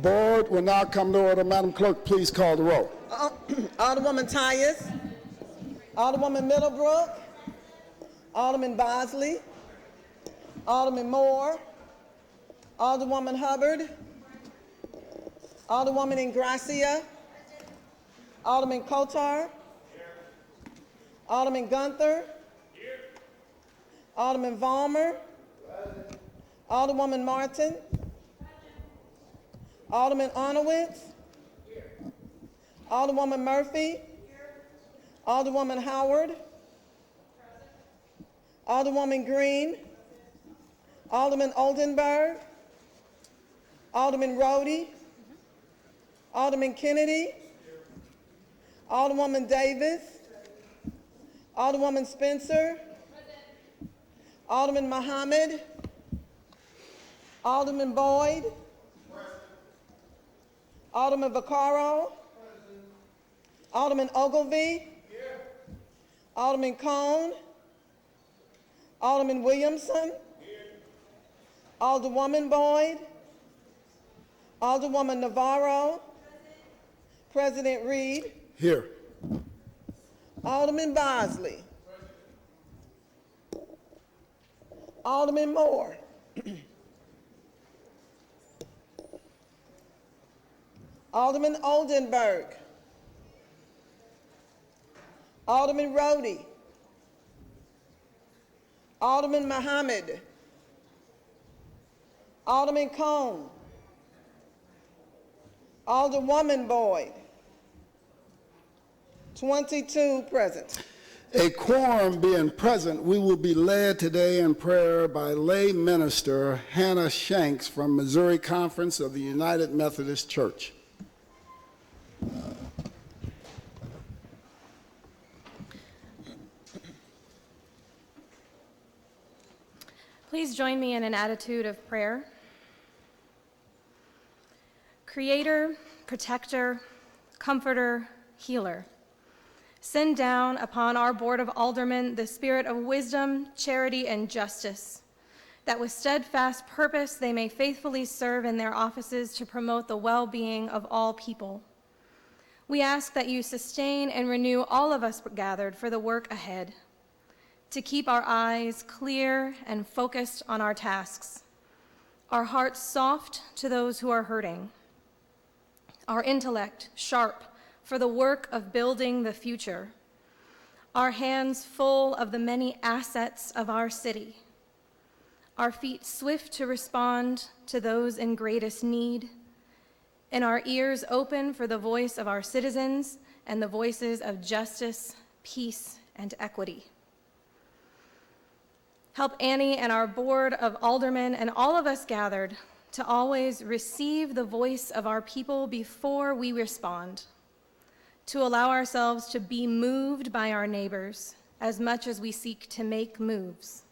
board will now come to order. Madam Clerk, please call the roll. Alderwoman Tyus, Alderwoman Middlebrook, Alderman Bosley, Alderman Moore, Alderwoman Hubbard, Alderwoman Ingracia, Alderman Kotar, Alderman Gunther, Alderman Vollmer, Alderwoman Martin, Alderman Arnowitz, Alderwoman Murphy, Alderwoman Howard, Alderwoman Green, Alderman Oldenburg, Alderman Rhodey, Alderman Kennedy, Alderwoman Davis, Alderwoman Spencer, Alderman Muhammad, Alderman Boyd, Alderman Vaccaro, Alderman Ogilvie, Alderman Cone, Alderman Williamson, Alderwoman Boyd, Alderwoman Navarro, President Reed, Here. Alderman Bosley, Alderman Moore, Alderman Oldenburg, Alderman Rhodey, Alderman Muhammad, Alderman Cone, Alderwoman Boyd, 22 present. A quorum being present, we will be led today in prayer by lay minister Hannah Shanks from Missouri Conference of the United Methodist Church. Please join me in an attitude of prayer. Creator, protector, comforter, healer, send down upon our Board of Aldermen the spirit of wisdom, charity, and justice, that with steadfast purpose they may faithfully serve in their offices to promote the well-being of all people. We ask that you sustain and renew all of us gathered for the work ahead, to keep our eyes clear and focused on our tasks, our hearts soft to those who are hurting, our intellect sharp for the work of building the future, our hands full of the many assets of our city, our feet swift to respond to those in greatest need, and our ears open for the voice of our citizens and the voices of justice, peace, and equity. Help Annie and our Board of Aldermen and all of us gathered to always receive the voice of our people before we respond, to allow ourselves to be moved by our neighbors as much as we seek to make moves,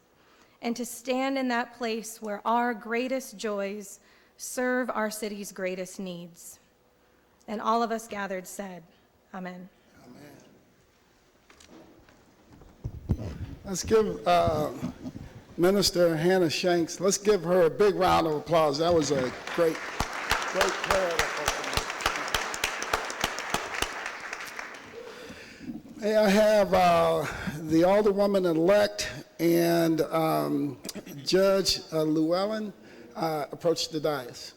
and to stand in that place where our greatest joys serve our city's greatest needs. And all of us gathered said, Amen. Amen. Let's give Minister Hannah Shanks, let's give her a big round of applause. That was a great prayer. May I have the Alderwoman-elect and Judge Llewellyn approach the dais.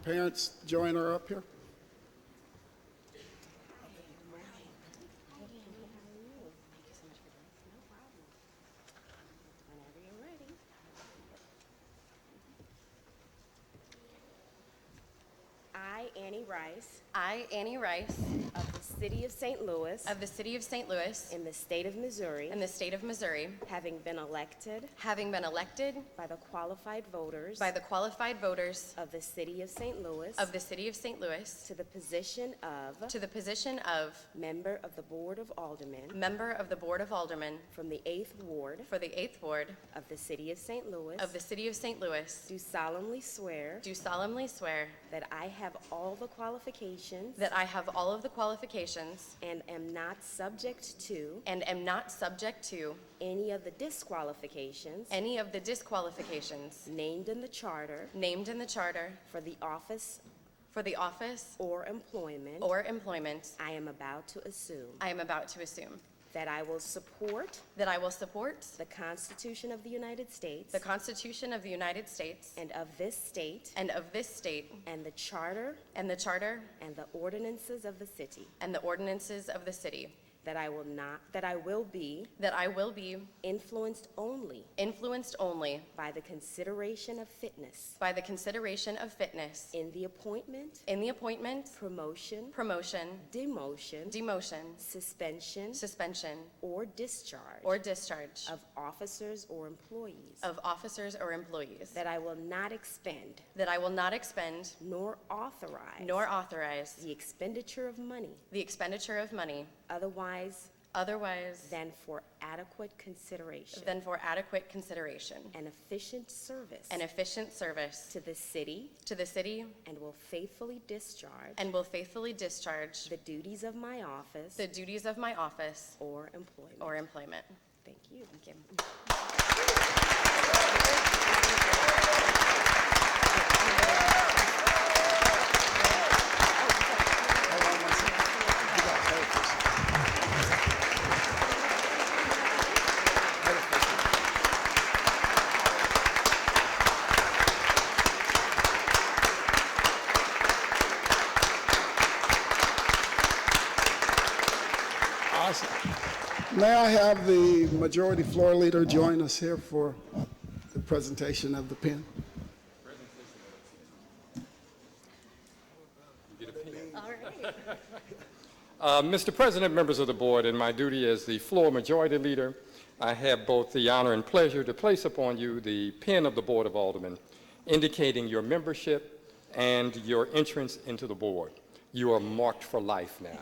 Parents, join her up here. I, Annie Rice, of the City of St. Louis, of the City of St. Louis, in the state of Missouri, having been elected by the qualified voters of the City of St. Louis, to the position of member of the Board of Aldermen from the 8th Ward of the City of St. Louis, do solemnly swear that I have all the qualifications that I have all of the qualifications and am not subject to and am not subject to any of the disqualifications named in the charter named in the charter for the office for the office or employment or employment I am about to assume, I am about to assume, that I will support that I will support the Constitution of the United States the Constitution of the United States and of this state and of this state and the charter and the charter and the ordinances of the city, and the ordinances of the city, that I will be that I will be influenced only influenced only by the consideration of fitness by the consideration of fitness in the appointment, appointment, promotion, promotion, demotion, demotion, suspension, suspension, or discharge or discharge of officers or employees, of officers or employees, that I will not expend that I will not expend nor authorize the expenditure of money otherwise than for adequate consideration than for adequate consideration and efficient service to the city and will faithfully discharge the duties of my office duties of my office or employment. or employment. Thank you. Thank you. Awesome. May I have the Majority Floor Leader join us here for the presentation of the pen? Mr. President, members of the board, in my duty as the floor majority leader, I have both the honor and pleasure to place upon you the pen of the Board of Aldermen, indicating your membership and your entrance into the board. You are marked for life now.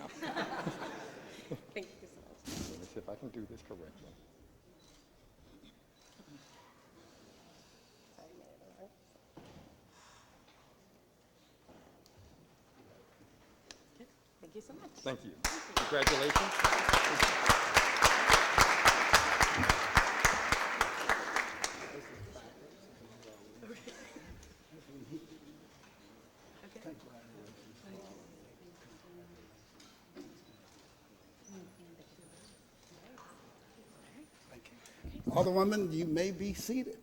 Thank you so much. Let me see if I can do this correctly. Thank you so much. Thank you. Congratulations. Alderwoman, you may be seated.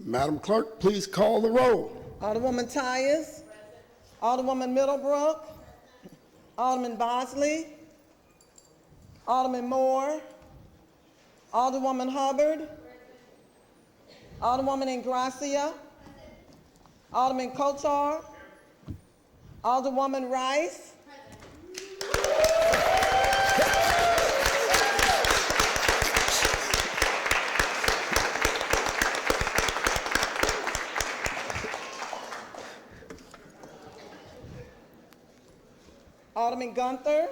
Madam Clerk, please call the roll. Alderwoman Tyus. Alderwoman Middlebrook. Alderman Bosley. Alderman Moore. Alderwoman Hubbard. Alderwoman Ingracia. Alderman Kotar. Alderwoman Rice. Alderman Gunther.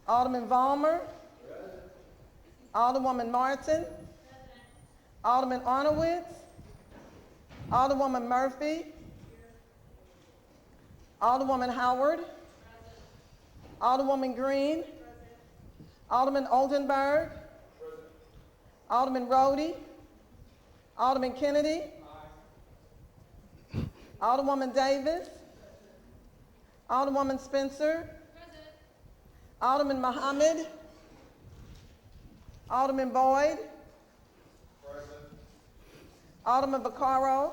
Alderman Vollmer. Alderwoman Martin. Alderman Arnowitz. Alderwoman Murphy. Alderwoman Howard. Alderwoman Green. Alderman Oldenburg. Alderman Rhodey. Alderman Kennedy. Alderwoman Davis. Alderwoman Spencer. Alderman Muhammad. Alderman Boyd. Alderman Vaccaro.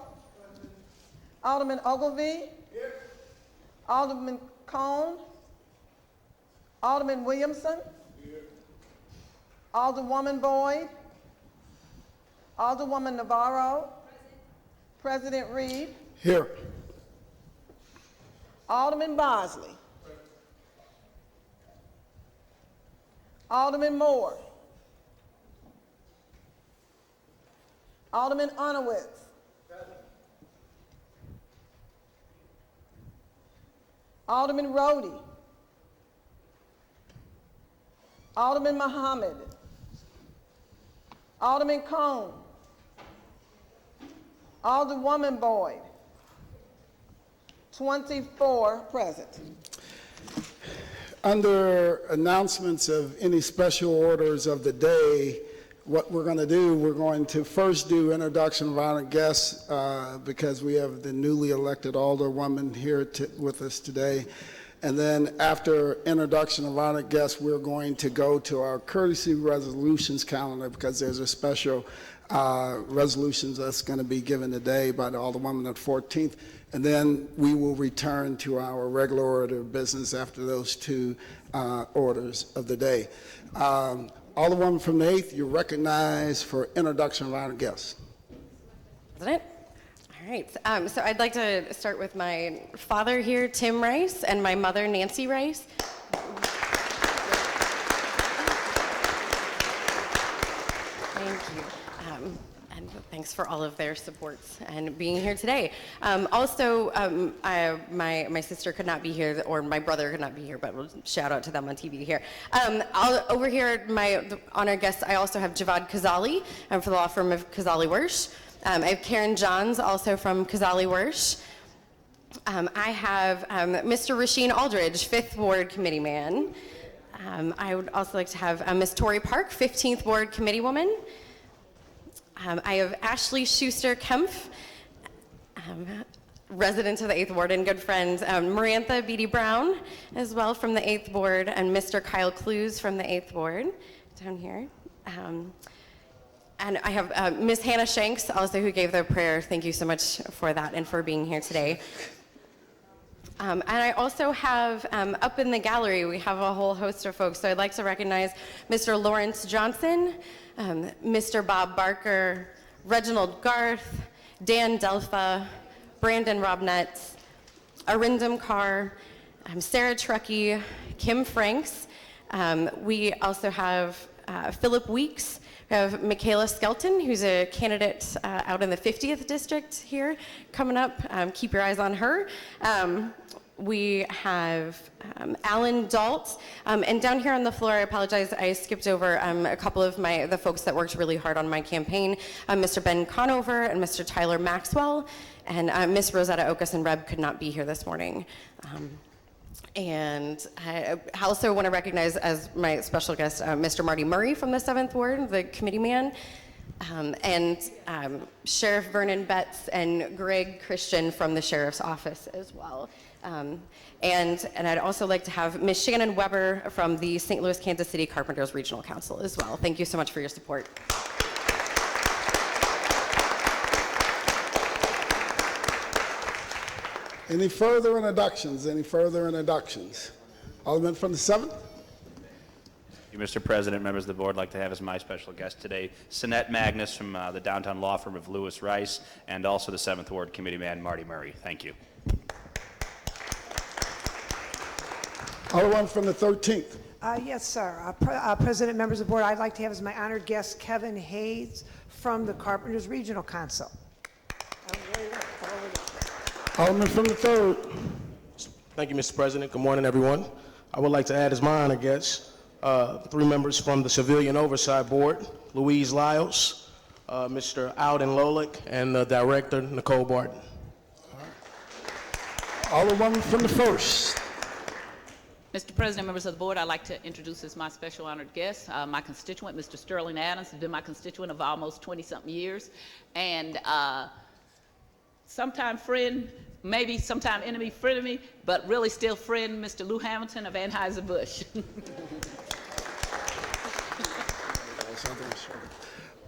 Alderman Ogilvy. Alderman Cone. Alderman Williamson. Alderwoman Boyd. Alderwoman Navarro. President Reed. Here. Alderman Bosley. Alderman Moore. Alderman Unowitz. Alderman Rhodey. Alderman Muhammad. Alderman Cone. Alderwoman Boyd. 24 present. Under announcements of any special orders of the day, what we're going to do, we're going to first do introduction of honored guests because we have the newly elected Alderwoman here with us today. And then after introduction of honored guests, we're going to go to our courtesy resolutions calendar because there's a special resolutions that's going to be given today by the Alderwoman at 14th. And then we will return to our regular order of business after those two orders of the day. Alderwoman from the 8th, you're recognized for introduction of honored guests. President? All right. So I'd like to start with my father here, Tim Rice, and my mother, Nancy Rice. Thank you. And thanks for all of their supports and being here today. Also, my sister could not be here, or my brother could not be here, but we'll shout out to them on TV here. Over here, the honored guests, I also have Javad Khazali for the law firm of Khazali Wersh. I have Karen Johns, also from Khazali Wersh. I have Mr. Rasheen Aldridge, 5th Ward Committee Man. I would also like to have Ms. Tori Park, 15th Ward Committee Woman. I have Ashley Schuster-Kempf, resident of the 8th Ward and good friend, Marantha Beatty Brown, as well from the 8th Ward, and Mr. Kyle Clues from the 8th Ward, down here. And I have Ms. Hannah Shanks, also who gave the prayer. Thank you so much for that and for being here today. And I also have, up in the gallery, we have a whole host of folks. So I'd like to recognize Mr. Lawrence Johnson, Mr. Bob Barker, Reginald Garth, Dan Delpha, Brandon Robnett, Arindam Carr, Sarah Truckee, Kim Franks. We also have Philip Weeks. We have Michaela Skelton, who's a candidate out in the 50th district here coming up. Keep your eyes on her. We have Alan Dalt, and down here on the floor, I apologize, I skipped over a couple of the folks that worked really hard on my campaign, Mr. Ben Conover and Mr. Tyler Maxwell, and Miss Rosetta Okeson-Reb could not be here this morning. And I also want to recognize as my special guest, Mr. Marty Murray from the 7th Ward, the committee man, and Sheriff Vernon Betts and Greg Christian from the Sheriff's Office as well. And I'd also like to have Ms. Shannon Weber from the St. Louis Kansas City Carpenters Regional Council as well. Thank you so much for your support. Any further introductions? Any further introductions? Alderman from the 7th? Thank you, Mr. President, members of the board. I'd like to have as my special guest today, Sinette Magnus from the downtown law firm of Lewis Rice, and also the 7th Ward Committee Man, Marty Murray. Thank you. Alderman from the 13th. Yes, sir. President, members of the board, I'd like to have as my honored guest Kevin Hayes from the Carpenters Regional Council. Alderman from the 3rd. Thank you, Mr. President. Good morning, everyone. I would like to add as my honor guests 3 members from the Civilian Oversight Board, Louise Lyles, Mr. Alden Lolick, and the Director, Nicole Barton. Alderwoman from the 1st. Mr. President, members of the board, I'd like to introduce as my special honored guest, my constituent, Mr. Sterling Adams, who's been my constituent of almost 20-something years, and sometime friend, maybe sometime enemy, friend of me, but really still friend, Mr. Lou Hamilton of Anheuser-Busch.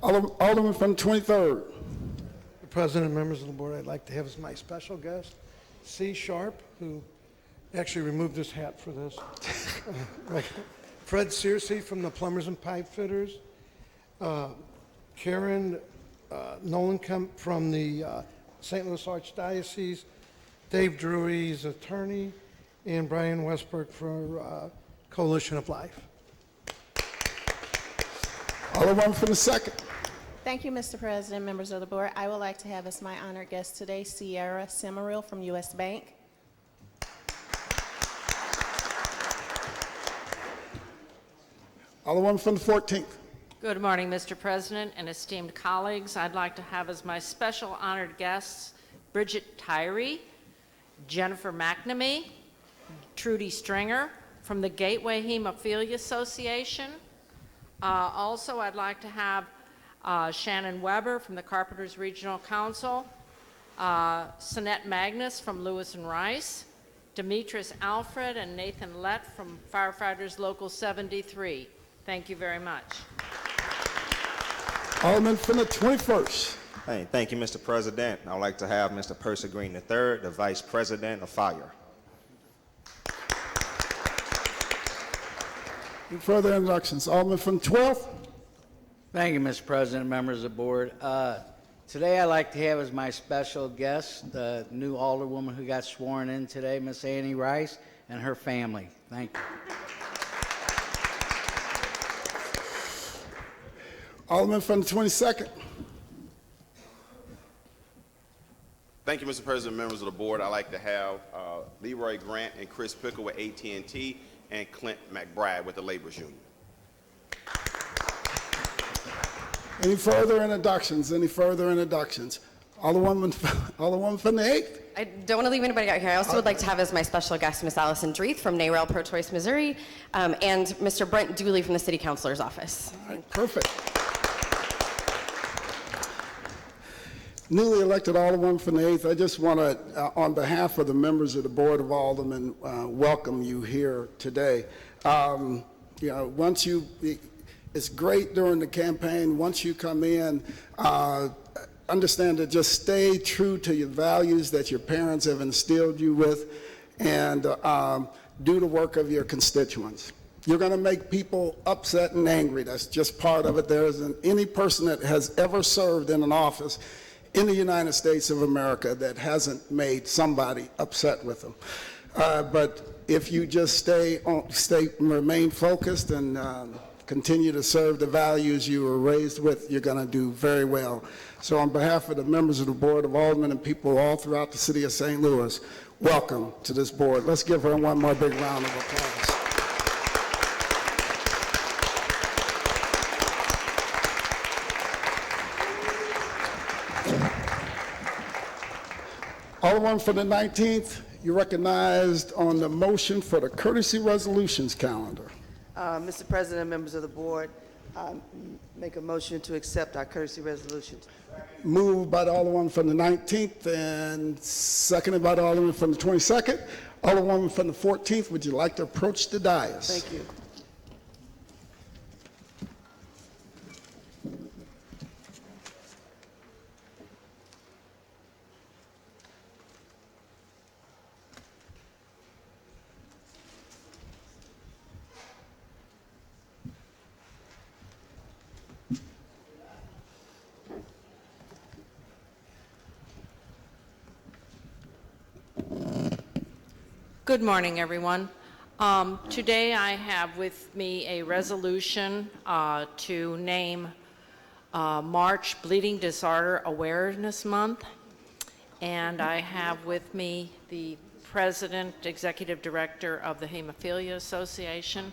Alderman from the 23rd. President, members of the board, I'd like to have as my special guest C. Sharp, who actually removed his hat for this. Fred Searcy from the Plumbers and Pipe Fitters. Karen Nolenkamp from the St. Louis Archdiocese. Dave Drury's attorney. And Brian Westbrook for Coalition of Life. Alderwoman from the 2nd. Thank you, Mr. President, members of the board. I would like to have as my honored guest today Sierra Semmeril from U.S. Bank. Alderwoman from the 14th. Good morning, Mr. President and esteemed colleagues. I'd like to have as my special honored guests Bridget Tyree, Jennifer McNamee, Trudy Stringer from the Gateway Hemophilia Association. Also, I'd like to have Shannon Weber from the Carpenters Regional Council, Sinette Magnus from Lewis and Rice, Demetrius Alfred and Nathan Lett from Firefighters Local 73. Thank you very much. Alderman from the 21st. Hey, thank you, Mr. President. I would like to have Mr. Percy Green III, the Vice President of Fire. Any further introductions? Alderman from the 12th. Thank you, Mr. President, members of the board. Today I'd like to have as my special guest the new Alderwoman who got sworn in today, Miss Annie Rice, and her family. Thank you. Alderman from the 22nd. Thank you, Mr. President, members of the board. I'd like to have Leroy Grant and Chris Pickle with AT&T and Clint McBride with the Laborers Union. Any further introductions? Any further introductions? Alderwoman from the 8th. I don't want to leave anybody out here. I also would like to have as my special guest Miss Allison Dreeth from NARAL Pro Choice Missouri, and Mr. Brent Dooley from the City Councilor's Office. All right, perfect. Newly elected Alderwoman from the 8th, I just want to, on behalf of the members of the Board of Aldermen, welcome you here today. You know, once you, it's great during the campaign. Once you come in, understand to just stay true to your values that your parents have instilled you with, and do the work of your constituents. You're going to make people upset and angry. That's just part of it. There isn't any person that has ever served in an office in the United States of America that hasn't made somebody upset with them. But if you just remain focused and continue to serve the values you were raised with, you're going to do very well. So on behalf of the members of the Board of Aldermen and people all throughout the city of St. Louis, welcome to this board. Let's give her one more big round of applause. Alderman for the 19th, you're recognized on the motion for the courtesy resolutions calendar. Mr. President, members of the board, make a motion to accept our courtesy resolutions. Moved by the Alderman from the 19th and seconded by the Alderman from the 22nd. Alderwoman from the 14th, would you like to approach the dais? Thank you. Good morning, everyone. Today I have with me a resolution to name March Bleeding Disorder Awareness Month, and I have with me the President, Executive Director of the Hemophilia Association,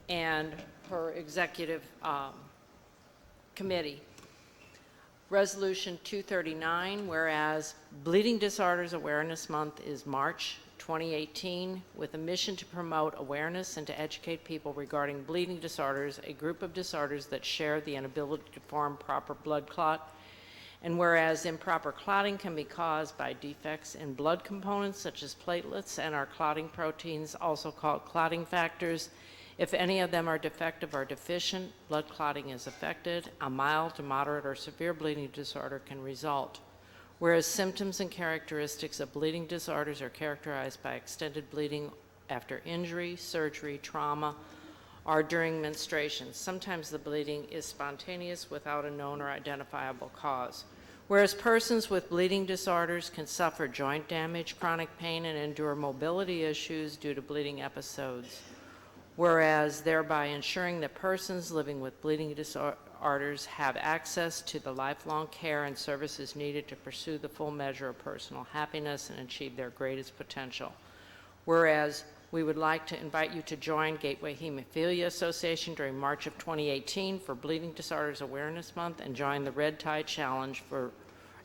and her executive committee. Resolution 239, whereas Bleeding Disorders Awareness Month is March 2018, with a mission to promote awareness and to educate people regarding bleeding disorders, a group of disorders that share the inability to form proper blood clot. And whereas improper clotting can be caused by defects in blood components such as platelets and our clotting proteins, also called clotting factors. If any of them are defective or deficient, blood clotting is affected. A mild to moderate or severe bleeding disorder can result. Whereas symptoms and characteristics of bleeding disorders are characterized by extended bleeding after injury, surgery, trauma, or during menstruation. Sometimes the bleeding is spontaneous without a known or identifiable cause. Whereas persons with bleeding disorders can suffer joint damage, chronic pain, and endure mobility issues due to bleeding episodes. Whereas thereby ensuring that persons living with bleeding disorders have access to the lifelong care and services needed to pursue the full measure of personal happiness and achieve their greatest potential. Whereas we would like to invite you to join Gateway Hemophilia Association during March of 2018 for Bleeding Disorders Awareness Month, and join the Red Tide Challenge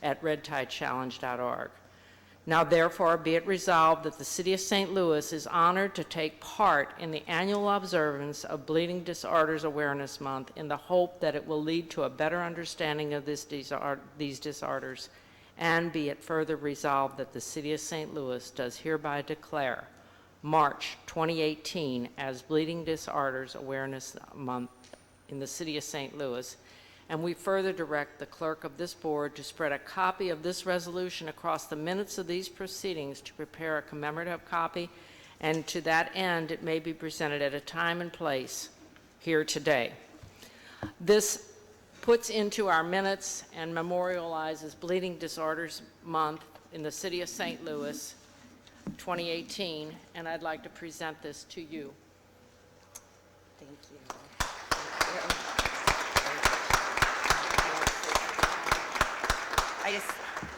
at redtidechallenge.org. Now therefore be it resolved that the City of St. Louis is honored to take part in the annual observance of Bleeding Disorders Awareness Month in the hope that it will lead to a better understanding of these disorders, and be it further resolved that the City of St. Louis does hereby declare March 2018 as Bleeding Disorders Awareness Month in the City of St. Louis. And we further direct the clerk of this board to spread a copy of this resolution across the minutes of these proceedings, to prepare a commemorative copy, and to that end it may be presented at a time and place here today. This puts into our minutes and memorializes Bleeding Disorders Month in the City of St. Louis 2018, and I'd like to present this to you. Thank you.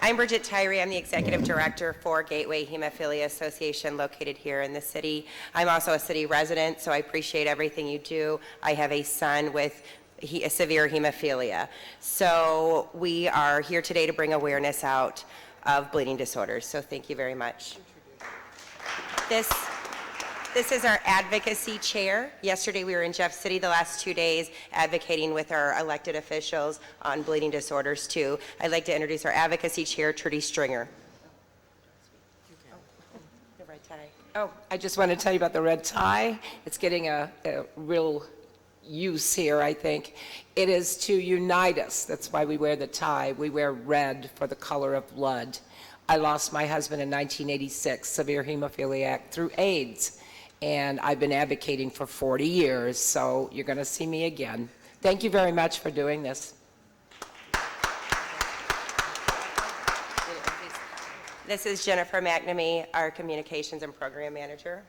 I'm Bridget Tyree. I'm the Executive Director for Gateway Hemophilia Association located here in the city. I'm also a city resident, so I appreciate everything you do. I have a son with severe hemophilia. So we are here today to bring awareness out of bleeding disorders. So thank you very much. This is our advocacy chair. Yesterday we were in Jeff City the last 2 days advocating with our elected officials on bleeding disorders too. I'd like to introduce our advocacy chair, Trudy Stringer. The red tie. Oh, I just want to tell you about the red tie. It's getting a real use here, I think. It is to unite us. That's why we wear the tie. We wear red for the color of blood. I lost my husband in 1986, severe hemophiliac, through AIDS. And I've been advocating for 40 years, so you're going to see me again. Thank you very much for doing this. This is Jennifer McNamee, our Communications and Program Manager.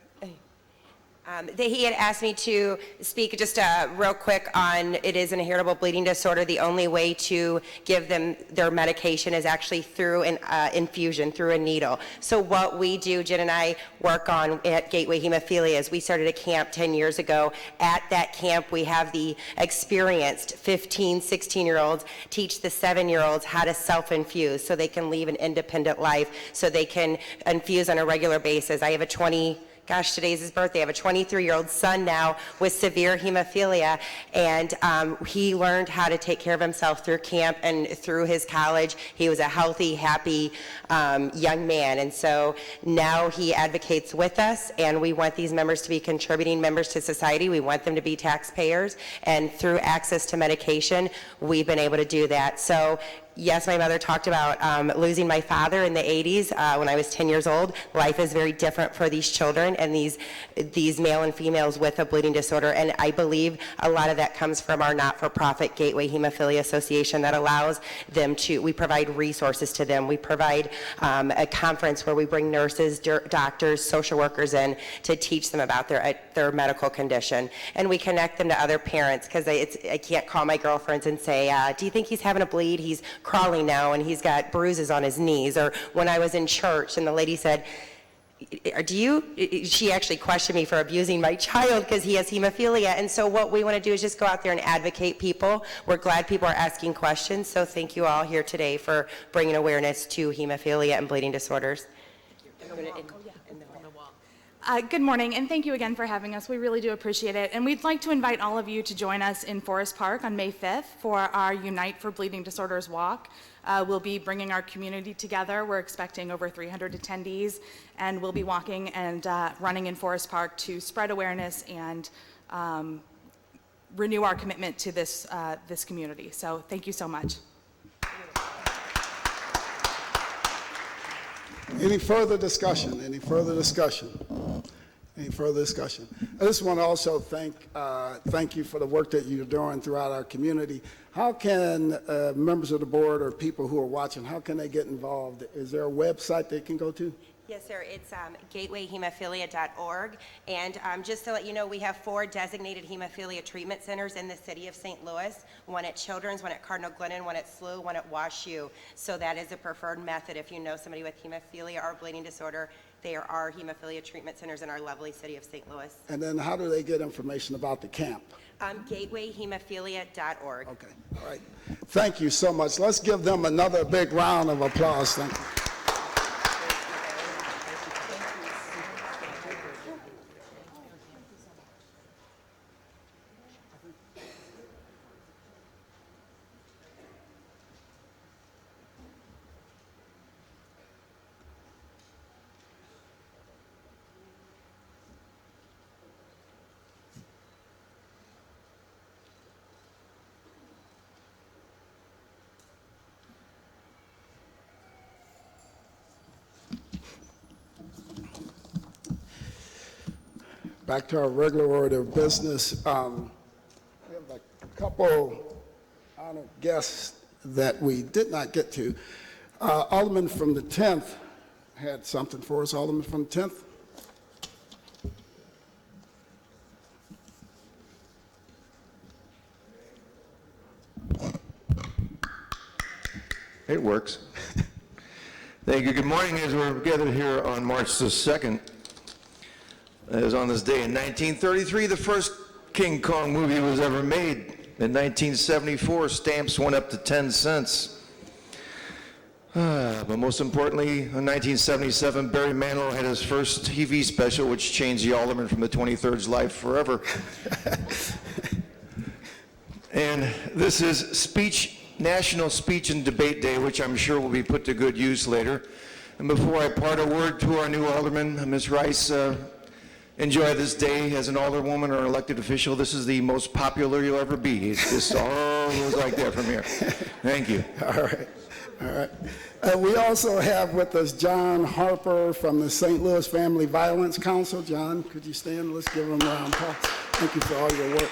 He had asked me to speak just real quick on, it is an inheritable bleeding disorder. The only way to give them their medication is actually through an infusion, through a needle. So what we do, Jen and I work on at Gateway Hemophilia, is we started a camp 10 years ago. At that camp, we have the experienced 15, 16-year-olds teach the 7-year-olds how to self-infuse so they can lead an independent life, so they can infuse on a regular basis. I have today's his birthday. I have a 23-year-old son now with severe hemophilia, and he learned how to take care of himself through camp and through his college. He was a healthy, happy young man, and so now he advocates with us, and we want these members to be contributing members to society. We want them to be taxpayers, and through access to medication, we've been able to do that. So yes, my mother talked about losing my father in the 80s when I was 10 years old. Life is very different for these children and these male and females with a bleeding disorder, and I believe a lot of that comes from our not-for-profit Gateway Hemophilia Association that allows them to, we provide resources to them. We provide a conference where we bring nurses, doctors, social workers in to teach them about their medical condition, and we connect them to other parents, because I can't call my girlfriends and say, do you think he's having a bleed? He's crawling now and he's got bruises on his knees. Or when I was in church and the lady said, she actually questioned me for abusing my child because he has hemophilia. And so what we want to do is just go out there and advocate people. We're glad people are asking questions. So thank you all here today for bringing awareness to hemophilia and bleeding disorders. Good morning, and thank you again for having us. We really do appreciate it. And we'd like to invite all of you to join us in Forest Park on May 5th for our Unite for Bleeding Disorders walk. We'll be bringing our community together. We're expecting over 300 attendees, and we'll be walking and running in Forest Park to spread awareness and renew our commitment to this, this community. So thank you so much. Any further discussion? Any further discussion? Any further discussion? I just want to also thank you for the work that you're doing throughout our community. How can members of the board or people who are watching, how can they get involved? Is there a website they can go to? Yes, sir. It's gatewayhemophilia.org. And just to let you know, we have 4 designated hemophilia treatment centers in the city of St. Louis, one at Children's, one at Cardinal Glennon, one at SLU, one at WashU. So that is a preferred method. If you know somebody with hemophilia or bleeding disorder, there are hemophilia treatment centers in our lovely city of St. Louis. And then how do they get information about the camp? Gatewayhemophilia.org. Okay, all right. Thank you so much. Let's give them another big round of applause. Thank you. Back to our regular order of business. We have a couple honored guests that we did not get to. Alderman from the 10th had something for us. Alderman from the 10th. It works. Thank you. Good morning. As we're gathered here on March the 2nd, as on this day in 1933, the first King Kong movie was ever made. In 1974, stamps went up to 10 cents. But most importantly, in 1977, Barry Manilow had his first TV special, which changed the Alderman from the 23rd's life forever. And this is National Speech and Debate Day, which I'm sure will be put to good use later. And before I part, a word to our new Alderman, Ms. Rice. Enjoy this day as an alderwoman or elected official. This is the most popular you'll ever be. It's just all goes like that from here. Thank you. All right. All right. We also have with us John Harper from the St. Louis Family Violence Council. John, could you stand? Let's give him a round of applause. Thank you for all your work.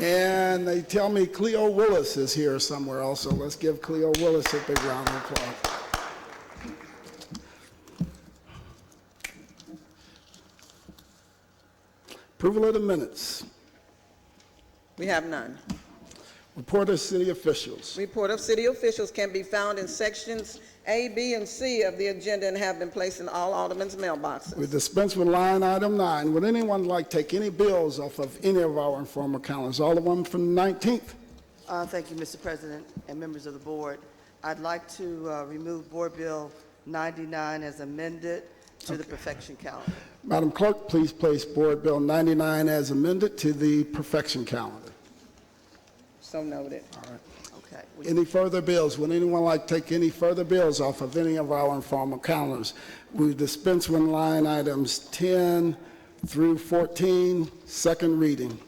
And they tell me Cleo Willis is here somewhere also. Let's give Cleo Willis a big round of applause. Approval of the minutes. We have none. Report of city officials. Report of city officials can be found in sections A, B, and C of the agenda and have been placed in all aldermen's mailboxes. We dispense with line item 9. Would anyone like to take any bills off of any of our informal calendars? Alderman from the 19th. Thank you, Mr. President and members of the board. I'd like to remove Board Bill 99 as amended to the perfection calendar. Madam Clerk, please place Board Bill 99 as amended to the perfection calendar. So noted. All right. Okay. Any further bills? Would anyone like to take any further bills off of any of our informal calendars? We dispense with line items 10 through 14, second reading.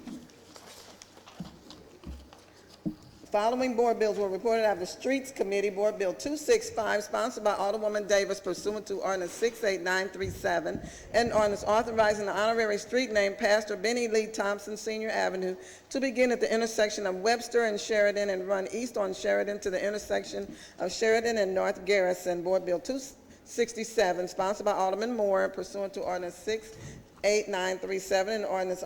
Following board bills were reported out of the Streets Committee. Board Bill 265, sponsored by Alderwoman Davis pursuant to Ordinance 68937, and ordinance authorizing the honorary street name Pastor Benny Lee Thompson Senior Avenue to begin at the intersection of Webster and Sheridan and run east on Sheridan to the intersection of Sheridan and North Garrison. Board Bill 267, sponsored by Alderman Moore pursuant to Ordinance 68937, and ordinance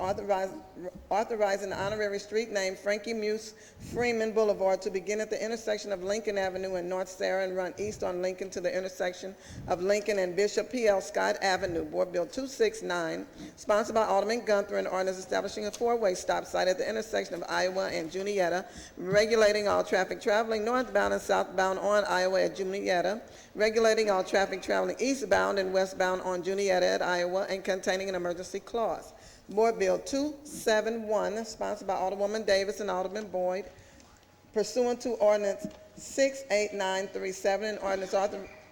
authorizing the honorary street name Frankie Muse Freeman Boulevard to begin at the intersection of Lincoln Avenue and North Sarah and run east on Lincoln to the intersection of Lincoln and Bishop P.L. Scott Avenue. Board Bill 269, sponsored by Alderman Gunther, and ordinance establishing a four-way stop site at the intersection of Iowa and Juniata, regulating all traffic traveling northbound and southbound on Iowa at Juniata, regulating all traffic traveling eastbound and westbound on Juniata at Iowa, and containing an emergency clause. Board Bill 271, sponsored by Alderwoman Davis and Alderman Boyd, pursuant to Ordinance 68937, and ordinance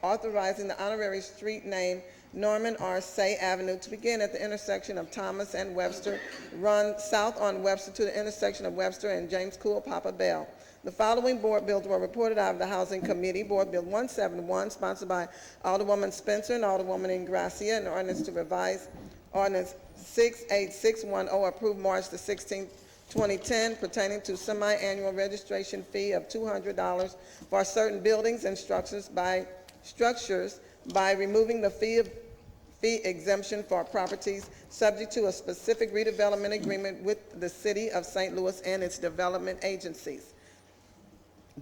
authorizing the honorary street name Norman R. Say Avenue to begin at the intersection of Thomas and Webster, run south on Webster to the intersection of Webster and James Cool Papa Bell. The following board bills were reported out of the Housing Committee. Board Bill 171, sponsored by Alderwoman Spencer and Alderwoman Ingracia, an ordinance to revise Ordinance 68610, approved March the 16th, 2010, pertaining to semi-annual registration fee of $200 for certain buildings and structures by removing the fee exemption for properties subject to a specific redevelopment agreement with the City of St. Louis and its development agencies.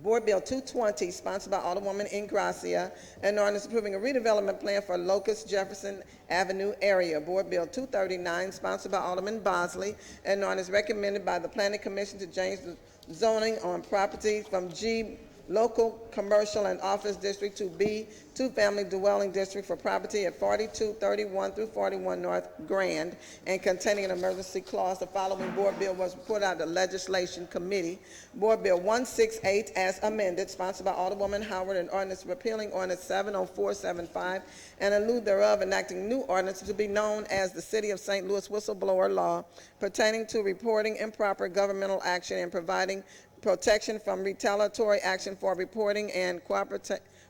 Board Bill 220, sponsored by Alderwoman Ingracia, an ordinance approving a redevelopment plan for Locust Jefferson Avenue area. Board Bill 239, sponsored by Alderman Bosley, an ordinance recommended by the Planning Commission to change the zoning on property from G Local Commercial and Office District to B Two-Family Dwelling District for property at 4231 through 41 North Grand and containing an emergency clause. The following board bill was reported out of the Legislation Committee. Board Bill 168 as amended, sponsored by Alderwoman Howard, an ordinance repealing Ordinance 70475 and in lieu thereof enacting new ordinance to be known as the City of St. Louis Whistleblower Law pertaining to reporting improper governmental action and providing protection from retaliatory action for reporting and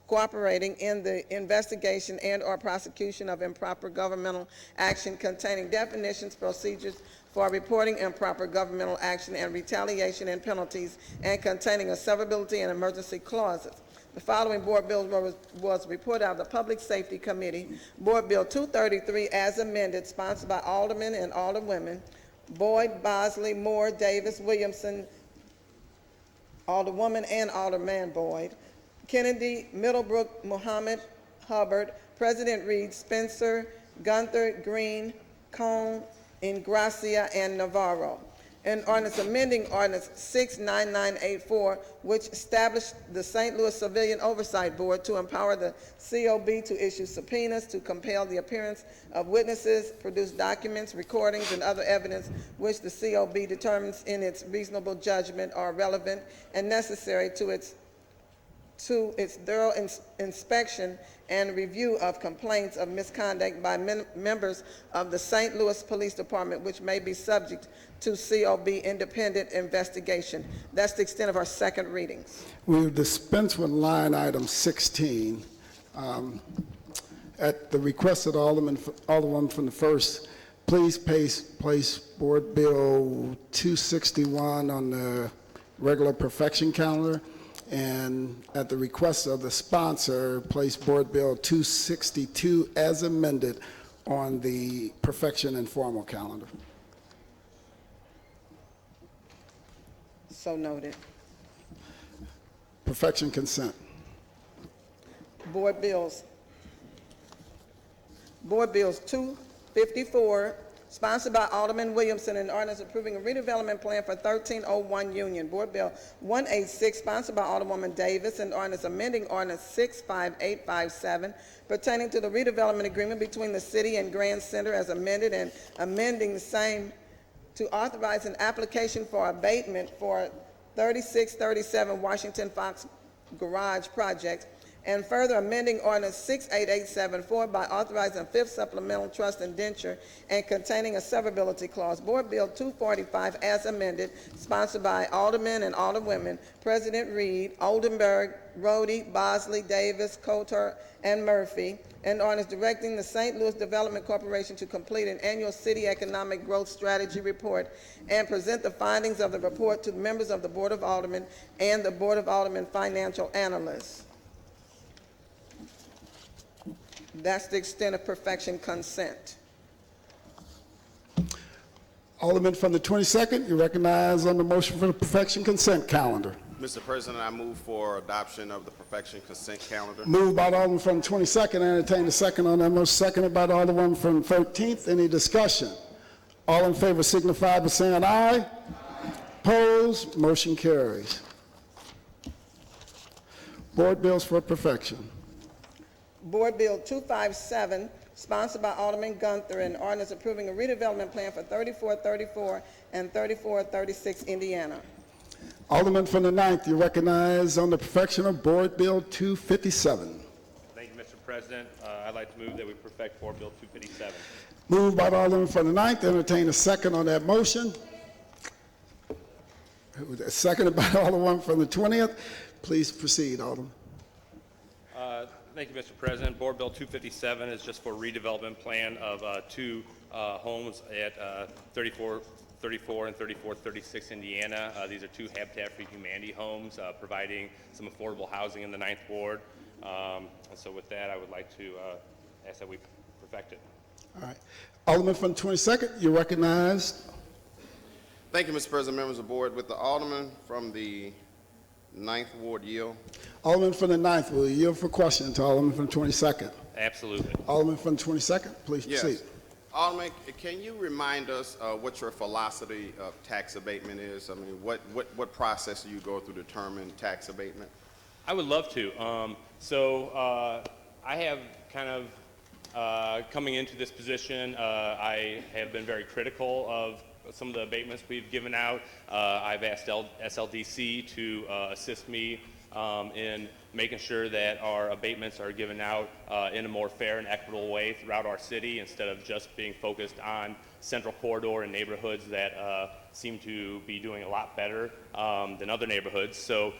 cooperating in the investigation and or prosecution of improper governmental action, containing definitions, procedures for reporting improper governmental action and retaliation and penalties, and containing a severability and emergency clauses. The following board bill was reported out of the Public Safety Committee. Board Bill 233 as amended, sponsored by Aldermen and Alderwomen Boyd, Bosley, Moore, Davis, Williamson, Alderwoman and Alderman Boyd, Kennedy, Middlebrook, Muhammad, Hubbard, President Reed, Spencer, Gunther, Green, Cone, Ingracia, and Navarro. An ordinance amending Ordinance 69984, which established the St. Louis Civilian Oversight Board to empower the COB to issue subpoenas, to compel the appearance of witnesses, produce documents, recordings, and other evidence which the COB determines in its reasonable judgment are relevant and necessary to its thorough inspection and review of complaints of misconduct by members of the St. Louis Police Department, which may be subject to COB independent investigation. That's the extent of our second readings. We'll dispense with line item 16. At the request of the Alderwoman from the first, please place Board Bill 261 on the regular perfection calendar. And at the request of the sponsor, place Board Bill 262 as amended on the perfection and formal calendar. So noted. Perfection consent. Board Bills 254, sponsored by Alderman Williamson, an ordinance approving a redevelopment plan for 1301 Union. Board Bill 186, sponsored by Alderwoman Davis, an ordinance amending Ordinance 65857, pertaining to the redevelopment agreement between the city and Grand Center as amended, and amending the same to authorize an application for abatement for 3637 Washington Fox Garage Project, and further amending Ordinance 68874 by authorizing a fifth supplemental trust indenture and containing a severability clause. Board Bill 245 as amended, sponsored by Aldermen and Alderwomen President Reed, Oldenburg, Rhodey, Bosley, Davis, Coulter, and Murphy, and ordinance directing the St. Louis Development Corporation to complete an annual city economic growth strategy report and present the findings of the report to the members of the Board of Aldermen and the Board of Aldermen financial analysts. That's the extent of perfection consent. Alderman from the 22nd, you recognize on the motion for the perfection consent calendar. Mr. President, I move for adoption of the perfection consent calendar. Moved by the Alderman from the 22nd. I entertain the second on that motion. Seconded by the Alderman from the 13th. Any discussion? All in favor signify by saying aye. Opposed? Motion carries. Board bills for perfection. Board Bill 257, sponsored by Alderman Gunther, an ordinance approving a redevelopment plan for 3434 and 3436 Indiana. Alderman from the 9th, you recognize on the perfection of Board Bill 257. Thank you, Mr. President. President. I'd like to move that we perfect Board Bill 257. Moved by the Alderman from the 9th. Entertain a second on that motion. Seconded by the Alderman from the 20th. Please proceed, Alderman. Thank you, Mr. President. Board Bill 257 is just for redevelopment plan of two homes at 3434 and 3436 Indiana. These are two Habitat for Humanity homes providing some affordable housing in the 9th Ward. And so with that, I would like to ask that we perfect it. All right. Alderman from the 22nd, you're recognized. Thank you, Mr. President, members of the board. With the Alderman from the 9th Ward yield. Alderman from the 9th, will you yield for question to Alderman from the 22nd? Absolutely. Alderman from the 22nd, please proceed. Yes. Alderman, can you remind us what your philosophy of tax abatement is? I mean, what process do you go through to determine tax abatement? I would love to. I have kind of, coming into this position, I have been very critical of some of the abatements we've given out. I've asked SLDC to assist me in making sure that our abatements are given out in a more fair and equitable way throughout our city instead of just being focused on central corridor and neighborhoods that seem to be doing a lot better than other neighborhoods. So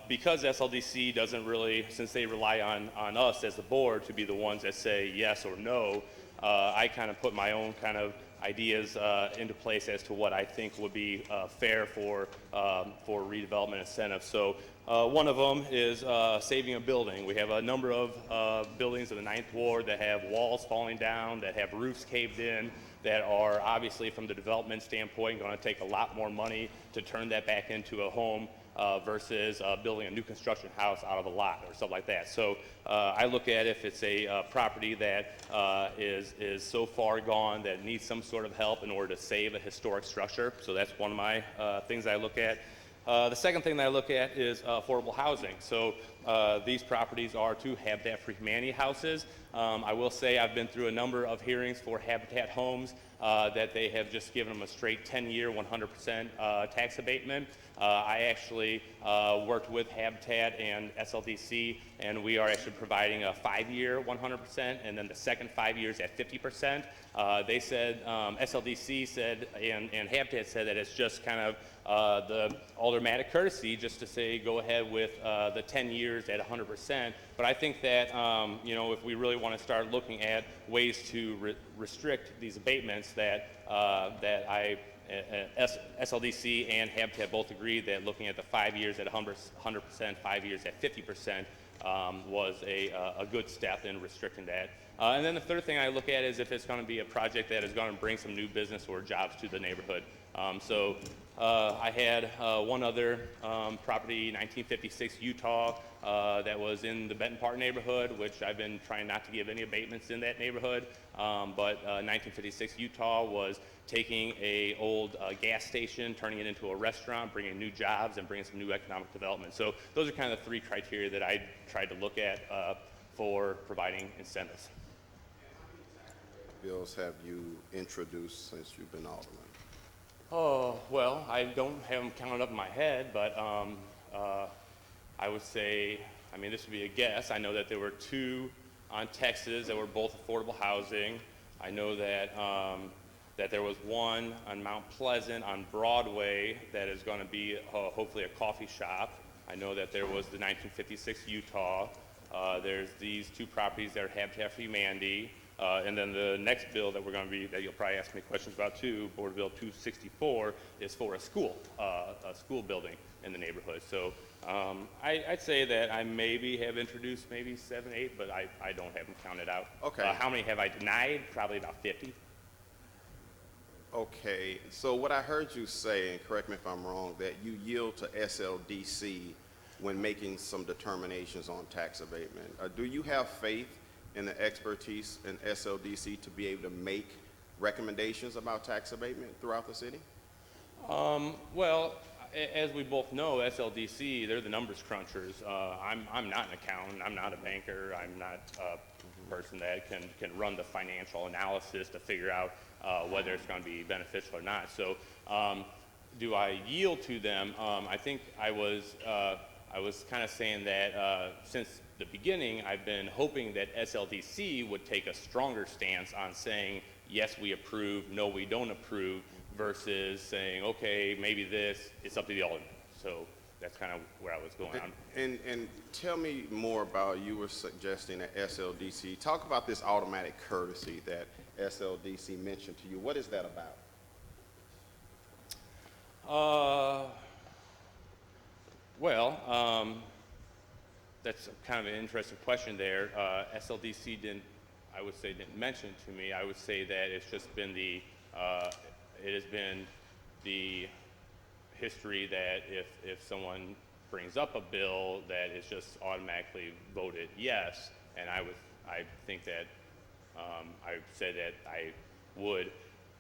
because SLDC doesn't really, since they rely on us as the board to be the ones that say yes or no, I kind of put my own kind of ideas into place as to what I think would be fair for redevelopment incentives. So one of them is saving a building. We have a number of buildings in the 9th Ward that have walls falling down, that have roofs caved in, that are obviously from the development standpoint going to take a lot more money to turn that back into a home versus building a new construction house out of a lot or stuff like that. So I look at if it's a property that is so far gone that needs some sort of help in order to save a historic structure. So that's one of my things I look at. The second thing that I look at is affordable housing. So these properties are two Habitat for Humanity houses. I will say I've been through a number of hearings for Habitat homes that they have just given them a straight 10-year, 100% tax abatement. I actually worked with Habitat and SLDC, and we are actually providing a 5-year 100%, and then the second 5 years at 50%. They said, SLDC said, and Habitat said that it's just kind of the aldermanic courtesy just to say go ahead with the 10 years at 100%. But I think that if we really want to start looking at ways to restrict these abatements, that SLDC and Habitat both agreed that looking at the 5 years at 100%, 5 years at 50% was a good step in restricting that. And then the third thing I look at is if it's going to be a project that is going to bring some new business or jobs to the neighborhood. I had one other property, 1956 Utah, that was in the Benton Park neighborhood, which I've been trying not to give any abatements in that neighborhood. But 1956 Utah was taking a old gas station, turning it into a restaurant, bringing new jobs, and bringing some new economic development. So those are kind of the three criteria that I tried to look at for providing incentives. Bills have you introduced since you've been Alderman? Oh, well, I don't have them counted up in my head, but I would say, I mean, this would be a guess. I know that there were two on Texas that were both affordable housing. I know that that there was one on Mount Pleasant on Broadway that is going to be hopefully a coffee shop. I know that there was the 1956 Utah. There's these two properties that are Habitat for Humanity. And then the next bill that we're going to be, that you'll probably ask me questions about too, Board Bill 264, is for a school building in the neighborhood. So I'd say that I maybe have introduced maybe 7, 8, but I don't have them counted out. Okay. How many have I denied? Probably about 50. Okay, so what I heard you say, and correct me if I'm wrong, that you yield to SLDC when making some determinations on tax abatement. Do you have faith in the expertise in SLDC to be able to make recommendations about tax abatement throughout the city? Well, as we both know, SLDC, they're the numbers crunchers. I'm not an accountant. I'm not a banker. I'm not a person that can run the financial analysis to figure out whether it's going to be beneficial or not. So do I yield to them? I think I I was kind of saying that since the beginning, I've been hoping that SLDC would take a stronger stance on saying, yes, we approve, no, we don't approve, versus saying, okay, maybe this, it's up to the alderman. So that's kind of where I was going on. And tell me more about, you were suggesting that SLDC, talk about this automatic courtesy that SLDC mentioned to you. What is that about? That's kind of an interesting question there. SLDC didn't mention to me. I would say that it's just been it has been the history that if someone brings up a bill that is just automatically voted yes, and I think that I said that I would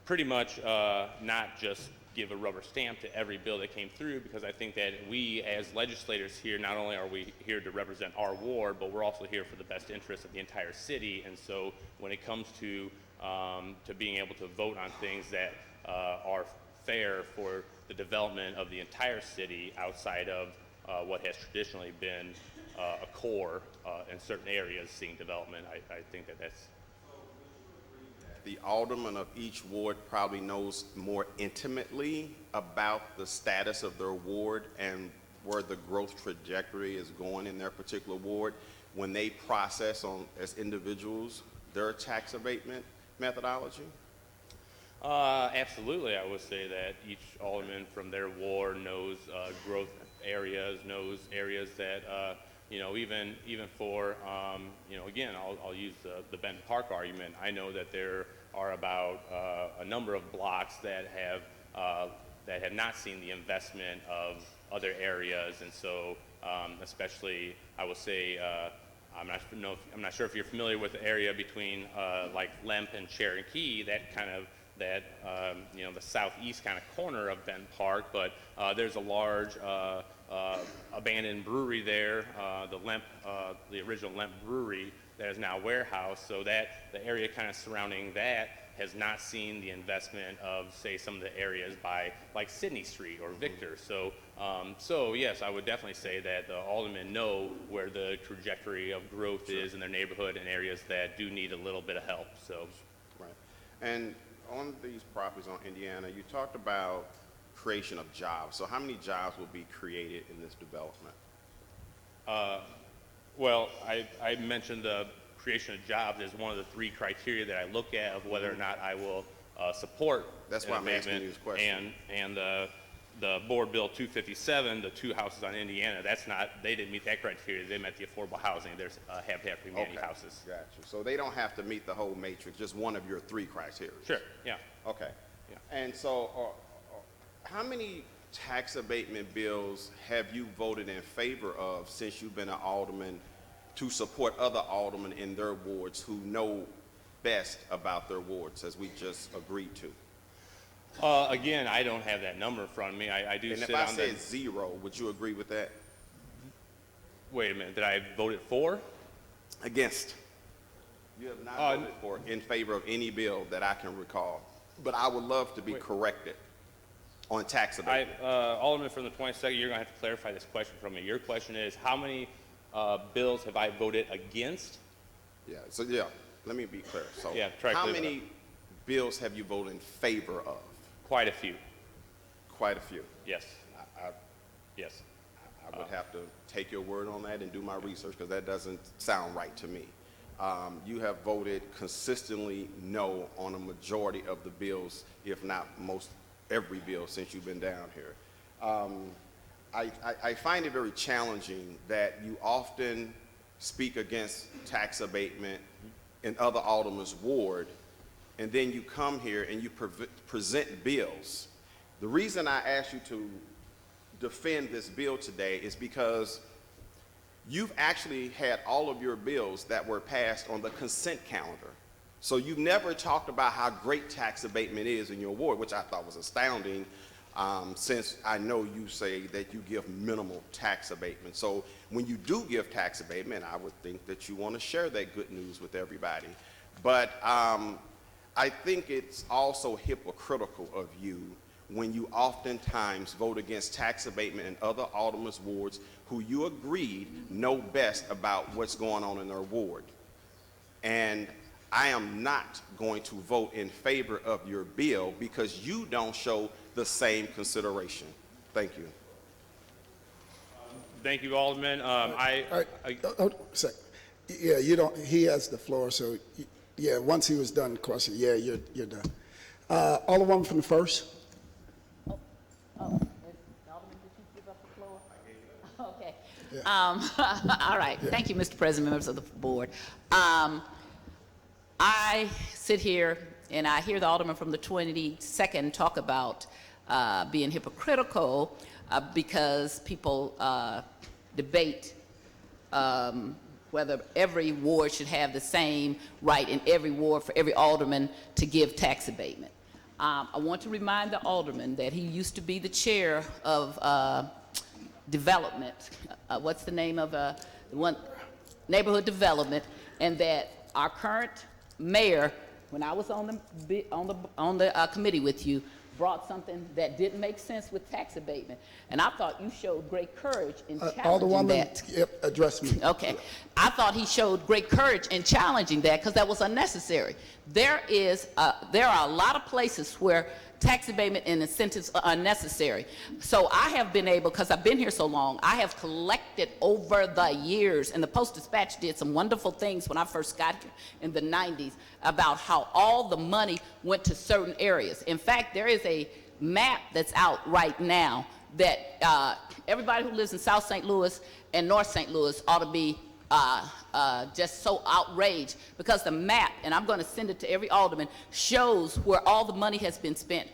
pretty much not just give a rubber stamp to every bill that came through, because I think that we as legislators here, not only are we here to represent our ward, but we're also here for the best interest of the entire city. And so when it comes to being able to vote on things that are fair for the development of the entire city outside of what has traditionally been a core in certain areas seeing development, I think that that's... The alderman of each ward probably knows more intimately about the status of their ward and where the growth trajectory is going in their particular ward when they process as individuals their tax abatement methodology? Absolutely. I would say that each alderman from their ward knows growth areas, knows areas that even for, again, I'll use the Benton Park argument. I know that there are about a number of blocks that have not seen the investment of other areas, and so especially I would say I'm not sure if you're familiar with the area between like Lemp and Cherokee, the southeast kind of corner of Benton Park, but there's a large abandoned brewery there, the original Lemp Brewery, that is now a warehouse, so that the area kind of surrounding that has not seen the investment of, say, some of the areas by like Sydney Street or Victor. So yes, I would definitely say that the aldermen know where the trajectory of growth is in their neighborhood and areas that do need a little bit of help. So, right. And on these properties on Indiana, you talked about creation of jobs. So how many jobs will be created in this development? Well, I mentioned the creation of jobs as one of the three criteria that I look at of whether or not I will support. That's why I'm asking you this question. And the Board Bill 257, the two houses on Indiana, they didn't meet that criteria. They met the affordable housing. There's Habitat for Humanity houses. Gotcha. So they don't have to meet the whole matrix, just one of your three criteria. Sure, yeah. Okay. Yeah. And so how many tax abatement bills have you voted in favor of since you've been an alderman to support other aldermen in their wards who know best about their wards, as we just agreed to? Again, I don't have that number in front of me. I do. And sit if I on said zero, would you agree with that? Wait a minute. Did I vote it for? Against. You have not voted in favor of any bill that I can recall. But I would love to be corrected on tax abatement. Alderman from the 22nd, you're going to have to clarify this question from me. Your question is, how many bills have I voted against? Yeah, so let me be clear. So yeah, how many bills have you voted in favor of? Quite a few. Quite a few? Yes. Yes. I would have to take your word on that and do my research, because that doesn't sound right to me. You have voted consistently no on a majority of the bills, if not most every bill since you've been down here. I find it very challenging that you often speak against tax abatement in other aldermen's ward, and then you come here and you present bills. The reason I asked you to defend this bill today is because you've actually had all of your bills that were passed on the consent calendar. So you've never talked about how great tax abatement is in your ward, which I thought was astounding, since I know you say that you give minimal tax abatement. So when you do give tax abatement, I would think that you want to share that good news with everybody. But I think it's also hypocritical of you when you oftentimes vote against tax abatement in other aldermen's wards who you agreed know best about what's going on in their ward. And I am not going to vote in favor of your bill because you don't show the same consideration. Thank you. Thank you, Alderman. Yeah, you don't, he has the floor, so, yeah, once he was done questioning, yeah, you're done. Alderwoman from the first. Alderman, did you give up the floor? Okay. All right. Yeah. Thank you, Mr. President, members of the board. I sit here and I hear the alderman from the 22nd talk about being hypocritical because people debate whether every ward should have the same right in every ward for every alderman to give tax abatement. I want to remind the alderman that he used to be the chair of development. What's the name of the one? Neighborhood development, and that our current mayor, when I was on the committee with you, brought something that didn't make sense with tax abatement. And I thought you showed great courage in challenging Alderwoman, that. yep, address me. Okay. I thought he showed great courage in challenging that because that was unnecessary. There are a lot of places where tax abatement and incentives are unnecessary. So I have been able, because I've been here so long, I have collected over the years, and the Post-Dispatch did some wonderful things when I first got here in the 90s about how all the money went to certain areas. In fact, there is a map that's out right now that everybody who lives in South St. Louis and North St. Louis ought to be just so outraged, because the map, and I'm going to send it to every alderman, shows where all the money has been spent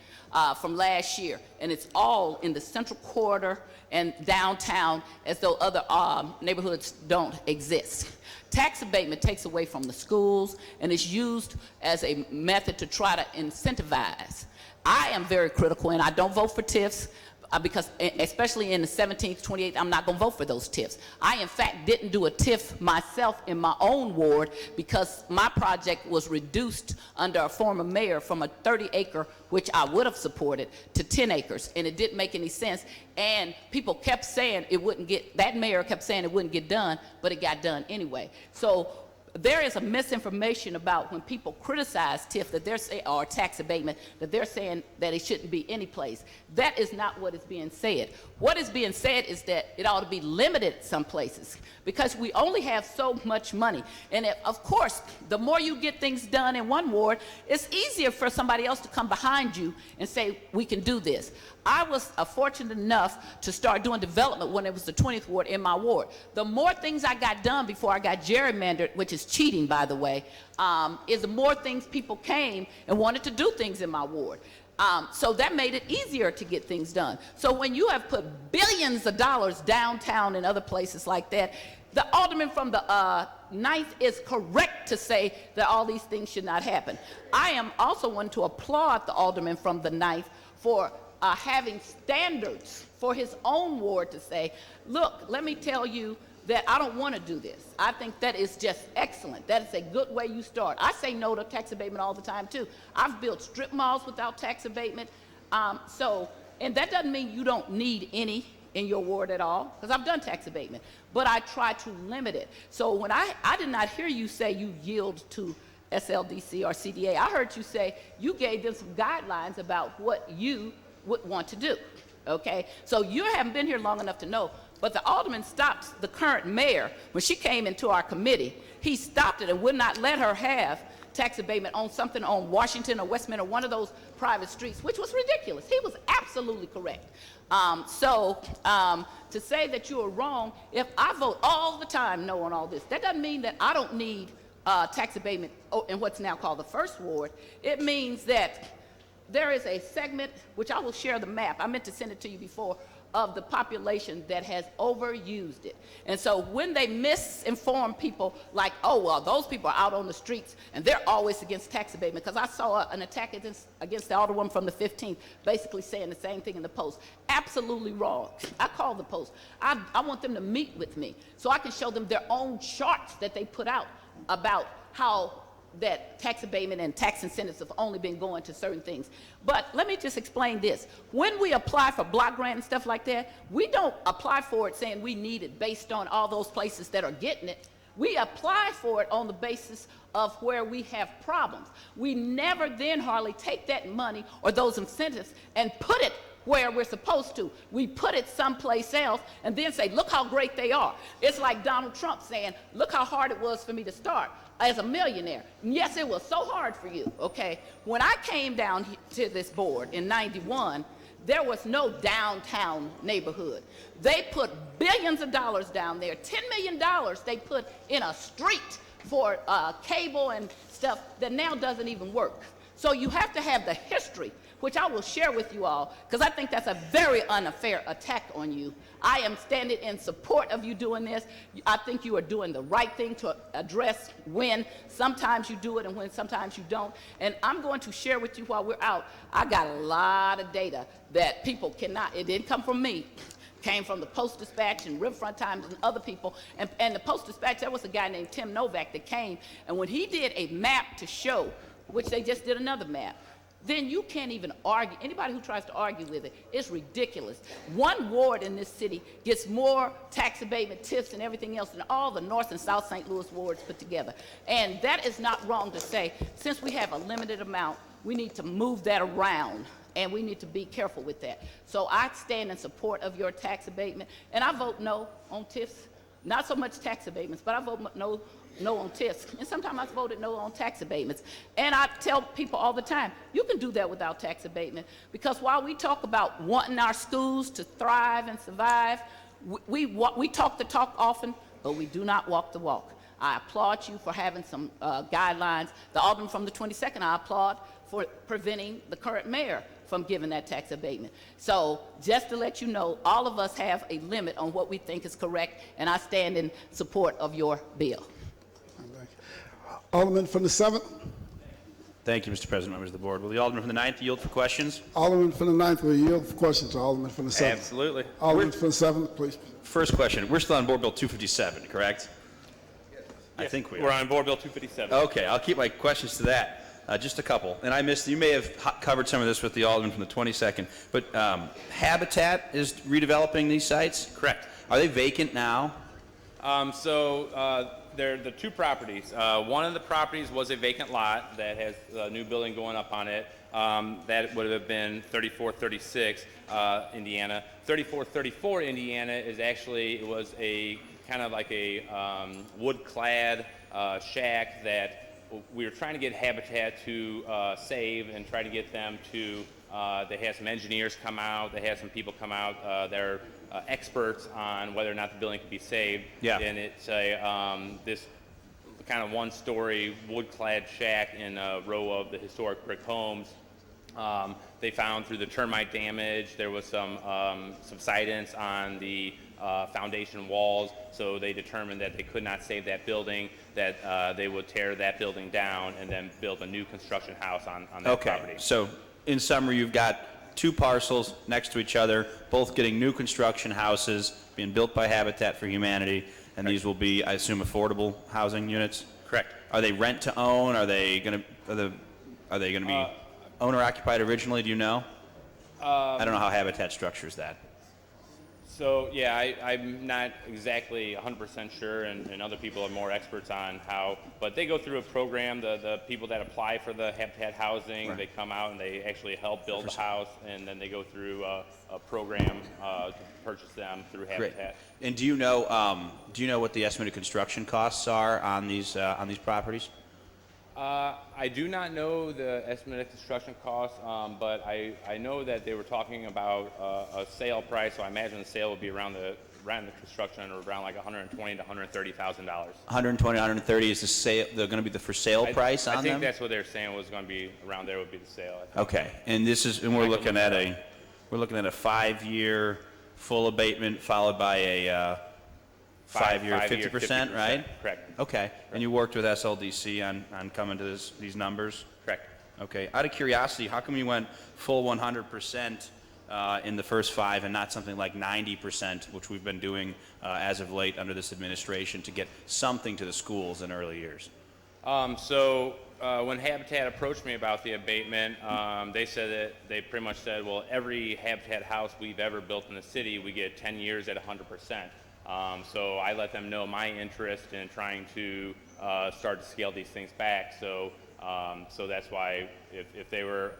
from last year, and it's all in the central corridor and downtown, as though other neighborhoods don't exist. Tax abatement takes away from the schools and is used as a method to try to incentivize. I am very critical, and I don't vote for TIFs. Because especially in the 17th, 28th, I'm not going to vote for those TIFs. I, in fact, didn't do a TIF myself in my own ward because my project was reduced under a former mayor from a 30-acre, which I would have supported, to 10 acres, and it didn't make any sense. And people kept saying it wouldn't get, that mayor kept saying it wouldn't get done, but it got done anyway. So there is a misinformation about when people criticize TIF that they're saying, or tax abatement, that they're saying that it shouldn't be any place. That is not what is being said. What is being said is that it ought to be limited some places because we only have so much money. And of course, the more you get things done in one ward, it's easier for somebody else to come behind you and say, we can do this. I was fortunate enough to start doing development when it was the 20th ward in my ward. The more things I got done before I got gerrymandered, which is cheating, by the way, is the more things people came and wanted to do things in my ward. So that made it easier to get things done. So when you have put billions of dollars downtown and other places like that, the alderman from the 9th is correct to say that all these things should not happen. I am also one to applaud the alderman from the 9th for having standards for his own ward to say, look, let me tell you that I don't want to do this. I think that is just excellent. That is a good way you start. I say no to tax abatement all the time too. I've built strip malls without tax abatement. And that doesn't mean you don't need any in your ward at all, because I've done tax abatement, but I try to limit it. So when I did not hear you say you yield to SLDC or CDA. I heard you say you gave them some guidelines about what you would want to do, okay? So you haven't been here long enough to know, but the alderman stopped the current mayor. When she came into our committee, he stopped it and would not let her have tax abatement on something on Washington or Westminster, one of those private streets, which was ridiculous. He was absolutely correct. To say that you are wrong, if I vote all the time no on all this, that doesn't mean that I don't need tax abatement in what's now called the first ward. It means that there is a segment, which I will share the map, I meant to send it to you before, of the population that has overused it. And so when they misinform people like, oh, well, those people are out on the streets and they're always against tax abatement, because I saw an attack against the Alderwoman from the 15th basically saying the same thing in the Post. Absolutely wrong. I called the Post. I want them to meet with me so I can show them their own charts that they put out about how that tax abatement and tax incentives have only been going to certain things. But let me just explain this. When we apply for block grant and stuff like that, we don't apply for it saying we need it based on all those places that are getting it. We apply for it on the basis of where we have problems. We never then hardly take that money or those incentives and put it where we're supposed to. We put it someplace else and then say, look how great they are. It's like Donald Trump saying, look how hard it was for me to start as a millionaire. And yes, it was so hard for you, okay? When I came down to this board in '91, there was no downtown neighborhood. They put billions of dollars down there. $10 million they put in a street for cable and stuff that now doesn't even work. So you have to have the history, which I will share with you all, because I think that's a very unfair attack on you. I am standing in support of you doing this. I think you are doing the right thing to address when sometimes you do it and when sometimes you don't. And I'm going to share with you while we're out, I got a lot of data that people cannot, it didn't come from me. Came from the Post-Dispatch and Riverfront Times and other people. And the Post-Dispatch, there was a guy named Tim Novak that came, and when he did a map to show, which they just did another map, then you can't even argue. Anybody who tries to argue with it, it's ridiculous. One ward in this city gets more tax abatement tips and everything else than all the North and South St. Louis wards put together. And that is not wrong to say. Since we have a limited amount, we need to move that around, and we need to be careful with that. So I stand in support of your tax abatement, and I vote no on TIFs. Not so much tax abatements, but I vote no on TIFs. And sometimes I voted no on tax abatements. And I tell people all the time, you can do that without tax abatement, because while we talk about wanting our schools to thrive and survive, we talk the talk often, but we do not walk the walk. I applaud you for having some guidelines. The Alderman from the 22nd, I applaud for preventing the current mayor from giving that tax abatement. So just to let you know, all of us have a limit on what we think is correct, and I stand in support of your bill. Alderman from the 7th. Thank you, Mr. President, members of the board. Will the Alderman from the 9th yield for questions? Alderman from the 9th will yield for questions. Alderman from the 7th. Absolutely. Alderman from the 7th, please. First question. We're still on Board Bill 257, correct? Yes. I think we are. We're on Board Bill 257. Okay, I'll keep my questions to that. Just a couple. And I missed, you may have covered some of this with the Alderman from the 22nd, but Habitat is redeveloping these sites? Correct. Are they vacant now? They're the two properties. One of the properties was a vacant lot that has a new building going up on it. That would have been 3436 Indiana. 3434 Indiana is actually, it was a kind of like a wood-clad shack that we were trying to get Habitat to save and try to get them to, they had some engineers come out, they had some people come out, they're experts on whether or not the building could be saved. Yeah. And it's a, this kind of one-story wood-clad shack in a row of the historic brick homes. They found through the termite damage, there was some subsidence on the foundation walls, so they determined that they could not save that building, that they would tear that building down and then build a new construction house on that property. Okay, so in summary, you've got two parcels next to each other, both getting new construction houses being built by Habitat for Humanity, and these will be, I assume, affordable housing units? Correct. Are they rent to own? Are they going to be owner occupied originally? Do you know? I don't know how Habitat structures that. So yeah, I'm not exactly 100% sure, and other people are more experts on how, but they go through a program, the people that apply for the Habitat housing, Right. they come out and they actually help build the house, and then they go through a program to purchase them through Great. Habitat. And do you know what the estimated construction costs are on these properties? I do not know the estimated construction costs, but I know that they were talking about a sale price, so I imagine the sale would be around the construction around like $120,000 to $130,000. 120, 130 is the sale. They're going to be the for sale price on them. I think that's what they're saying was going to be around there would be the sale. I think. Okay, and we're looking at a 5-year full abatement followed by a 5-year 50%, right? Correct. Okay, and you worked with SLDC on coming to these numbers? Correct. Okay, out of curiosity, how come you went full 100% in the first 5 and not something like 90%, which we've been doing as of late under this administration to get something to the schools in early years? When Habitat approached me about the abatement, they pretty much said, well, every Habitat house we've ever built in the city, we get 10 years at 100%. So I let them know my interest in trying to start to scale these things back. So that's why if they were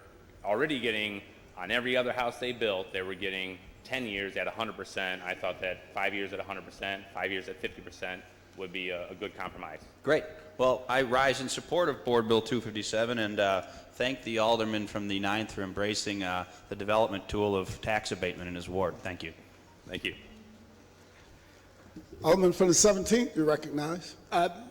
already getting, on every other house they built, they were getting 10 years at 100%. I thought that 5 years at 100%, 5 years at 50% would be a good compromise. Great. Well, I rise in support of Board Bill 257 and thank the alderman from the 9th for embracing the development tool of tax abatement in his ward. Thank you. Thank you. Alderman from the 17th, you recognize.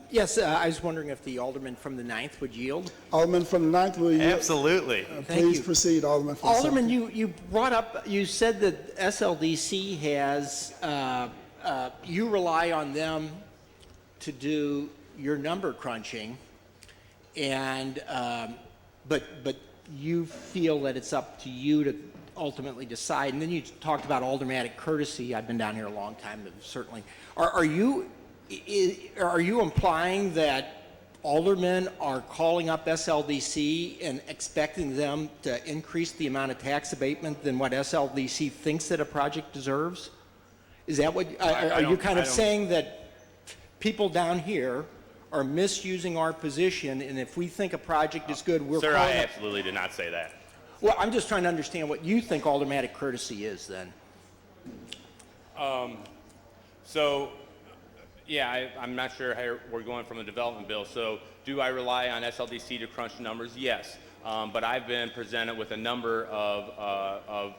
Yes, I was wondering if the alderman from the 9th would yield. Alderman from the 9th, will you? Absolutely. Please proceed, Alderman from the 17th. Alderman, you brought up, you said that SLDC has, you rely on them to do your number crunching, and but you feel that it's up to you to ultimately decide. And then you talked about aldermanic courtesy. I've been down here a long time, certainly. Are you implying that aldermen are calling up SLDC and expecting them to increase the amount of tax abatement than what SLDC thinks that a project deserves? Is that what, are you kind of saying that people down here are misusing our position, and if we think a project is good, we're Sir, calling I up? absolutely did not say that. Well, I'm just trying to understand what you think aldermanic courtesy is then. Yeah, I'm not sure how we're going from a development bill. So do I rely on SLDC to crunch numbers? Yes. But I've been presented with a number of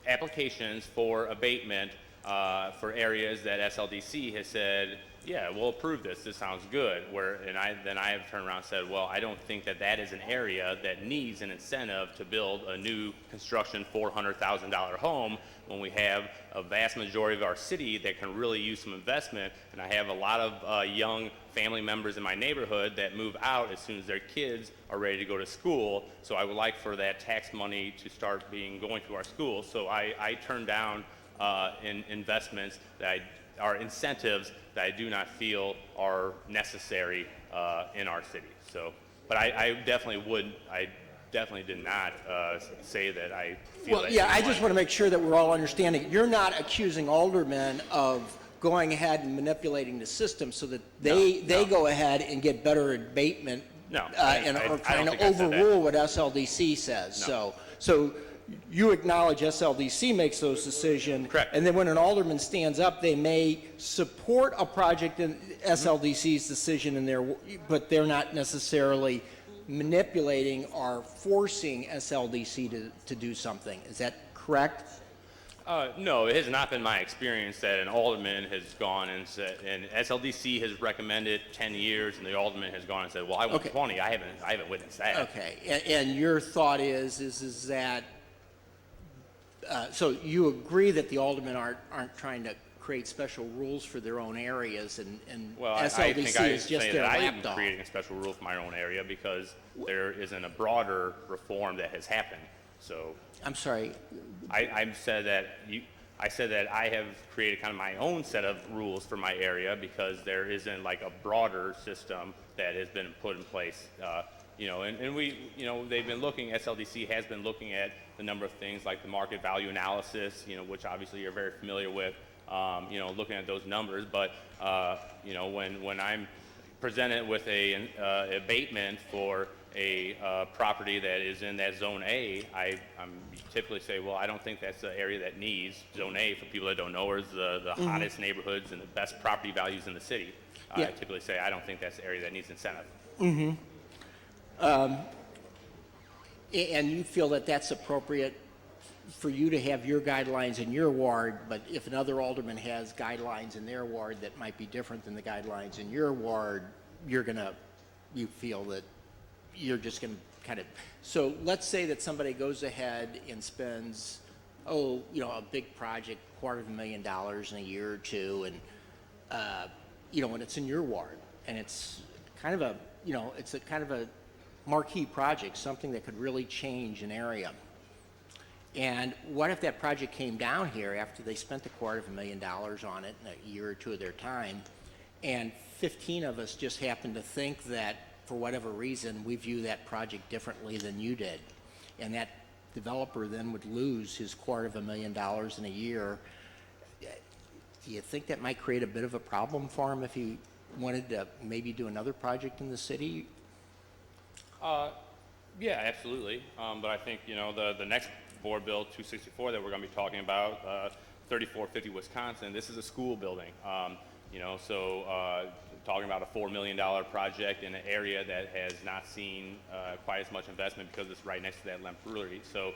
applications for abatement for areas that SLDC has said, yeah, we'll approve this. This sounds good. Then I have turned around and said, well, I don't think that that is an area that needs an incentive to build a new construction $400,000 home when we have a vast majority of our city that can really use some investment. And I have a lot of young family members in my neighborhood that move out as soon as their kids are ready to go to school. So I would like for that tax money to start going to our schools. So I turn down investments that are incentives that I do not feel are necessary in our city. So, but I definitely did not say that I feel that. Yeah, I just want to make sure that we're all understanding. You're not accusing aldermen of going ahead and manipulating the system so that they go ahead and get better abatement and are trying to overrule what SLDC says. No. So you acknowledge SLDC makes those decisions. Correct. And then when an alderman stands up, they may support a project in SLDC's decision but they're not necessarily manipulating or forcing SLDC to do something. Is that correct? No, it has not been my experience that an alderman has gone and said, and SLDC has recommended 10 years, and the alderman has gone and said, well, I want 20. I haven't witnessed that. Okay, and your thought is that, so you agree that the aldermen aren't trying to create special rules for their own areas, and well, SLDC is just their I am lapdog. creating a special rule for my own area because there isn't a broader reform that has happened. So I'm sorry. I said that I have created kind of my own set of rules for my area because there isn't like a broader system that has been put in place. And we, they've been looking, SLDC has been looking at the number of things like the market value analysis, which obviously you're very familiar with, looking at those numbers. But, when I'm presented with a abatement for a property that is in that zone A, I'm typically say, well, I don't think that's the area that needs zone A. For people that don't know, is the hottest neighborhoods and the best property values in the city. I typically say I don't think that's the area that needs incentive. And you feel that that's appropriate for you to have your guidelines in your ward, but if another alderman has guidelines in their ward that might be different than the guidelines in your ward, you feel that you're just going to kind of, so let's say that somebody goes ahead and spends, a big project, $250,000 in a year or two, and, and it's in your ward, and it's kind of a, it's a kind of a marquee project, something that could really change an area. And what if that project came down here after they spent $250,000 on it in a year or two of their time, and 15 of us just happen to think that, for whatever reason, we view that project differently than you did. And that developer then would lose his $250,000 in a year. Do you think that might create a bit of a problem for him if he wanted to maybe do another project in the city? Yeah, absolutely. But I think, the next Board Bill 264 that we're going to be talking about, 3450 Wisconsin, this is a school building. Talking about a $4 million project in an area that has not seen quite as much investment because it's right next to that Lemp Brewery. So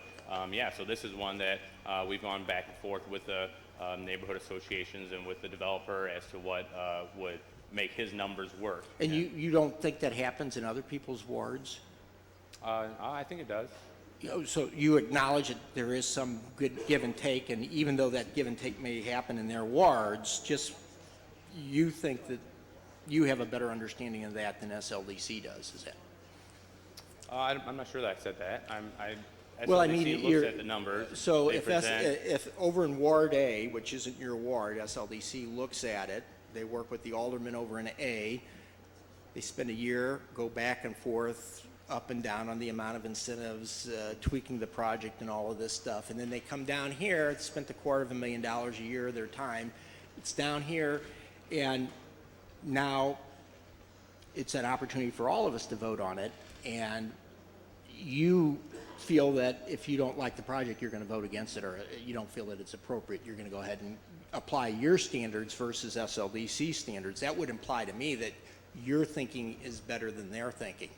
this is one that we've gone back and forth with the neighborhood associations and with the developer as to what would make his numbers work. And you don't think that happens in other people's wards? I think it does. So you acknowledge that there is some good give and take, and even though that give and take may happen in their wards, just you think that you have a better understanding of that than SLDC does, is that? I'm not sure that I said that. Well, I SLDC mean, looks at the numbers. So they if over in Ward A, which isn't your ward, SLDC looks at it, they work with the aldermen over in A, they spend a year, go back and forth, up and down on the amount of incentives, tweaking the project and all of this stuff. And then they come down here, spent $250,000 a year of their time. It's down here, and now it's an opportunity for all of us to vote on it. And you feel that if you don't like the project, you're going to vote against it, or you don't feel that it's appropriate, you're going to go ahead and apply your standards versus SLDC standards. That would imply to me that your thinking is better than their thinking.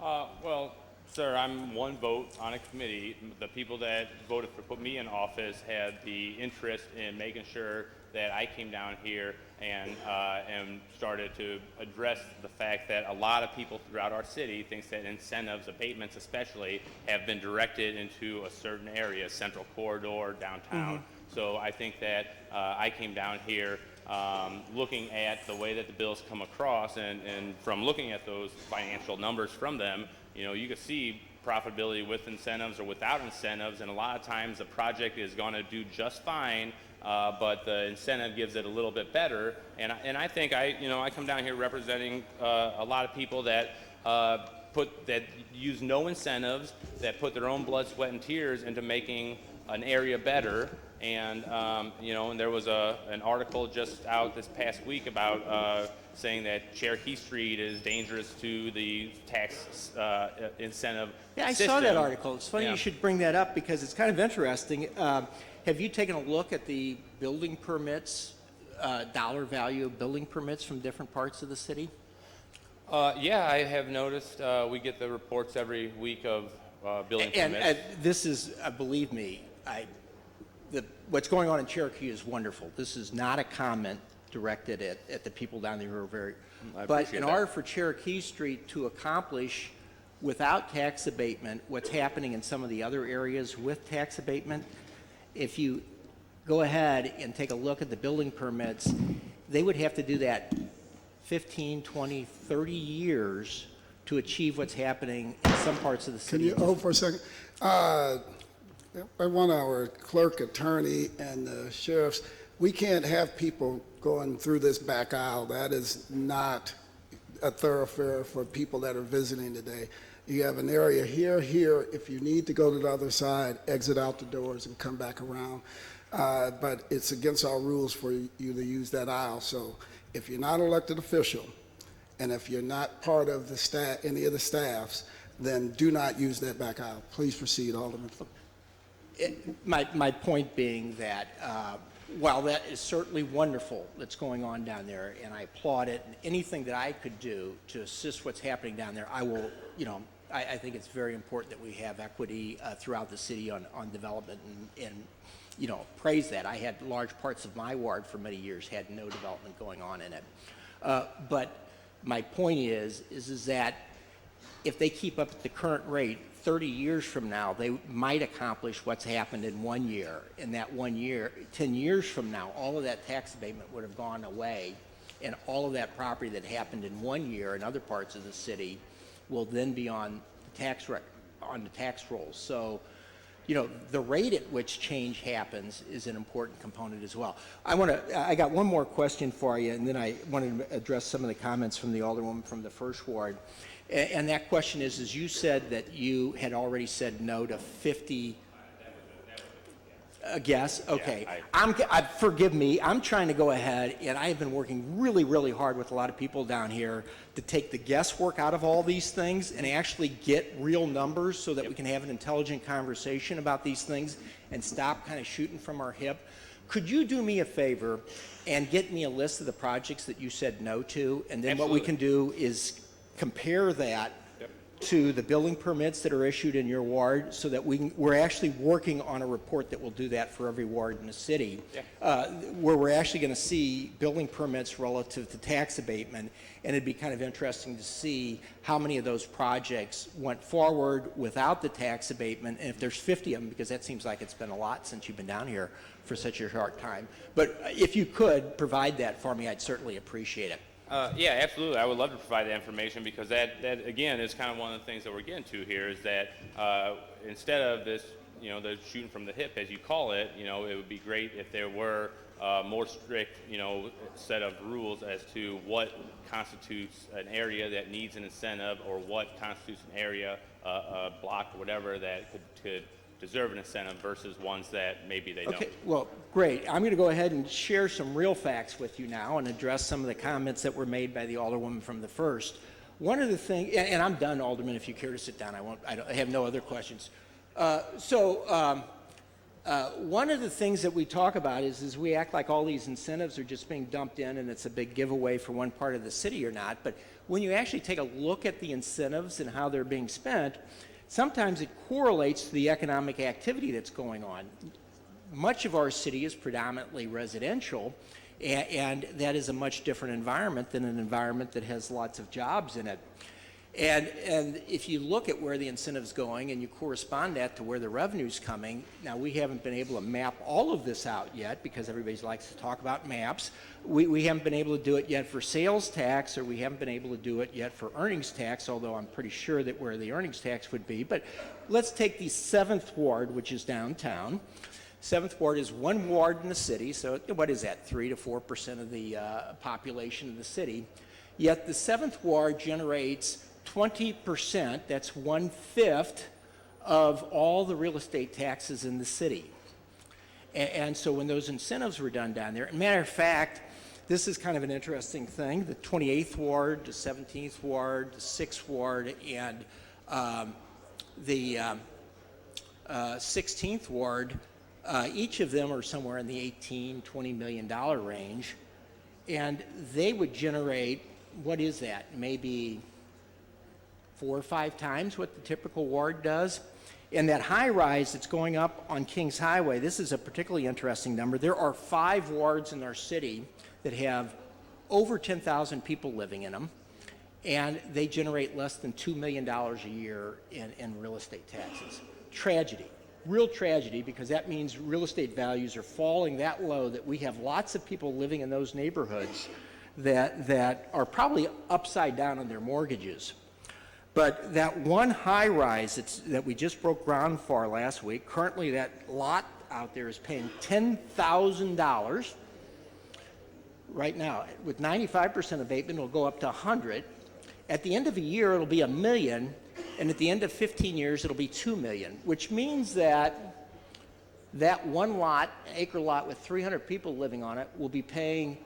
Well, sir, I'm one vote on a committee. The people that voted to put me in office had the interest in making sure that I came down here and started to address the fact that a lot of people throughout our city thinks that incentives, abatements especially, have been directed into a certain area, central corridor, downtown. So I think that I came down here looking at the way that the bills come across, and from looking at those financial numbers from them, you can see profitability with incentives or without incentives, and a lot of times the project is going to do just fine, but the incentive gives it a little bit better. And I think I come down here representing a lot of people that use no incentives, that put their own blood, sweat, and tears into making an area better. And and there was an article just out this past week about saying that Cherokee Street is dangerous to the tax incentive Yeah, system. I saw that article. It's funny Yeah. you should bring that up because it's kind of interesting. Have you taken a look at the building permits, dollar value of building permits from different parts of the city? Yeah, I have noticed. We get the reports every week of building permits. And this is, believe me, what's going on in Cherokee is wonderful. This is not a comment directed at the people down there who are very. But in order for Cherokee Street to accomplish without tax abatement what's happening in some of the other areas with tax abatement, if you go ahead and take a look at the building permits, they would have to do that 15, 20, 30 years to achieve what's happening in some parts of the city. Can you hold for a second? I want our clerk, attorney, and the sheriffs, we can't have people going through this back aisle. That is not a thoroughfare for people that are visiting today. You have an area here, here. If you need to go to the other side, exit out the doors and come back around. But it's against our rules for you to use that aisle. So if you're not an elected official, and if you're not part of the staff, any of the staffs, then do not use that back aisle. Please proceed, Alderman. My point being that while that is certainly wonderful that's going on down there, and I applaud it, and anything that I could do to assist what's happening down there, I will, I think it's very important that we have equity throughout the city on development and praise that. I had large parts of my ward for many years had no development going on in it. But my point is that if they keep up at the current rate, 30 years from now, they might accomplish what's happened in 1 year. In that 1 year, 10 years from now, all of that tax abatement would have gone away, and all of that property that happened in 1 year in other parts of the city will then be on the tax rolls. So the rate at which change happens is an important component as well. I got one more question for you, and then I wanted to address some of the comments from the Alderwoman from the first ward. And that question is you said that you had already said no to 50 guess? Okay. Forgive me. I'm trying to go ahead, and I have been working really, really hard with a lot of people down here to take the guesswork out of all these things and actually get real numbers so that we can have an intelligent conversation about these things and stop kind of shooting from our hip. Could you do me a favor and get me a list of the projects that you said no to, and then what we can do is compare that to the building permits that are issued in your ward so that we're actually working on a report that will do that for every ward in the city, where we're actually going to see building permits relative to tax abatement, and it'd be kind of interesting to see how many of those projects went forward without the tax abatement, and if there's 50 of them, because that seems like it's been a lot since you've been down here for such a short time. But if you could provide that for me, I'd certainly appreciate it. Yeah, absolutely. I would love to provide that information because that again is kind of one of the things that we're getting to here is that instead of this, the shooting from the hip as you call it, it would be great if there were more strict, set of rules as to what constitutes an area that needs an incentive or what constitutes an area, a block, whatever that could deserve an incentive versus ones that maybe they don't. Well, great. I'm going to go ahead and share some real facts with you now and address some of the comments that were made by the Alderwoman from the first. One of the things, and I'm done, Alderman, if you care to sit down, I have no other questions. One of the things that we talk about is we act like all these incentives are just being dumped in and it's a big giveaway for one part of the city or not, but when you actually take a look at the incentives and how they're being spent, sometimes it correlates to the economic activity that's going on. Much of our city is predominantly residential, and that is a much different environment than an environment that has lots of jobs in it. And if you look at where the incentive's going and you correspond that to where the revenue's coming, now we haven't been able to map all of this out yet because everybody likes to talk about maps. We haven't been able to do it yet for sales tax, or we haven't been able to do it yet for earnings tax, although I'm pretty sure that where the earnings tax would be. But let's take the 7th Ward, which is downtown. 7th Ward is one ward in the city, so what is that, 3 to 4% of the population of the city. Yet the 7th Ward generates 20%, that's 1/5 of all the real estate taxes in the city. And so when those incentives were done down there, as a matter of fact, this is kind of an interesting thing, the 28th Ward, the 17th Ward, the 6th Ward, and the 16th Ward, each of them are somewhere in the $18–20 million range, and they would generate, what is that, maybe 4 or 5 times what the typical ward does. And that high rise that's going up on Kings Highway, this is a particularly interesting number. There are 5 wards in our city that have over 10,000 people living in them, and they generate less than $2 million a year in real estate taxes. Tragedy, real tragedy, because that means real estate values are falling that low that we have lots of people living in those neighborhoods that are probably upside down on their mortgages. But that one high rise that we just broke ground for last week, currently that lot out there is paying $10,000 right now. With 95% abatement, it'll go up to 100. At the end of a year, it'll be $1 million, and at the end of 15 years, it'll be $2 million, which means that that one lot, acre lot with 300 people living on it, will be paying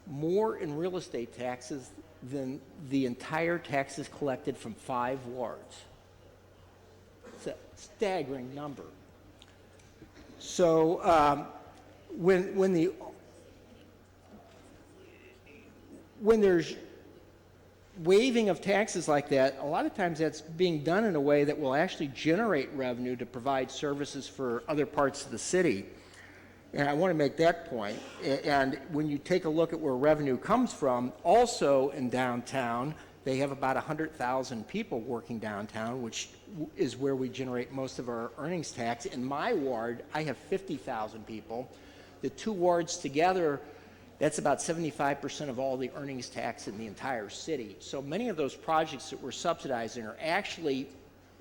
more in real estate taxes than the entire taxes collected from 5 wards. It's a staggering number. So when there's waiving of taxes like that, a lot of times that's being done in a way that will actually generate revenue to provide services for other parts of the city. And I want to make that point. And when you take a look at where revenue comes from, also in downtown, they have about 100,000 people working downtown, which is where we generate most of our earnings tax. In my ward, I have 50,000 people. The 2 wards together, that's about 75% of all the earnings tax in the entire city. So many of those projects that we're subsidizing are actually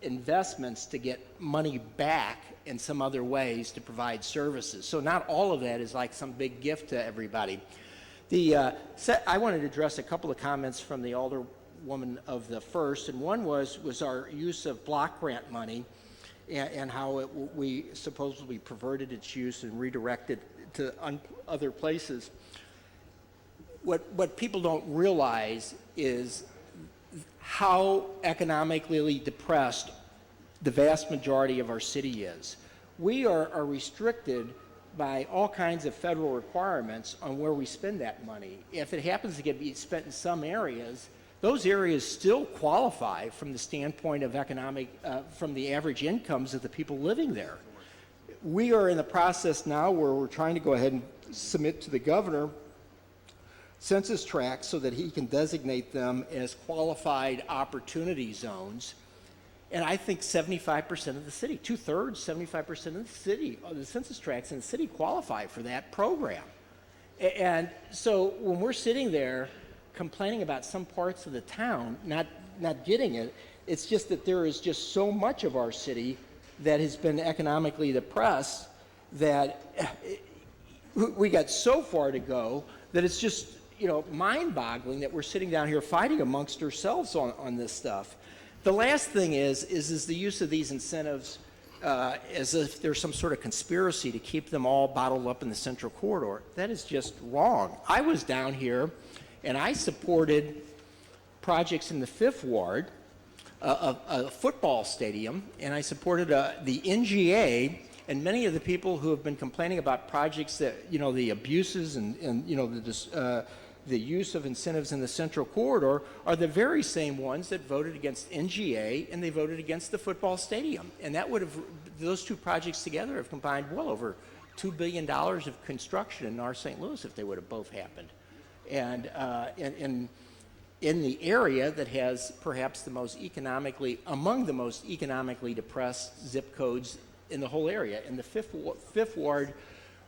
investments to get money back in some other ways to provide services. So not all of that is like some big gift to everybody. I wanted to address a couple of comments from the Alderwoman of the 1st, and one was our use of block grant money and how we supposedly perverted its use and redirected to other places. What people don't realize is how economically depressed the vast majority of our city is. We are restricted by all kinds of federal requirements on where we spend that money. If it happens to be spent in some areas, those areas still qualify from the standpoint of from the average incomes of the people living there. We are in the process now where we're trying to go ahead and submit to the governor census tracts so that he can designate them as qualified opportunity zones. And I think 75% of the city, 2/3, 75% of the city, the census tracts in the city qualify for that program. And so when we're sitting there complaining about some parts of the town not getting it, it's just that there is just so much of our city that has been economically depressed that we got so far to go that it's just, mind-boggling that we're sitting down here fighting amongst ourselves on this stuff. The last thing is the use of these incentives as if there's some sort of conspiracy to keep them all bottled up in the central corridor. That is just wrong. I was down here and I supported projects in the 5th Ward, a football stadium, and I supported the NGA, and many of the people who have been complaining about projects that, the abuses and the use of incentives in the central corridor are the very same ones that voted against NGA, and they voted against the football stadium. And those two projects together have combined well over $2 billion of construction in North St. Louis if they would have both happened. And in the area that has perhaps among the most economically depressed zip codes in the whole area. In the 5th Ward,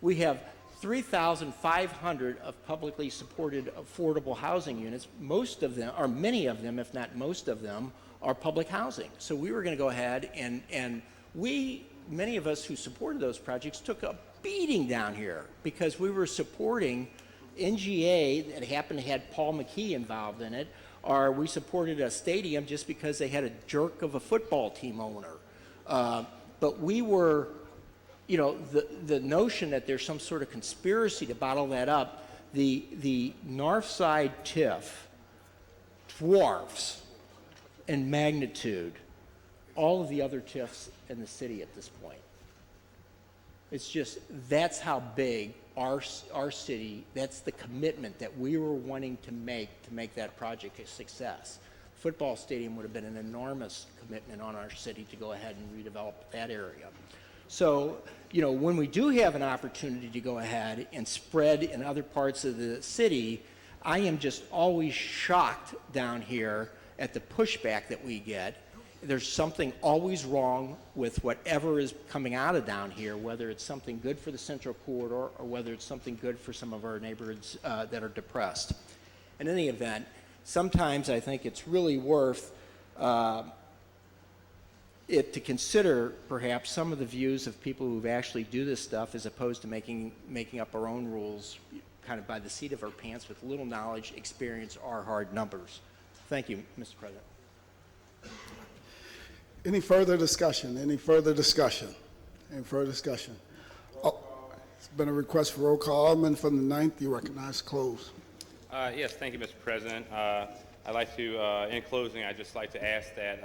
we have 3,500 of publicly supported affordable housing units. Most of them, or many of them, if not most of them, are public housing. So we were going to go ahead and many of us who supported those projects took a beating down here because we were supporting NGA that happened to have Paul McKee involved in it, or we supported a stadium just because they had a jerk of a football team owner. But we were, the notion that there's some sort of conspiracy to bottle that up, the North Side TIF dwarfs in magnitude all of the other TIFs in the city at this point. It's just, that's how big our city, that's the commitment that we were wanting to make that project a success. Football stadium would have been an enormous commitment on our city to go ahead and redevelop that area. So, when we do have an opportunity to go ahead and spread in other parts of the city, I am just always shocked down here at the pushback that we get. There's something always wrong with whatever is coming out of down here, whether it's something good for the central corridor or whether it's something good for some of our neighborhoods that are depressed. In any event, sometimes I think it's really worth it to consider perhaps some of the views of people who actually do this stuff as opposed to making up our own rules kind of by the seat of our pants with little knowledge, experience, or hard numbers. Thank you, Mr. President. Any further discussion? Any further discussion? Any further discussion? Oh, it's been a request for roll call. Alderman from the 9th, you recognize close. Yes, thank you, Mr. President. I'd like to, in closing, I'd just like to ask that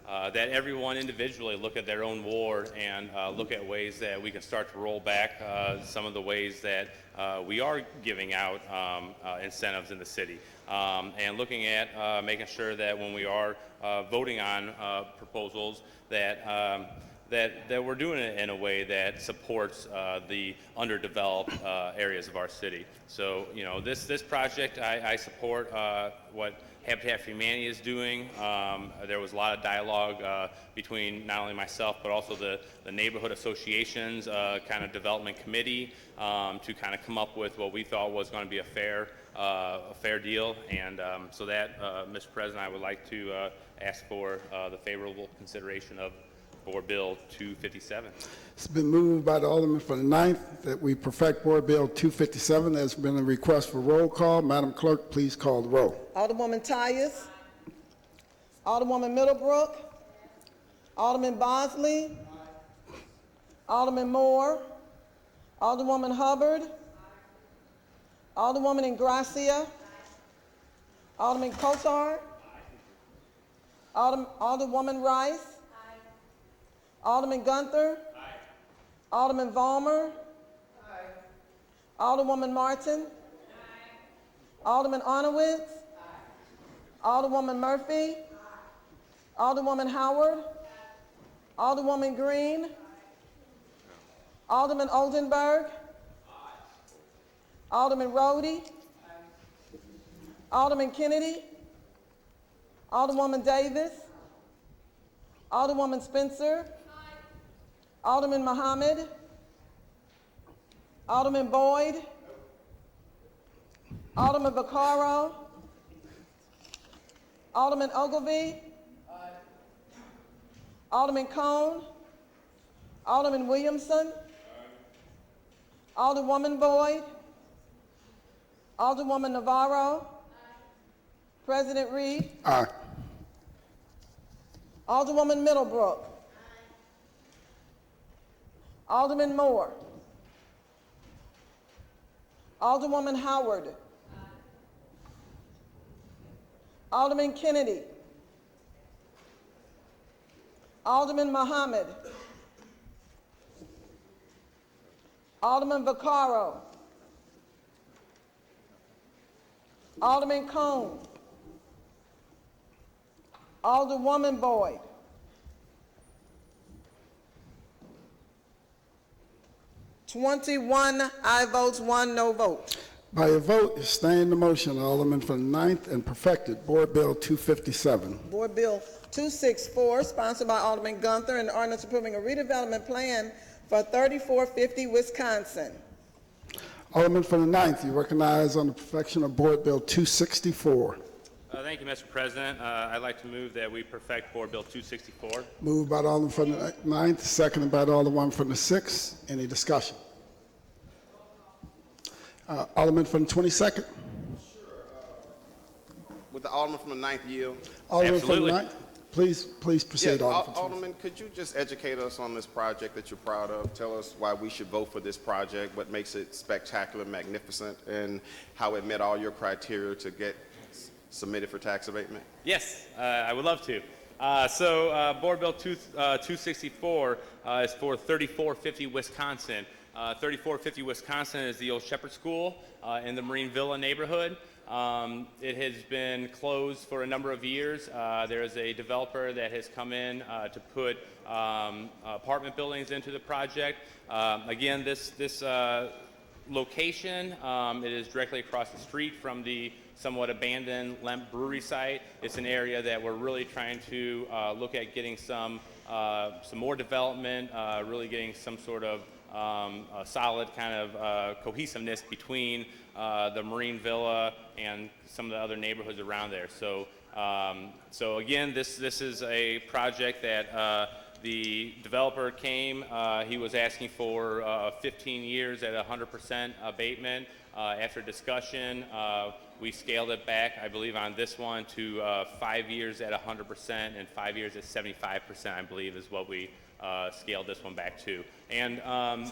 that everyone individually look at their own ward and look at ways that we can start to roll back some of the ways that we are giving out incentives in the city. And looking at making sure that when we are voting on proposals that that we're doing it in a way that supports the underdeveloped areas of our city. So, you know, this project, I support what Habitat for Humanity is doing. There was a lot of dialogue between not only myself, but also the neighborhood associations kind of development committee to kind of come up with what we thought was going to be a fair deal. And so that, Mr. President, I would like to ask for the favorable consideration of Board Bill 257. It's been moved by the Alderman from the 9th that we perfect Board Bill 257. There's been a request for roll call. Madam Clerk, please call the roll. Alderwoman Tyus. Alderwoman Middlebrook. Alderman Bosley. Alderman Moore. Alderwoman Hubbard. Alderwoman Ingracia. Alderman Cosar. Alderwoman Rice. Alderman Gunther. Alderman Vollmer. Alderwoman Martin. Alderman Arnowitz. Alderwoman Murphy. Alderwoman Howard. Alderwoman Green. Alderman Oldenburg. Alderman Rhodey. Alderman Kennedy. Alderwoman Davis. Alderwoman Spencer. Alderman Muhammad. Alderman Boyd. Alderman Vaccaro. Alderman Ogilvy. Alderman Cone. Alderman Williamson. Alderwoman Boyd. Alderwoman Navarro. President Reed. Aye. Alderwoman Middlebrook. Alderman Moore. Alderwoman Howard. Alderman Kennedy. Alderman Muhammad. Alderman Vaccaro. Alderman Cone. Alderwoman Boyd. "21 aye votes, 1 no vote." By a vote, you sustain the motion, Alderman from the 9th, and perfected Board Bill 257. Board Bill 264, sponsored by Alderman Gunther, an ordinance approving a redevelopment plan for 3450 Wisconsin. Alderman from the 9th, you recognize on the perfection of Board Bill 264. Thank you, Mr. President. I'd like to move that we perfect Board Bill 264. Moved by the Alderman from the 9th, seconded by the Alderman from the 6th. Any discussion? Alderman from the 22nd. With the Alderman from the 9th yield? Alderman from the 9th. Please proceed, Yeah, Alderman. Alderman, could you just educate us on this project that you're proud of? Tell us why we should vote for this project, what makes it spectacular, magnificent, and how it met all your criteria to get submitted for tax abatement? Yes, I would love to. Board Bill 264 is for 3450 Wisconsin. 3450 Wisconsin is the old Shepherd School in the Marine Villa neighborhood. It has been closed for a number of years. There is a developer that has come in to put apartment buildings into the project. Again, this location, it is directly across the street from the somewhat abandoned Lemp Brewery site. It's an area that we're really trying to look at getting some more development, really getting some sort of a solid kind of cohesiveness between the Marine Villa and some of the other neighborhoods around there. So again, this is a project that the developer came. He was asking for 15 years at 100% abatement. After discussion, we scaled it back, I believe, on this one to 5 years at 100% and 5 years at 75%, I believe, is what we scaled this one back to. And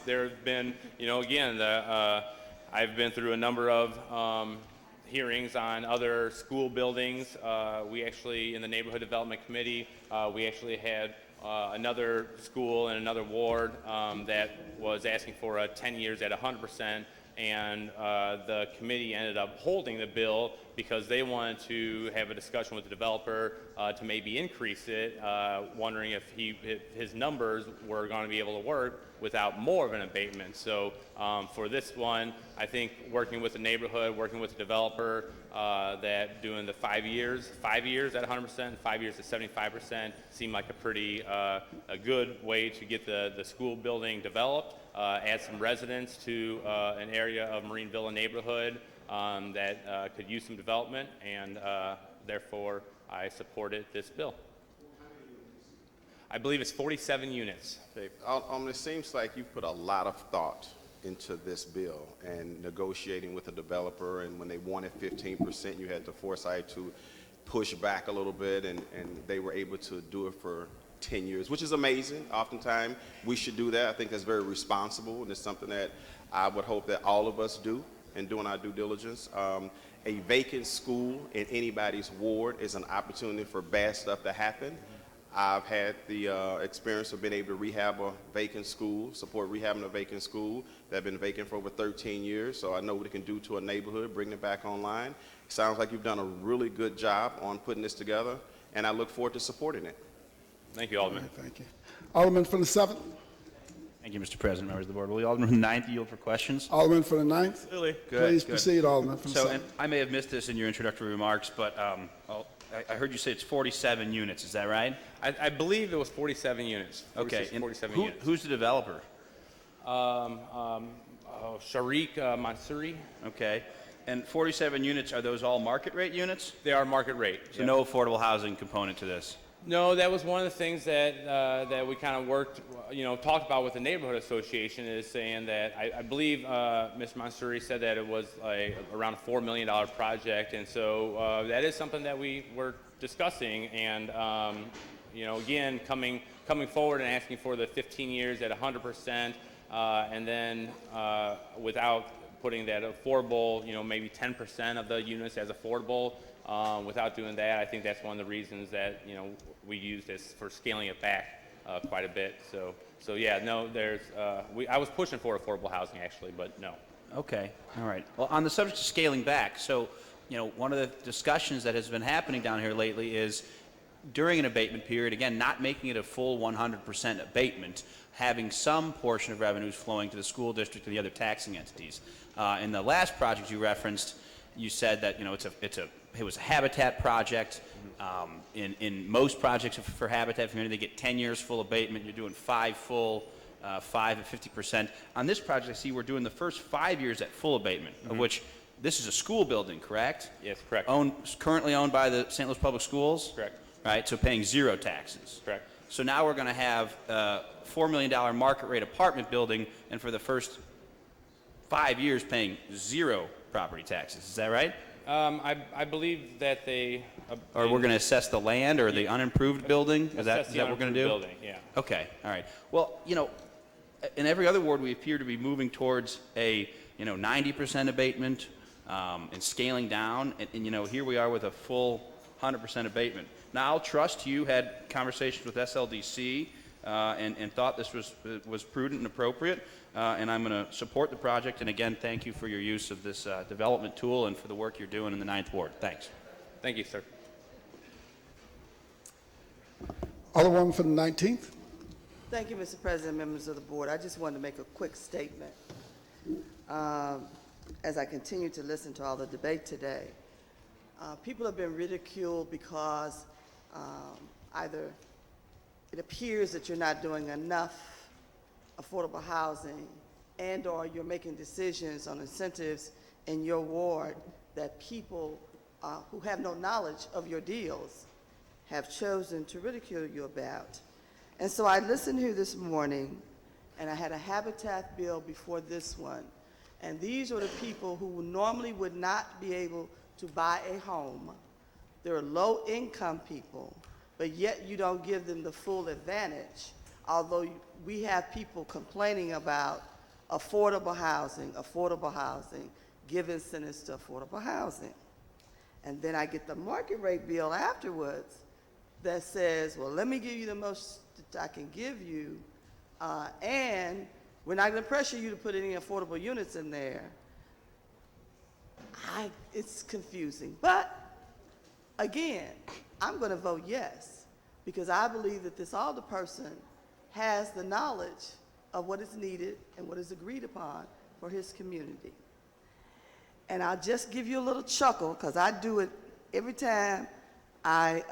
there have been, again, I've been through a number of hearings on other school buildings. We actually, in the Neighborhood Development Committee, we actually had another school in another ward that was asking for 10 years at 100%. and the committee ended up holding the bill because they wanted to have a discussion with the developer to maybe increase it, wondering if his numbers were going to be able to work without more of an abatement. So for this one, I think working with the neighborhood, working with the developer, that doing the 5 years at 100%, 5 years at 75% seemed like a pretty a good way to get the school building developed, add some residents to an area of Marine Villa neighborhood that could use some development, and therefore I supported this bill. I believe it's 47 units. It seems like you've put a lot of thought into this bill and negotiating with the developer, and when they wanted 15%, you had the foresight to push back a little bit, and they were able to do it for 10 years, which is amazing. Oftentimes, we should do that. I think that's very responsible, and it's something that I would hope that all of us do in doing our due diligence. A vacant school in anybody's ward is an opportunity for bad stuff to happen. I've had the experience of being able to rehab a vacant school, support rehabbing a vacant school that have been vacant for over 13 years, so I know what it can do to a neighborhood, bring it back online. It sounds like you've done a really good job on putting this together, and I look forward to supporting it. Thank you, Alderman. Thank you. Alderman from the 7th. Thank you, Mr. President, members of the board. Will the Alderman from the 9th yield for questions? Alderman for the 9th. Really? Good. Please good. proceed, Alderman from the 7th. And I may have missed this in your introductory remarks, but I heard you say it's 47 units. Is that right? I believe it was 47 units. Okay. And 47 units. Who's the developer? Sharik Mansouri. Okay. And 47 units, are those all market rate units? They are market rate. So no affordable housing component to this? No, that was one of the things that that we kind of worked, talked about with the neighborhood association, is saying that I believe Ms. Mansouri said that it was around a $4 million project, and so that is something that we were discussing, and again, coming forward and asking for the 15 years at 100%, and then without putting that affordable, maybe 10% of the units as affordable. Without doing that, I think that's one of the reasons that we used this for scaling it back quite a bit. So yeah, no, I was pushing for affordable housing actually, but no. Okay, all right. Well, on the subject of scaling back, so one of the discussions that has been happening down here lately is during an abatement period, again, not making it a full 100% abatement, having some portion of revenues flowing to the school district and the other taxing entities. In the last project you referenced, you said that it was a habitat project. In most projects for habitat community, they get 10 years full abatement. You're doing 5 full, 5 at 50%. On this project, I see we're doing the first 5 years at full abatement, of which this is a school building, correct? Yes, correct. Currently owned by the St. Louis Public Schools? Correct. Right, so paying 0 taxes. Correct. So now we're going to have a $4 million market rate apartment building, and for the first 5 years paying 0 property taxes. Is that right? I believe that they... Or we're going to assess the land or the unimproved building? Is that what we're going to do? Building, yeah. Okay, all right. Well, in every other ward, we appear to be moving towards a 90% abatement and scaling down, and here we are with a full 100% abatement. Now, I'll trust you had conversations with SLDC and thought this was prudent and appropriate, and I'm going to support the project. And again, thank you for your use of this development tool and for the work you're doing in the 9th Ward. Thanks. Thank you, sir. Alderwoman from the 19th. Thank you, Mr. President, members of the board. I just wanted to make a quick statement. As I continue to listen to all the debate today, people have been ridiculed because either it appears that you're not doing enough affordable housing, and or you're making decisions on incentives in your ward that people who have no knowledge of your deals have chosen to ridicule you about. And so I listened here this morning, and I had a habitat bill before this one, and these are the people who normally would not be able to buy a home. They're low-income people, but yet you don't give them the full advantage, although we have people complaining about affordable housing, give incentives to affordable housing. And then I get the market rate bill afterwards that says, well, let me give you the most that I can give you, and we're not going to pressure you to put any affordable units in there, It's confusing. But again, I'm going to vote yes, because I believe that this alderperson has the knowledge of what is needed and what is agreed upon for his community. And I'll just give you a little chuckle, because I do it every time I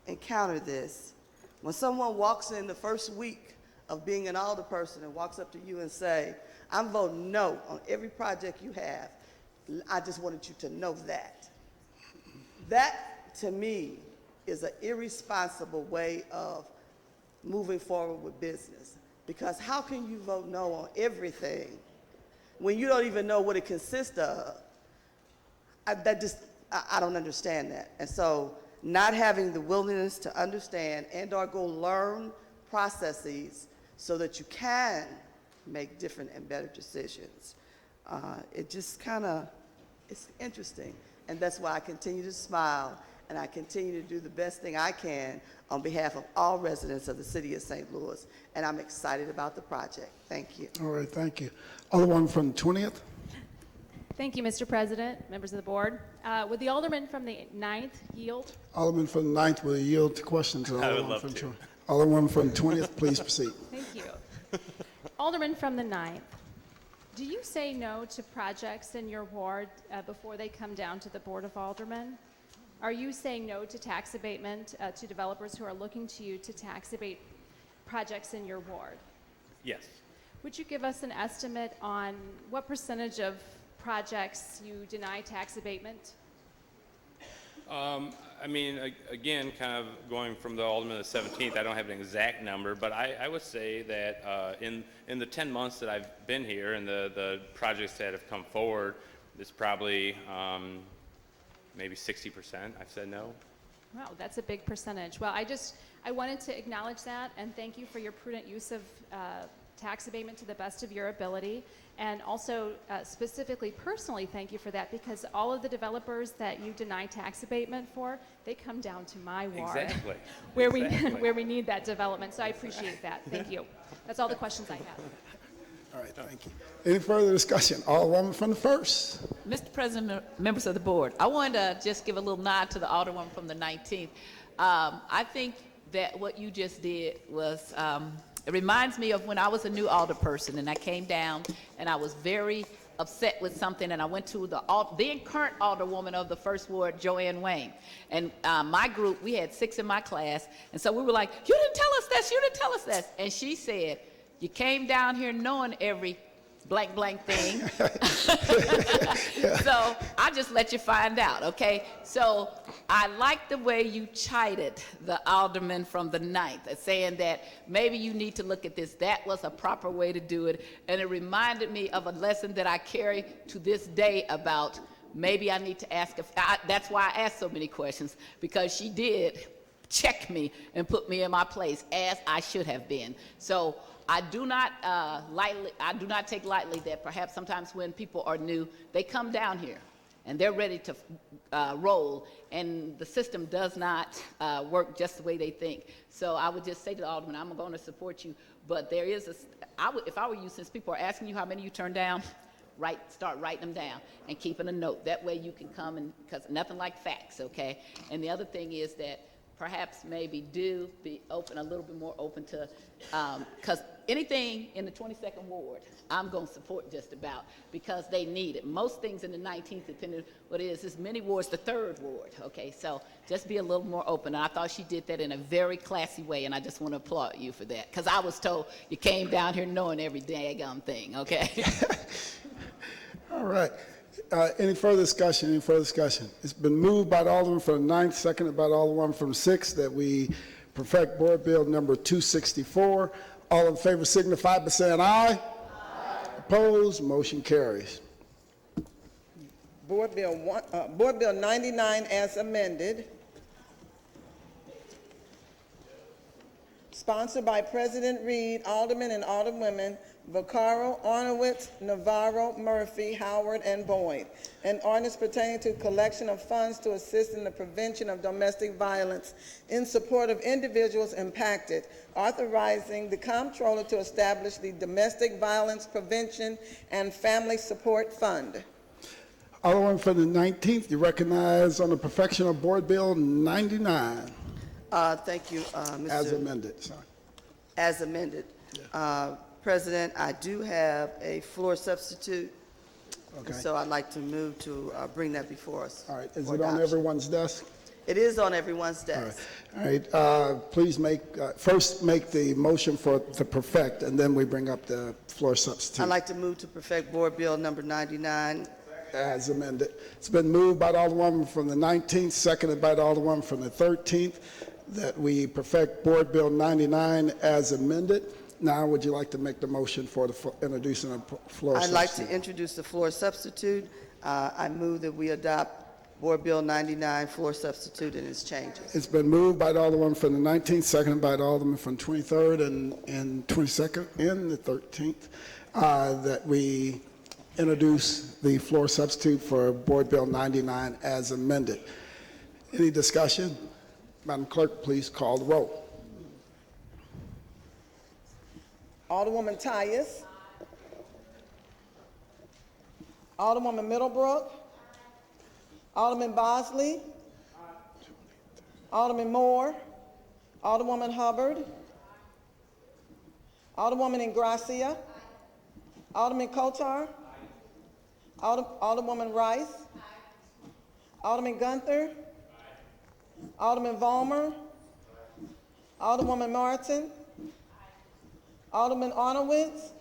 encounter this. When someone walks in the first week of being an alderperson and walks up to you and say, I'm voting no on every project you have, I just wanted you to know that. That, to me, is an irresponsible way of moving forward with business. Because how can you vote no on everything when you don't even know what it consists of? I don't understand that. And so not having the willingness to understand and or go learn processes so that you can make different and better decisions. It just kind of, it's interesting. And that's why I continue to smile and I continue to do the best thing I can on behalf of all residents of the city of St. Louis. And I'm excited about the project. Thank you. All right, thank you. Alderman from the 20th. Thank you, Mr. President, members of the board. Would the alderman from the 9th yield? Alderman from the 9th will yield to questions. I would love to. Alderman from the 20th, please proceed. Thank you. Alderman from the 9th, do you say no to projects in your ward before they come down to the Board of Aldermen? Are you saying no to tax abatement to developers who are looking to you to tax abate projects in your ward? Yes. Would you give us an estimate on what percentage of projects you deny tax abatement? I mean, again, kind of going from the Alderman of the 17th, I don't have an exact number, but I would say that in the 10 months that I've been here and the projects that have come forward, it's probably maybe 60% I've said no. Wow, that's a big percentage. Well, I wanted to acknowledge that and thank you for your prudent use of tax abatement to the best of your ability. And also specifically, personally, thank you for that, because all of the developers that you deny tax abatement for, they come down to my ward. Exactly. Where Exactly. where we need that development. So I appreciate that. Thank you. That's all the questions I have. All right, thank you. Any further discussion? Alderwoman from the 1st. Mr. President, members of the board, I wanted to just give a little nod to the Alderwoman from the 19th. I think that what you just did was, it reminds me of when I was a new alderperson and I came down and I was very upset with something, and I went to the then current alderwoman of the 1st Ward, Joanne Wayne. And my group, we had 6 in my class, and so we were like, you didn't tell us this, you didn't tell us this. And she said, you came down here knowing every blank, blank thing. So I just let you find out, okay? So I like the way you chided the alderman from the 9th, saying that maybe you need to look at this. That was a proper way to do it. And it reminded me of a lesson that I carry to this day about maybe I need to ask. That's why I asked so many questions, because she did check me and put me in my place, as I should have been. So I do not take lightly that perhaps sometimes when people are new, they come down here and they're ready to roll, and the system does not work just the way they think. So I would just say to the alderman, I'm going to support you, but there is if I were you, since people are asking you how many you turned down, start writing them down and keeping a note. That way you can come, and because nothing like facts, okay? And the other thing is that perhaps maybe do be open, a little bit more open to, because anything in the 22nd Ward, I'm going to support just about, because they need it. Most things in the 19th, depending on what it is many wards, the 3rd Ward, okay? So just be a little more open. And I thought she did that in a very classy way, and I just want to applaud you for that, because I was told you came down here knowing every daggone thing, okay? All right. Any further discussion? Any further discussion? It's been moved by the Alderman from the 9th, seconded by the Alderman from the 6th, that we perfect Board Bill number 264. All in favor signify by saying aye. Aye. Opposed? Motion carries. Board Bill 99 as amended. Sponsored by President Reed, Aldermen and Alderwomen Vaccaro, Arnowitz, Navarro, Murphy, Howard, and Boyd. An ordinance pertaining to collection of funds to assist in the prevention of domestic violence in support of individuals impacted, authorizing the comptroller to establish the Domestic Violence Prevention and Family Support Fund. Alderman for the 19th, you recognize on the perfection of Board Bill 99. Thank you, Mr. As amended, sorry. As amended. President, I do have a floor substitute. Okay. So I'd like to move to bring that before us. All right, is for it on adoption. everyone's desk? It is on everyone's desk. All right, please first make the motion to perfect, and then we bring up the floor substitute. I'd like to move to perfect Board Bill number 99. As amended. It's been moved by the Alderwoman from the 19th, seconded by the Alderwoman from the 13th, that we perfect Board Bill 99 as amended. Now, would you like to make the motion for introducing a floor substitute? I'd like to introduce the floor substitute. I move that we adopt Board Bill 99 floor substitute and its changes. It's been moved by the Alderwoman from the 19th, seconded by the Alderman from 23rd and 22nd and the 13th, that we introduce the floor substitute for Board Bill 99 as amended. Any discussion? Madam Clerk, please call the roll. Alderwoman Tyus. Alderwoman Middlebrook. Alderman Bosley. Alderman Moore. Alderwoman Hubbard. Alderwoman Ingracia. Alderman Kotar. Alderwoman Rice. Alderman Gunther. Alderman Vollmer. Alderwoman Martin. Alderman Arnowitz.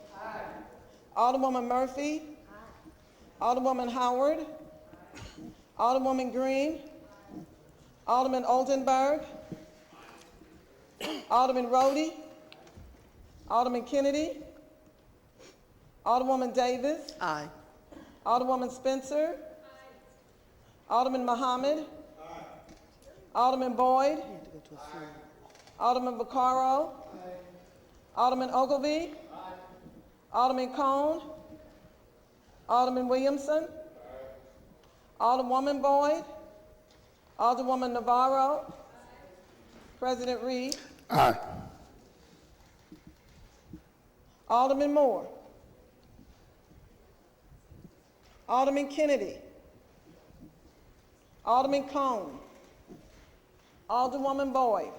Alderwoman Murphy. Alderwoman Howard. Alderwoman Green. Alderman Oldenburg. Alderman Rhodey. Alderman Kennedy. Alderwoman Davis. Aye. Alderwoman Spencer. Alderman Muhammad. Alderman Boyd. Alderman Vaccaro. Alderman Ogilvy. Alderman Cone. Alderman Williamson. Alderwoman Boyd. Alderwoman Navarro. President Reed. Aye. Alderman Moore. Alderman Kennedy. Alderman Cone. Alderwoman Boyd.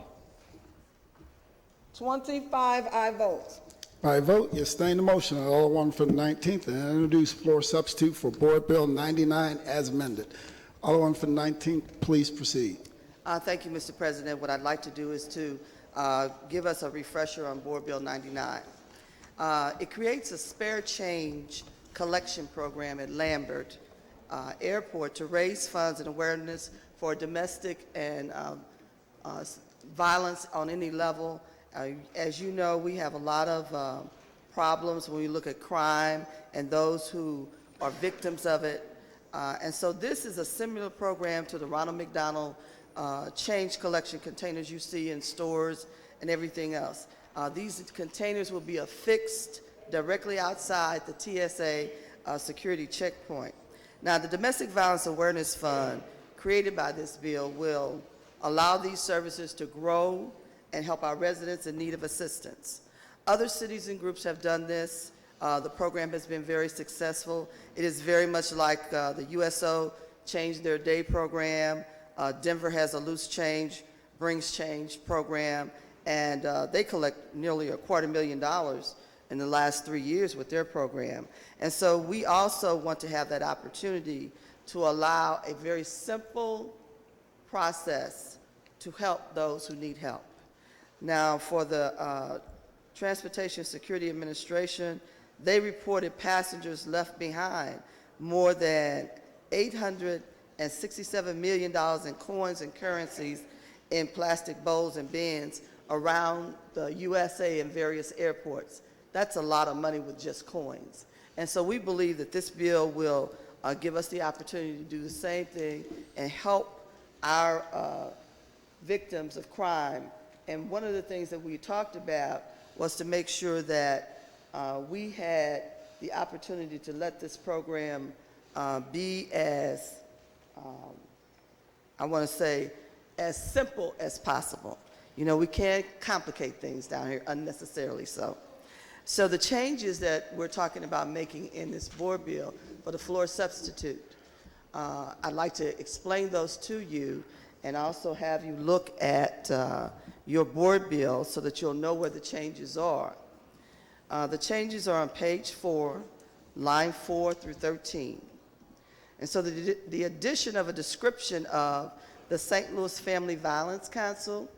25 aye votes. By vote, you sustain the motion of the Alderwoman from the 19th and introduce floor substitute for Board Bill 99 as amended. Alderwoman from the 19th, please proceed. Thank you, Mr. President. What I'd like to do is to give us a refresher on Board Bill 99. It creates a spare change collection program at Lambert Airport to raise funds and awareness for domestic and violence on any level. As you know, we have a lot of problems when we look at crime and those who are victims of it. And so this is a similar program to the Ronald McDonald change collection containers you see in stores and everything else. These containers will be affixed directly outside the TSA security checkpoint. Now, the Domestic Violence Awareness Fund created by this bill will allow these services to grow and help our residents in need of assistance. Other cities and groups have done this. The program has been very successful. It is very much like the USO Change Their Day program. Denver has a Loose Change, Brings Change program, and they collect nearly $250,000 in the last 3 years with their program. And so we also want to have that opportunity to allow a very simple process to help those who need help. Now, for the Transportation Security Administration, they reported passengers left behind more than $867 million in coins and currencies in plastic bowls and bins around the USA and various airports. That's a lot of money with just coins. And so we believe that this bill will give us the opportunity to do the same thing and help our victims of crime. And one of the things that we talked about was to make sure that we had the opportunity to let this program be as, I want to say, as simple as possible. You know, we can't complicate things down here unnecessarily so. So the changes that we're talking about making in this board bill for the floor substitute I'd like to explain those to you and also have you look at your board bill so that you'll know where the changes are. The changes are on page 4, line 4 through 13. And so the addition of a description of the St. Louis Family Violence Council,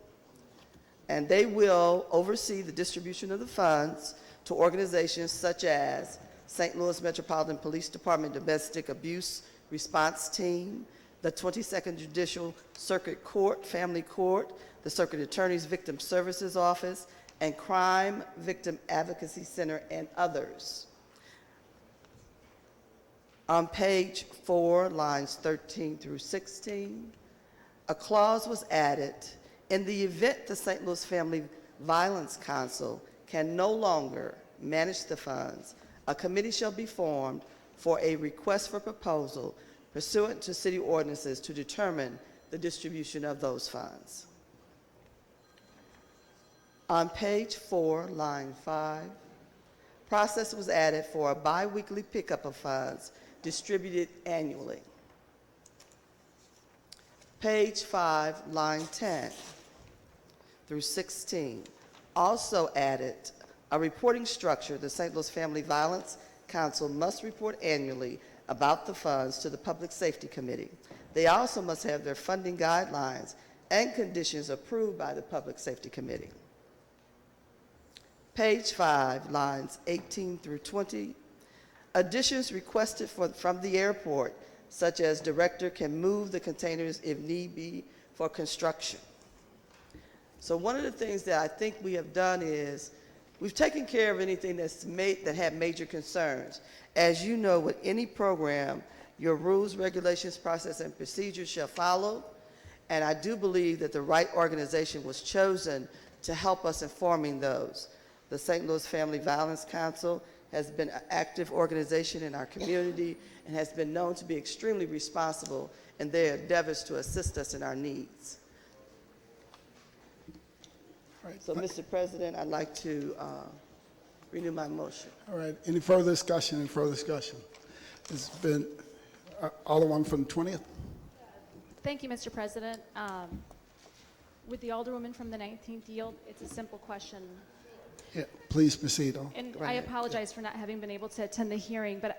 and they will oversee the distribution of the funds to organizations such as St. Louis Metropolitan Police Department Domestic Abuse Response Team, the 22nd Judicial Circuit Court, Family Court, the Circuit Attorney's Victim Services Office, and Crime Victim Advocacy Center, and others. On page 4, lines 13 through 16, a clause was added: in the event the St. Louis Family Violence Council can no longer manage the funds, a committee shall be formed for a request for proposal pursuant to city ordinances to determine the distribution of those funds. On page 4, line 5, process was added for a bi-weekly pickup of funds distributed annually. Page 5, line 10 through 16, also added a reporting structure. The St. Louis Family Violence Council must report annually about the funds to the Public Safety Committee. They also must have their funding guidelines and conditions approved by the Public Safety Committee. Page 5, lines 18 through 20, additions requested from the airport, such as director can move the containers if need be for construction. So one of the things that I think we have done is we've taken care of anything that had major concerns. As you know, with any program, your rules, regulations, process, and procedures shall follow. And I do believe that the right organization was chosen to help us in forming those. The St. Louis Family Violence Council has been an active organization in our community and has been known to be extremely responsible in their endeavors to assist us in our needs. Right. So, Mr. President, I'd like to renew my motion. All right, any further discussion? Any further discussion? It's been Alderwoman from the 20th. Thank you, Mr. President. Would the Alderwoman from the 19th yield? It's a simple question. Yeah, please proceed on. And I apologize for not having been able to attend the hearing, but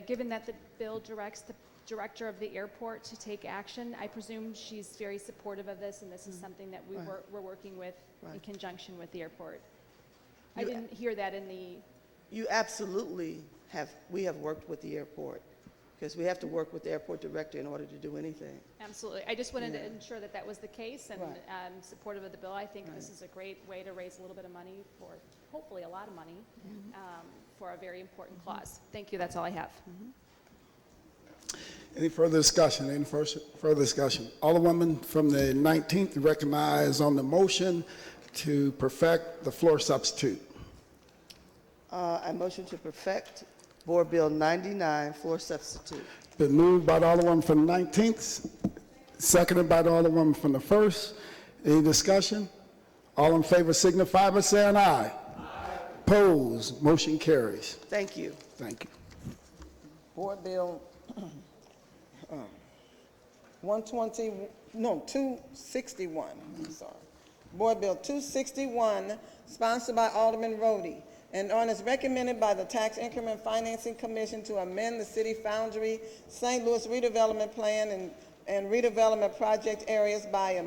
given that the bill directs the director of the airport to take action, I presume she's very supportive of this, and this is something that we're working with in conjunction with the airport. I didn't hear that in the... You absolutely have. We have worked with the airport because we have to work with the airport director in order to do anything. Absolutely. I just wanted to ensure that that was the case, and I'm supportive of the bill. I think this is a great way to raise a little bit of money for, hopefully a lot of money, for a very important clause. Thank you. That's all I have. Any further discussion? Any further discussion? Alderwoman from the 19th, recognized on the motion to perfect the floor substitute. I motion to perfect Board Bill 99, floor substitute. Been moved by the Alderwoman from the 19th, seconded by the Alderwoman from the 1st. Any discussion? All in favor signify by saying aye. Aye. Opposed? Motion carries. Thank you. Thank you. Board Bill 261, I'm sorry. Board Bill 261, sponsored by Alderman Rhodey, and ordinance recommended by the Tax Increment Financing Commission to amend the City Foundry St. Louis redevelopment plan and redevelopment project areas by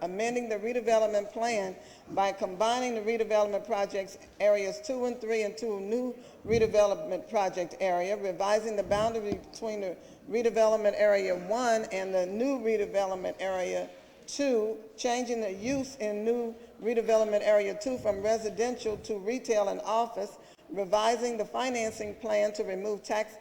amending the redevelopment plan by combining the redevelopment projects areas 2 and 3 into a new redevelopment project area, revising the boundary between the redevelopment area 1 and the new redevelopment area 2, changing the use in new redevelopment area 2 from residential to retail and office, revising the financing plan to remove tax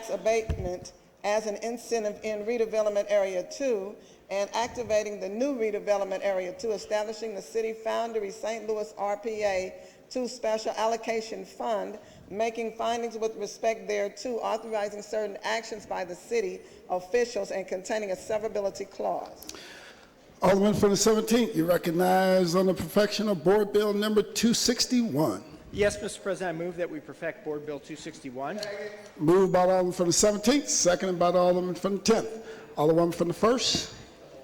abatement as an incentive in redevelopment area 2, and activating the new redevelopment area 2, establishing the City Foundry St. Louis RPA 2 Special Allocation Fund, making findings with respect thereto, authorizing certain actions by the city officials, and containing a severability clause. Alderman from the 17th, you recognize on the perfection of Board Bill number 261. Yes, Mr. President, I move that we perfect Board Bill 261. Moved by the Alderman from the 17th, seconded by the Alderman from the 10th. Alderwoman from the 1st.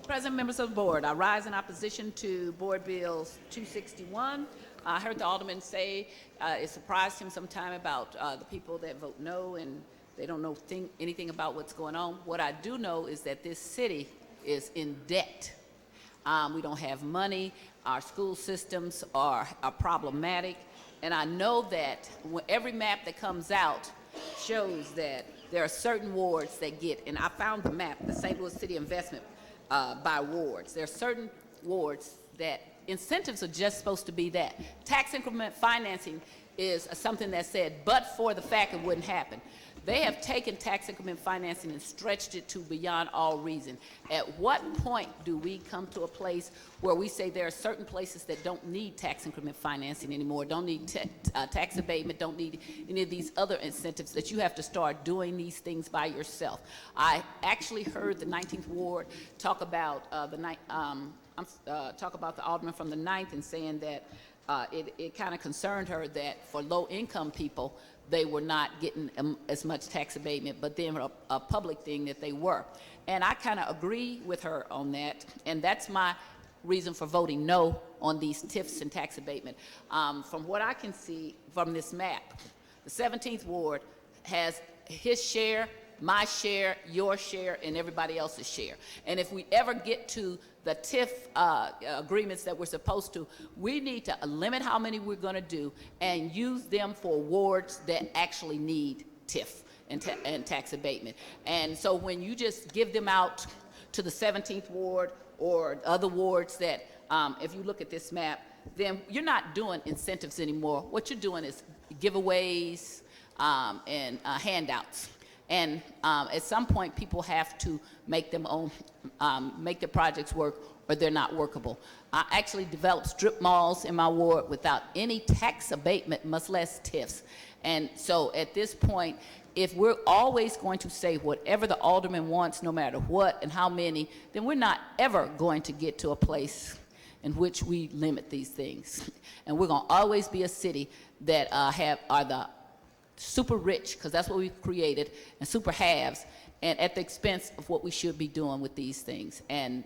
President, members of the board, I rise in opposition to Board Bill 261. I heard the alderman say it surprised him sometime about the people that vote no and they don't know anything about what's going on. What I do know is that this city is in debt. We don't have money. Our school systems are problematic. And I know that every map that comes out shows that there are certain wards that get, and I found the map, the St. Louis City investment by wards. There are certain wards that incentives are just supposed to be that. Tax increment financing is something that said, but for the fact it wouldn't happen. They have taken tax increment financing and stretched it to beyond all reason. At what point do we come to a place where we say there are certain places that don't need tax increment financing anymore, don't need tax abatement, don't need any of these other incentives, that you have to start doing these things by yourself? I actually heard the 19th Ward talk about talk about the alderman from the 9th and saying that it kind of concerned her that for low-income people, they were not getting as much tax abatement, but then a public thing that they were. And I kind of agree with her on that, and that's my reason for voting no on these TIFs and tax abatement. From what I can see from this map, the 17th Ward has his share, my share, your share, and everybody else's share. And if we ever get to the TIF agreements that we're supposed to, we need to limit how many we're going to do and use them for wards that actually need TIF and tax abatement. And so when you just give them out to the 17th Ward or other wards that, if you look at this map, then you're not doing incentives anymore. What you're doing is giveaways and handouts. And at some point, people have to make them own, make the projects work, or they're not workable. I actually developed strip malls in my ward without any tax abatement, much less TIFs. And so at this point, if we're always going to say whatever the alderman wants, no matter what and how many, then we're not ever going to get to a place in which we limit these things. And we're going to always be a city that are the super rich, because that's what we've created, and super haves, and at the expense of what we should be doing with these things. And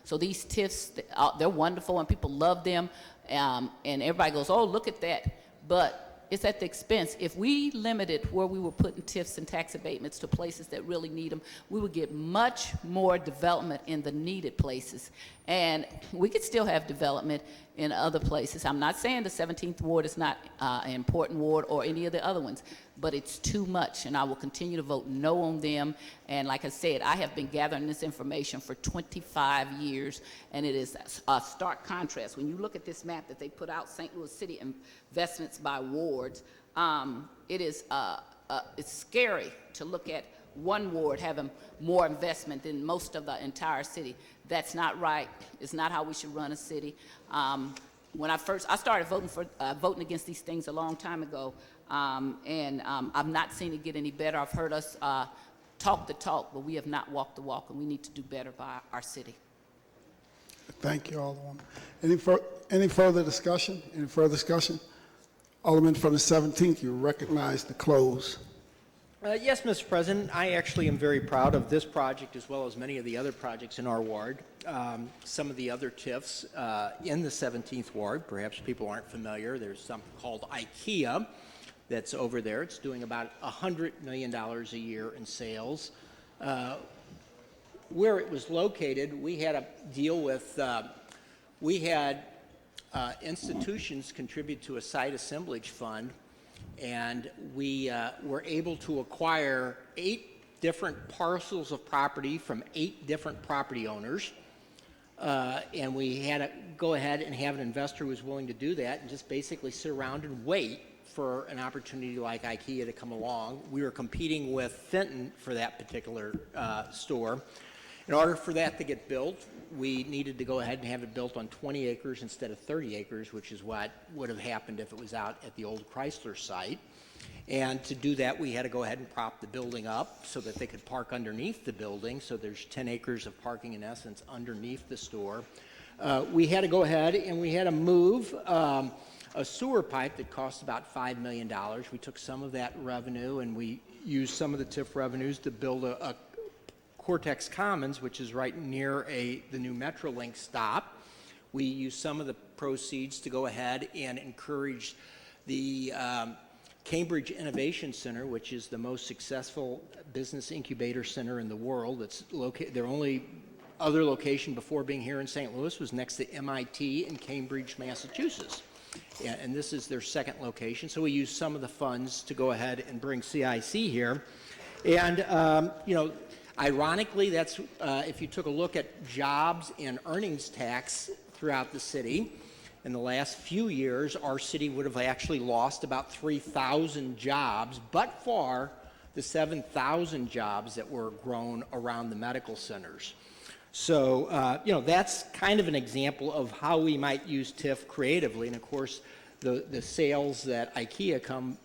so these TIFs, they're wonderful, and people love them, and everybody goes, oh, look at that. But it's at the expense. If we limited where we were putting TIFs and tax abatements to places that really need them, we would get much more development in the needed places. And we could still have development in other places. I'm not saying the 17th Ward is not an important ward or any of the other ones, but it's too much, and I will continue to vote no on them. And like I said, I have been gathering this information for 25 years, and it is a stark contrast. When you look at this map that they put out, St. Louis City investments by wards, it's scary to look at one ward having more investment than most of the entire city. That's not right. It's not how we should run a city. When I started voting against these things a long time ago, and I've not seen it get any better. I've heard us talk the talk, but we have not walked the walk, and we need to do better by our city. Thank you, Alderwoman. Any further discussion? Any further discussion? Alderman from the 17th, you recognize the close. Yes, Mr. President, I actually am very proud of this project as well as many of the other projects in our ward. Some of the other TIFs in the 17th Ward, perhaps people aren't familiar, there's something called IKEA that's over there. It's doing about $100 million a year in sales. Where it was located, we had a deal with, we had institutions contribute to a site assemblage fund, and we were able to acquire 8 different parcels of property from 8 different property owners. And we had to go ahead and have an investor who was willing to do that and just basically sit around and wait for an opportunity like IKEA to come along. We were competing with Fenton for that particular store. In order for that to get built, we needed to go ahead and have it built on 20 acres instead of 30 acres, which is what would have happened if it was out at the old Chrysler site. And to do that, we had to go ahead and prop the building up so that they could park underneath the building. So there's 10 acres of parking, in essence, underneath the store. We had to go ahead and we had to move a sewer pipe that cost about $5 million. We took some of that revenue and we used some of the TIF revenues to build a Cortex Commons, which is right near the new Metrolink stop. We used some of the proceeds to go ahead and encourage the Cambridge Innovation Center, which is the most successful business incubator center in the world. It's located, their only other location before being here in St. Louis was next to MIT in Cambridge, Massachusetts. And this is their second location. So we used some of the funds to go ahead and bring CIC here. And, you know, ironically, that's if you took a look at jobs and earnings tax throughout the city, in the last few years, our city would have actually lost about 3,000 jobs, but for the 7,000 jobs that were grown around the medical centers. So, you know, that's kind of an example of how we might use TIF creatively. And of course, the sales that IKEA come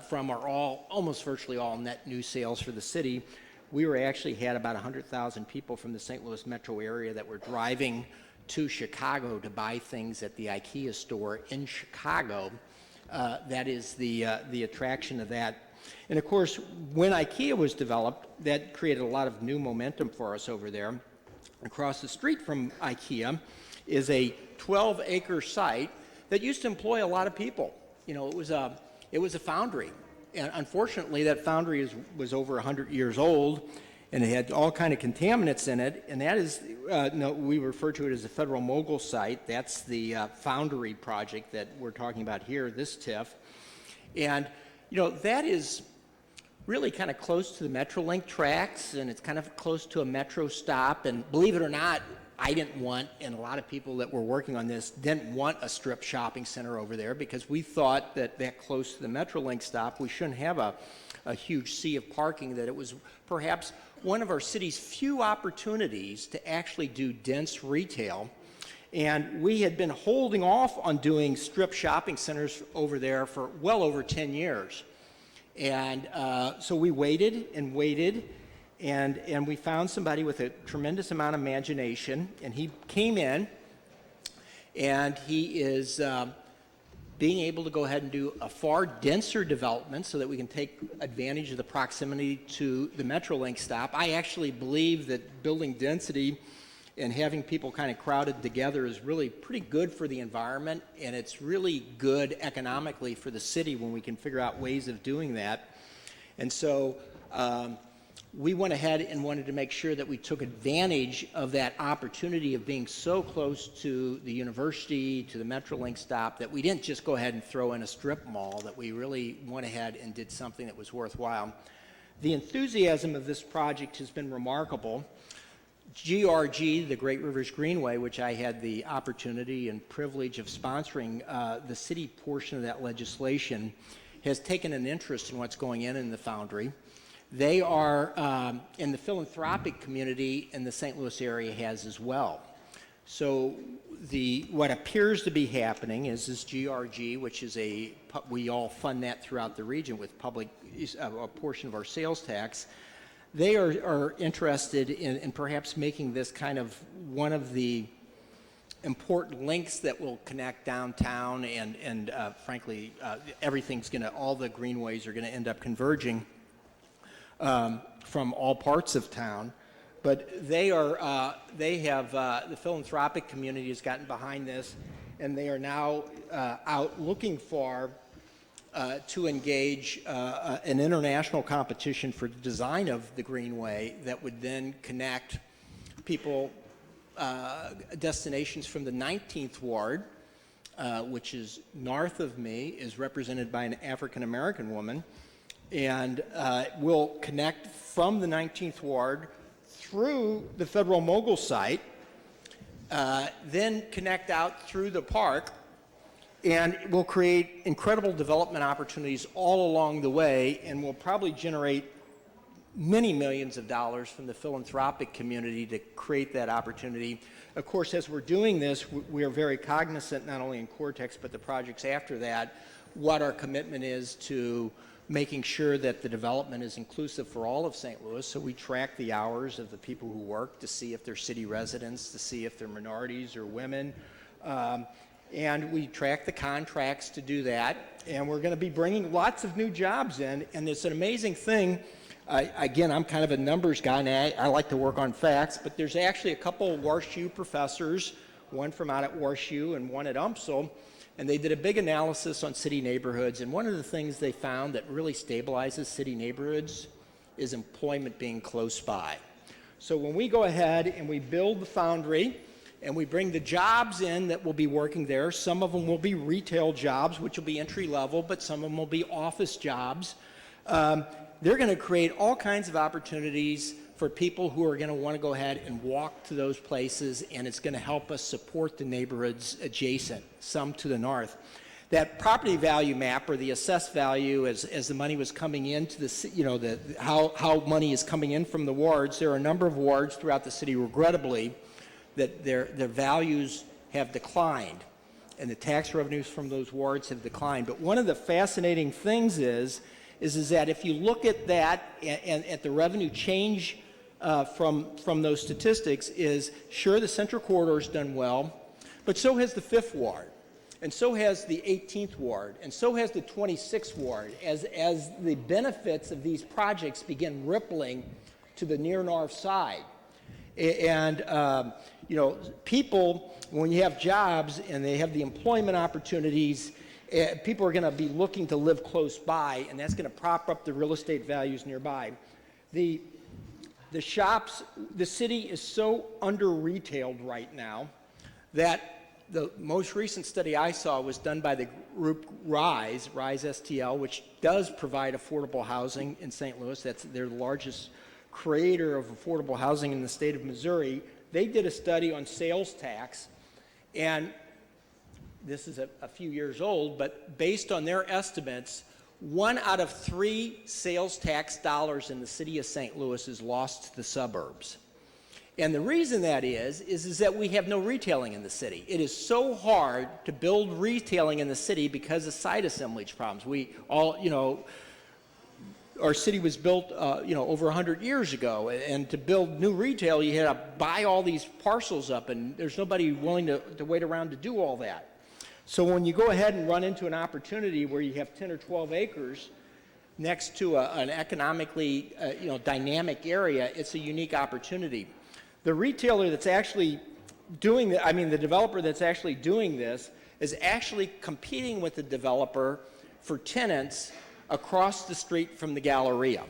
from are almost virtually all net new sales for the city. We actually had about 100,000 people from the St. Louis metro area that were driving to Chicago to buy things at the IKEA store in Chicago. That is the attraction of that. And of course, when IKEA was developed, that created a lot of new momentum for us over there. Across the street from IKEA is a 12-acre site that used to employ a lot of people. You know, it was a foundry. And unfortunately, that foundry was over 100 years old, and it had all kind of contaminants in it. And that is, we refer to it as a federal mogul site. That's the foundry project that we're talking about here, this TIF. And, you know, that is really kind of close to the Metrolink tracks, and it's kind of close to a metro stop. And believe it or not, I didn't want, and a lot of people that were working on this didn't want a strip shopping center over there, because we thought that close to the Metrolink stop, we shouldn't have a huge sea of parking, that it was perhaps one of our city's few opportunities to actually do dense retail. And we had been holding off on doing strip shopping centers over there for well over 10 years. And so we waited and waited, and we found somebody with a tremendous amount of imagination, and he came in, and he is being able to go ahead and do a far denser development so that we can take advantage of the proximity to the Metrolink stop. I actually believe that building density and having people kind of crowded together is really pretty good for the environment, and it's really good economically for the city when we can figure out ways of doing that. And so we went ahead and wanted to make sure that we took advantage of that opportunity of being so close to the university, to the Metrolink stop, that we didn't just go ahead and throw in a strip mall, that we really went ahead and did something that was worthwhile. The enthusiasm of this project has been remarkable. GRG, the Great Rivers Greenway, which I had the opportunity and privilege of sponsoring, the city portion of that legislation, has taken an interest in what's going in the foundry. They are, in the philanthropic community in the St. Louis area has as well. So what appears to be happening is this GRG, which is we all fund that throughout the region with a portion of our sales tax. They are interested in perhaps making this kind of one of the important links that will connect downtown, and frankly, all the greenways are going to end up converging from all parts of town. But the philanthropic community has gotten behind this, and they are now out looking for to engage an international competition for design of the Greenway that would then connect people, destinations from the 19th Ward, which is north of me, is represented by an African-American woman, and will connect from the 19th Ward through the Federal Mogul site, then connect out through the park, and will create incredible development opportunities all along the way, and will probably generate many millions of dollars from the philanthropic community to create that opportunity. Of course, as we're doing this, we are very cognizant, not only in Cortex, but the projects after that, what our commitment is to making sure that the development is inclusive for all of St. Louis. So we track the hours of the people who work to see if they're city residents, to see if they're minorities or women. and we track the contracts to do that. And we're going to be bringing lots of new jobs in, and it's an amazing thing. Again, I'm kind of a numbers guy, and I like to work on facts, but there's actually a couple of WashU professors, one from out at WashU and one at UMSL, and they did a big analysis on city neighborhoods, and one of the things they found that really stabilizes city neighborhoods is employment being close by. So when we go ahead and we build the foundry, and we bring the jobs in that will be working there, some of them will be retail jobs, which will be entry level, but some of them will be office jobs. They're going to create all kinds of opportunities for people who are going to want to go ahead and walk to those places, and it's going to help us support the neighborhoods adjacent, some to the north. That property value map, or the assessed value as the money was coming into the, how money is coming in from the wards, there are a number of wards throughout the city, regrettably, that their values have declined, and the tax revenues from those wards have declined. But one of the fascinating things is that if you look at that and at the revenue change from those statistics, is sure, the Central Corridor has done well, but so has the 5th Ward, and so has the 18th Ward, and so has the 26th Ward, as the benefits of these projects begin rippling to the near north side. And people, when you have jobs and they have the employment opportunities, people are going to be looking to live close by, and that's going to prop up the real estate values nearby. The shops, the city is so under-retailed right now that the most recent study I saw was done by the group Rise STL, which does provide affordable housing in St. Louis. They're the largest creator of affordable housing in the state of Missouri. They did a study on sales tax, and this is a few years old, but based on their estimates, 1 out of 3 sales tax dollars in the city of St. Louis is lost to the suburbs. And the reason that is that we have no retailing in the city. It is so hard to build retailing in the city because of site assemblage problems. We all, our city was built, over 100 years ago, and to build new retail, you had to buy all these parcels up, and there's nobody willing to wait around to do all that. So when you go ahead and run into an opportunity where you have 10 or 12 acres next to an economically, dynamic area, it's a unique opportunity. The retailer that's actually doing the developer that's actually doing this is actually competing with the developer for tenants across the street from the Galleria.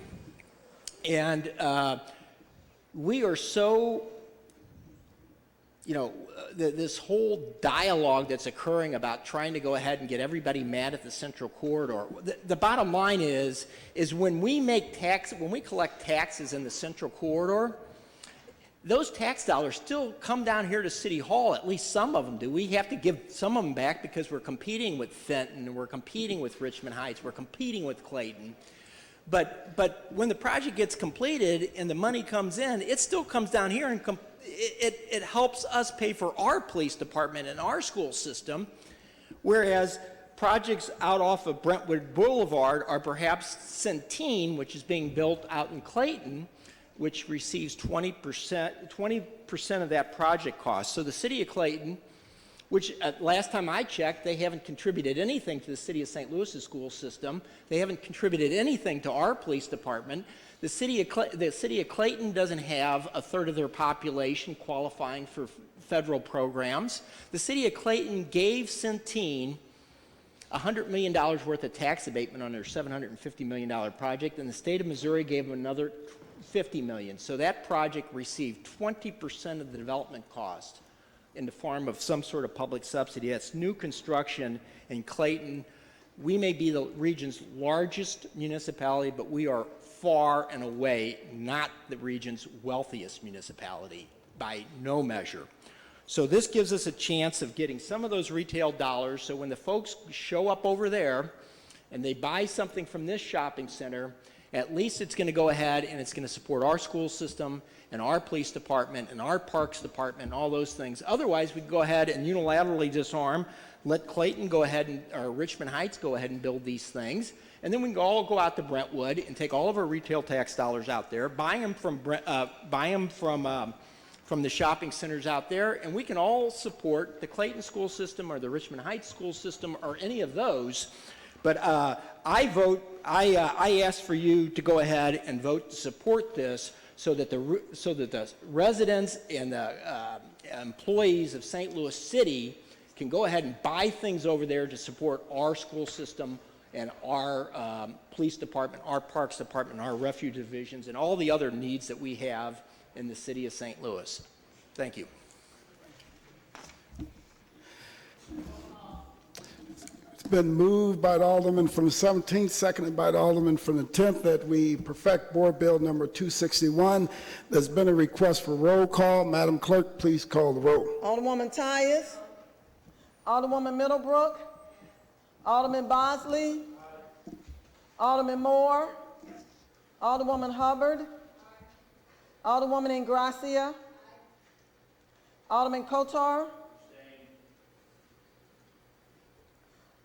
And we are so, this whole dialogue that's occurring about trying to go ahead and get everybody mad at the Central Corridor. The bottom line is when we collect taxes in the Central Corridor, those tax dollars still come down here to City Hall. At least some of them do. We have to give some of them back because we're competing with Fenton, we're competing with Richmond Heights, we're competing with Clayton. But when the project gets completed and the money comes in, it still comes down here and it helps us pay for our police department and our school system, whereas projects out off of Brentwood Boulevard are perhaps Centene, which is being built out in Clayton, which receives 20% of that project cost. So the city of Clayton, which last time I checked, they haven't contributed anything to the city of St. Louis's school system. They haven't contributed anything to our police department. The city of Clayton doesn't have a third of their population qualifying for federal programs. The city of Clayton gave Centene $100 million worth of tax abatement on their $750 million project, and the state of Missouri gave them another $50 million. So that project received 20% of the development cost in the form of some sort of public subsidy. That's new construction in Clayton. We may be the region's largest municipality, but we are far and away not the region's wealthiest municipality by no measure. So this gives us a chance of getting some of those retail dollars, so when the folks show up over there and they buy something from this shopping center, at least it's going to go ahead and it's going to support our school system and our police department and our parks department and all those things. Otherwise, we can go ahead and unilaterally disarm, let Clayton go ahead or Richmond Heights go ahead and build these things, and then we can all go out to Brentwood and take all of our retail tax dollars out there, buy them from from the shopping centers out there, and we can all support the Clayton school system or the Richmond Heights school system or any of those. But I ask for you to go ahead and vote to support this so that the residents and the employees of St. Louis City can go ahead and buy things over there to support our school system and our police department, our parks department, our refuge divisions, and all the other needs that we have in the city of St. Louis. Thank you. It's been moved by the Alderman from the 17th, seconded by the Alderman from the 10th, that we perfect Board Bill number 261. There's been a request for roll call. Madam Clerk, please call the roll. Alderwoman Tyus. Alderwoman Middlebrook. Alderman Bosley. Alderman Moore. Alderwoman Hubbard. Alderwoman Ingracia. Alderman Kotar.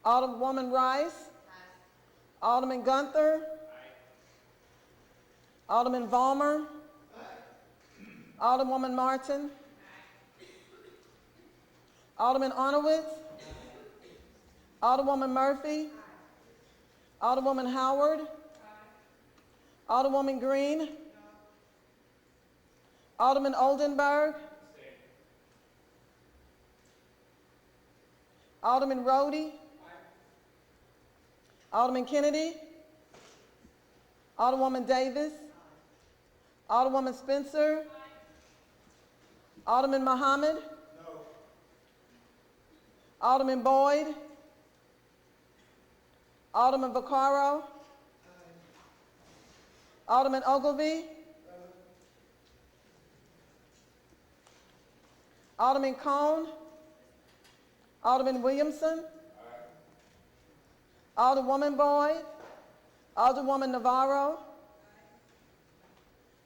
Alderwoman Rice. Alderman Gunther. Alderman Vollmer. Alderwoman Martin. Alderman Arnowitz. Alderwoman Murphy. Alderwoman Howard. Alderwoman Green. Alderman Oldenburg. Alderman Rhodey. Alderman Kennedy. Alderwoman Davis. Alderwoman Spencer. Alderman Muhammad. Alderman Boyd. Alderman Vaccaro. Alderman Ogilvy. Alderman Cone. Alderman Williamson. Alderwoman Boyd. Alderwoman Navarro.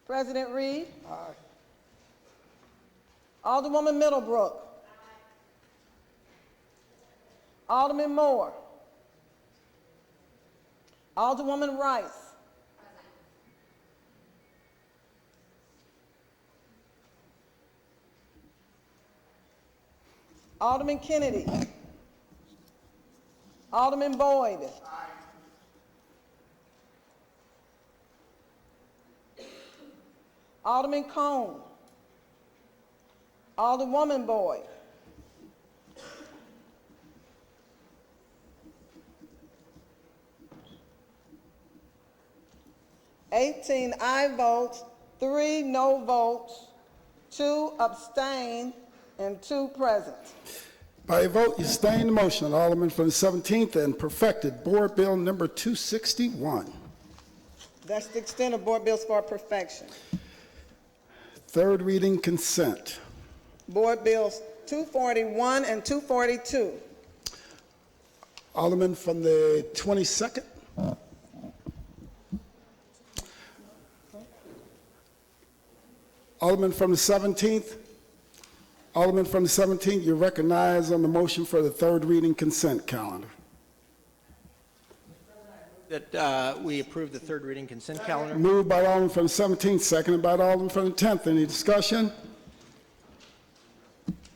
President Reed. Alderwoman Middlebrook. Alderman Moore. Alderwoman Rice. Alderman Kennedy. Alderman Boyd. Alderman Cone. Alderwoman Boyd. $18 aye votes, 3 no votes, 2 abstain, and 2 present. By a vote, you sustain the motion. Alderman from the 17th and perfected Board Bill number 261. That's the extent of board bills for perfection. Third reading consent. Board bills 241 and 242. Alderman from the 22nd. Alderman from the 17th. Alderman from the 17th, you're recognized on the motion for the third reading consent calendar. That we approve the third reading consent calendar. Moved by the Alderman from the 17th, seconded by the Alderman from the 10th. Any discussion?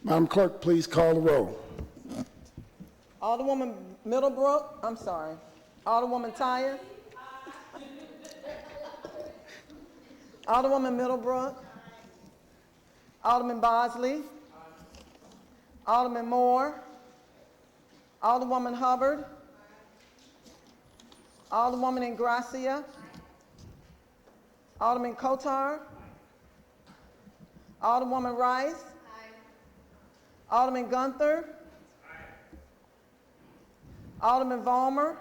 Madam Clerk, please call the roll. Alderwoman Middlebrook, I'm sorry. Alderwoman Tyus. Alderwoman Middlebrook. Alderman Bosley. Alderman Moore. Alderwoman Hubbard. Alderwoman Ingracia. Alderman Kotar. Alderwoman Rice. Alderman Gunther. Alderman Vollmer.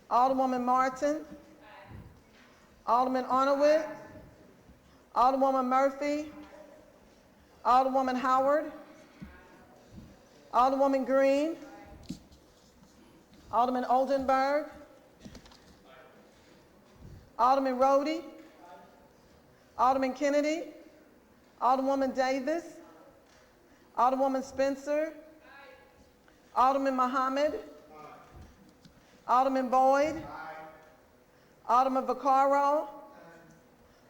Alderwoman Martin. Alderman Arnowitz. Alderwoman Murphy. Alderwoman Howard. Alderwoman Green. Alderman Oldenburg. Alderman Rhodey. Alderman Kennedy. Alderwoman Davis. Alderwoman Spencer. Alderman Muhammad. Alderman Boyd. Alderman Vaccaro.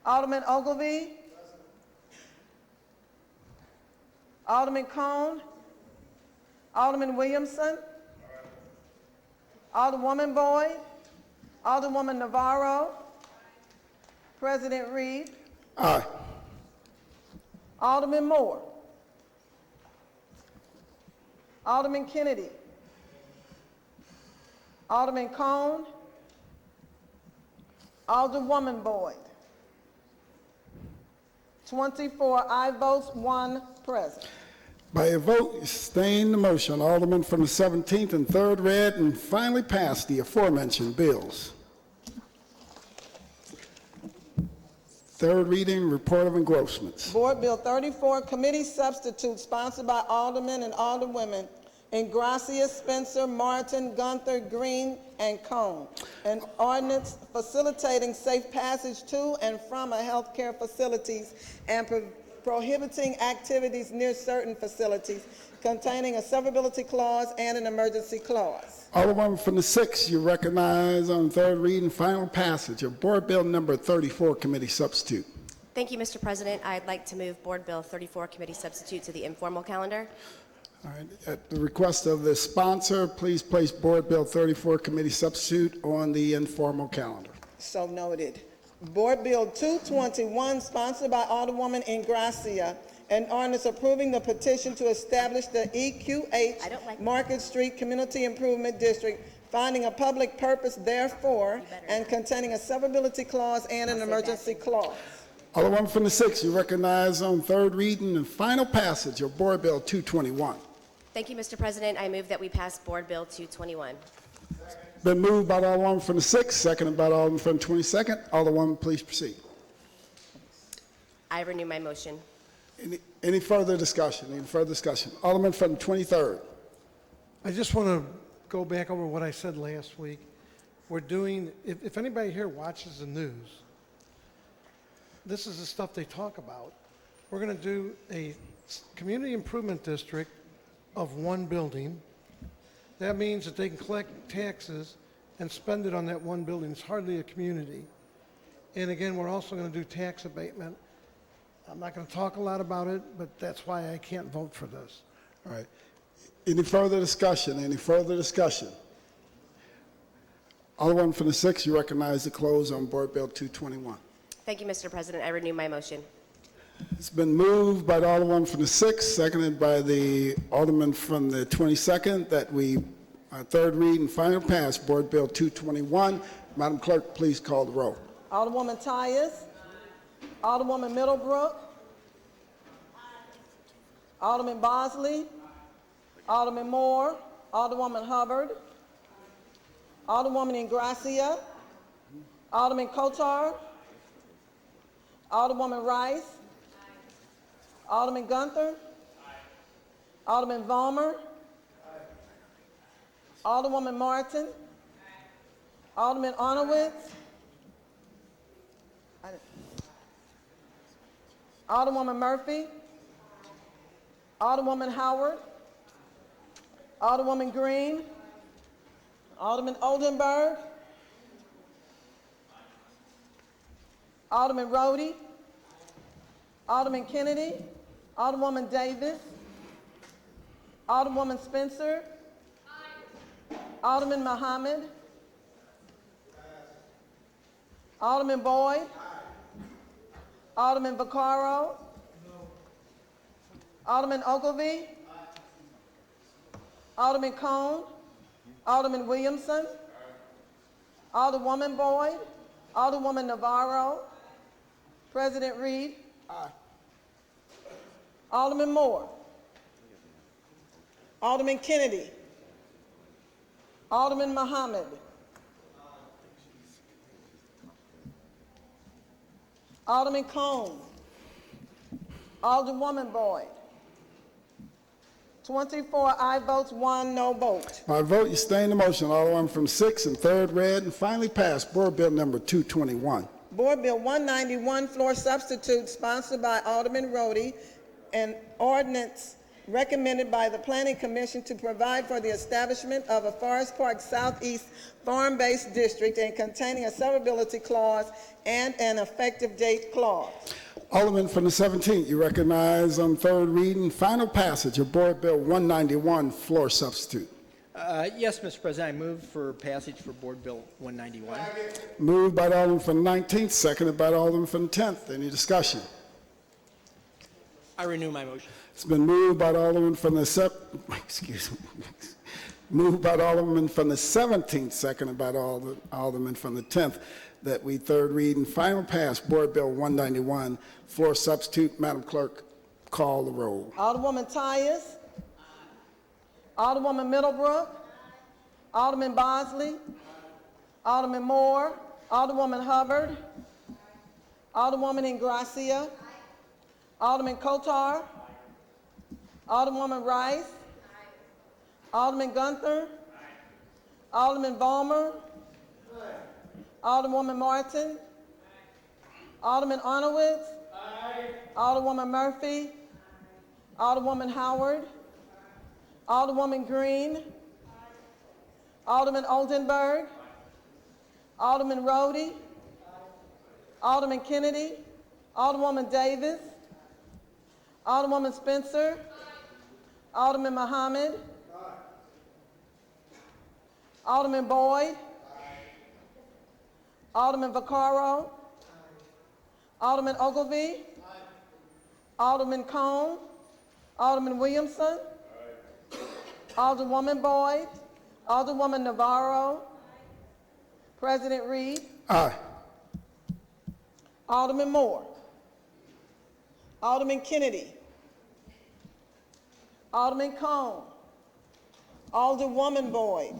Alderman Ogilvy. Alderman Cone, Alderman Williamson, Alderwoman Boyd, Alderwoman Navarro, President Reed, Aye. Alderman Moore, Alderman Kennedy, Alderman Cone, Alderwoman Boyd. 24 aye votes, 1 present. By a vote, you sustain the motion. Alderman from the 17th and 3rd read and finally passed the aforementioned bills. Third reading, report of engrossments. Board Bill 34, committee substitute, sponsored by Aldermen and Alderwomen Ingracia, Spencer, Martin, Gunther, Green, and Cone. An ordinance facilitating safe passage to and from healthcare facilities and prohibiting activities near certain facilities, containing a severability clause and an emergency clause. Alderwoman from the 6th, you recognize on third reading, final passage of Board Bill number 34, committee substitute. Thank you, Mr. President. I'd like to move Board Bill 34, committee substitute, to the informal calendar. All right. At the request of the sponsor, please place Board Bill 34, committee substitute, on the informal calendar. So noted. Board Bill 221, sponsored by Alderwoman Ingracia, an ordinance approving the petition to establish the EQH Market Street Community Improvement District, finding a public purpose therefore, and containing a severability clause and an emergency clause. Alderwoman from the 6th, you recognize on third reading and final passage of Board Bill 221. Thank you, Mr. President. I move that we pass Board Bill 221. Been moved by the Alderwoman from the 6th, seconded by the Alderman from the 22nd. Alderwoman, please proceed. I renew my motion. Any further discussion? Any further discussion? Alderman from the 23rd. I just want to go back over what I said last week. We're doing, if anybody here watches the news, this is the stuff they talk about. We're going to do a community improvement district of one building. That means that they can collect taxes and spend it on that one building. It's hardly a community. And again, we're also going to do tax abatement. I'm not going to talk a lot about it, but that's why I can't vote for this. All right. Any further discussion? Any further discussion? Alderwoman from the 6th, you recognize the close on Board Bill 221. Thank you, Mr. President. I renew my motion. It's been moved by the Alderwoman from the 6th, seconded by the Alderman from the 22nd, that we third read and final pass Board Bill 221. Madam Clerk, please call the roll. Alderwoman Tyus, Alderwoman Middlebrook, Alderman Bosley, Alderman Moore, Alderwoman Hubbard, Alderwoman Ingracia, Alderman Kotar, Alderwoman Rice, Alderman Gunther, Alderman Vollmer, Alderwoman Martin, Alderman Arnowitz, Alderwoman Murphy, Alderwoman Howard, Alderwoman Green, Alderman Oldenburg, Alderman Rhodey, Alderman Kennedy, Alderwoman Davis, Alderwoman Spencer, Alderman Muhammad, Alderman Boyd, Alderman Vaccaro, Alderman Ogilvie, Alderman Cone, Alderman Williamson, Alderwoman Boyd, Alderwoman Navarro, President Reed, Alderman Moore, Alderman Kennedy, Alderman Muhammad, Alderman Cone, Alderwoman Boyd. 24 aye votes, 1 no vote. By vote, you sustain the motion. Alderwoman from 6th and third read and finally passed Board Bill number 221. Board Bill 191, floor substitute, sponsored by Alderman Rhodey, an ordinance recommended by the Planning Commission to provide for the establishment of a Forest Park Southeast farm-based district and containing a severability clause and an effective date clause. Alderman from the 17th, you recognize on third reading, final passage of Board Bill 191, floor substitute. Yes, Mr. President, I move for passage for Board Bill 191. Moved by the Alderman from the 19th, seconded by the Alderman from the 10th. Any discussion? I renew my motion. It's been moved by the Alderman from the moved by the Alderman from the 17th, seconded by the Alderman from the 10th, that we third read and final pass Board Bill 191, floor substitute. Madam Clerk, call the roll. Alderwoman Tyus. Alderwoman Middlebrook. Alderman Bosley. Alderman Moore. Alderwoman Hubbard. Alderwoman Ingracia. Alderman Kotar. Alderwoman Rice. Alderman Gunther. Alderman Vollmer. Alderwoman Martin. Alderman Arnowitz. Alderwoman Murphy. Alderwoman Howard. Alderwoman Green. Alderman Oldenburg. Alderman Rhodey. Alderman Kennedy. Alderwoman Davis. Alderwoman Spencer. Alderman Muhammad. Alderman Boyd. Alderman Vaccaro. Alderman Ogilvie. Alderman Cone. Alderman Williamson. Alderwoman Boyd. Alderwoman Navarro. President Reed. Aye. Alderman Moore. Alderman Kennedy. Alderman Cone. Alderwoman Boyd.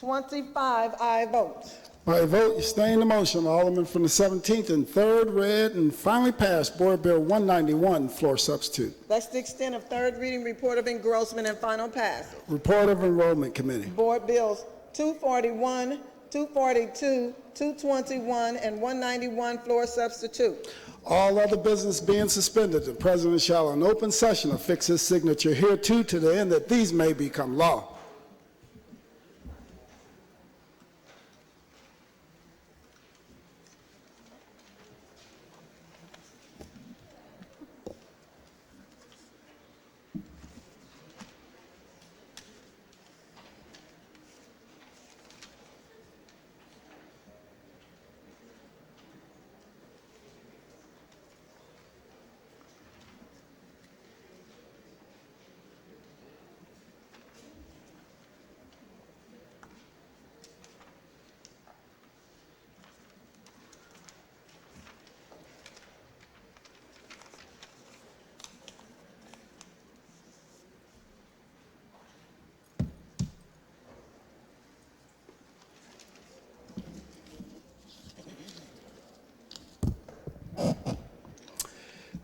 25 aye votes. By a vote, you stay in the motion. Alderman from the 17th and third read and finally passed Board Bill 191, floor substitute. That's the extent of third reading, report of engrossment, and final passage. Report of Enrollment Committee. Board Bills 241, 242, 221, and 191, floor substitute. All other business being suspended, the President shall in open session affix his signature hereto to the end that these may become law.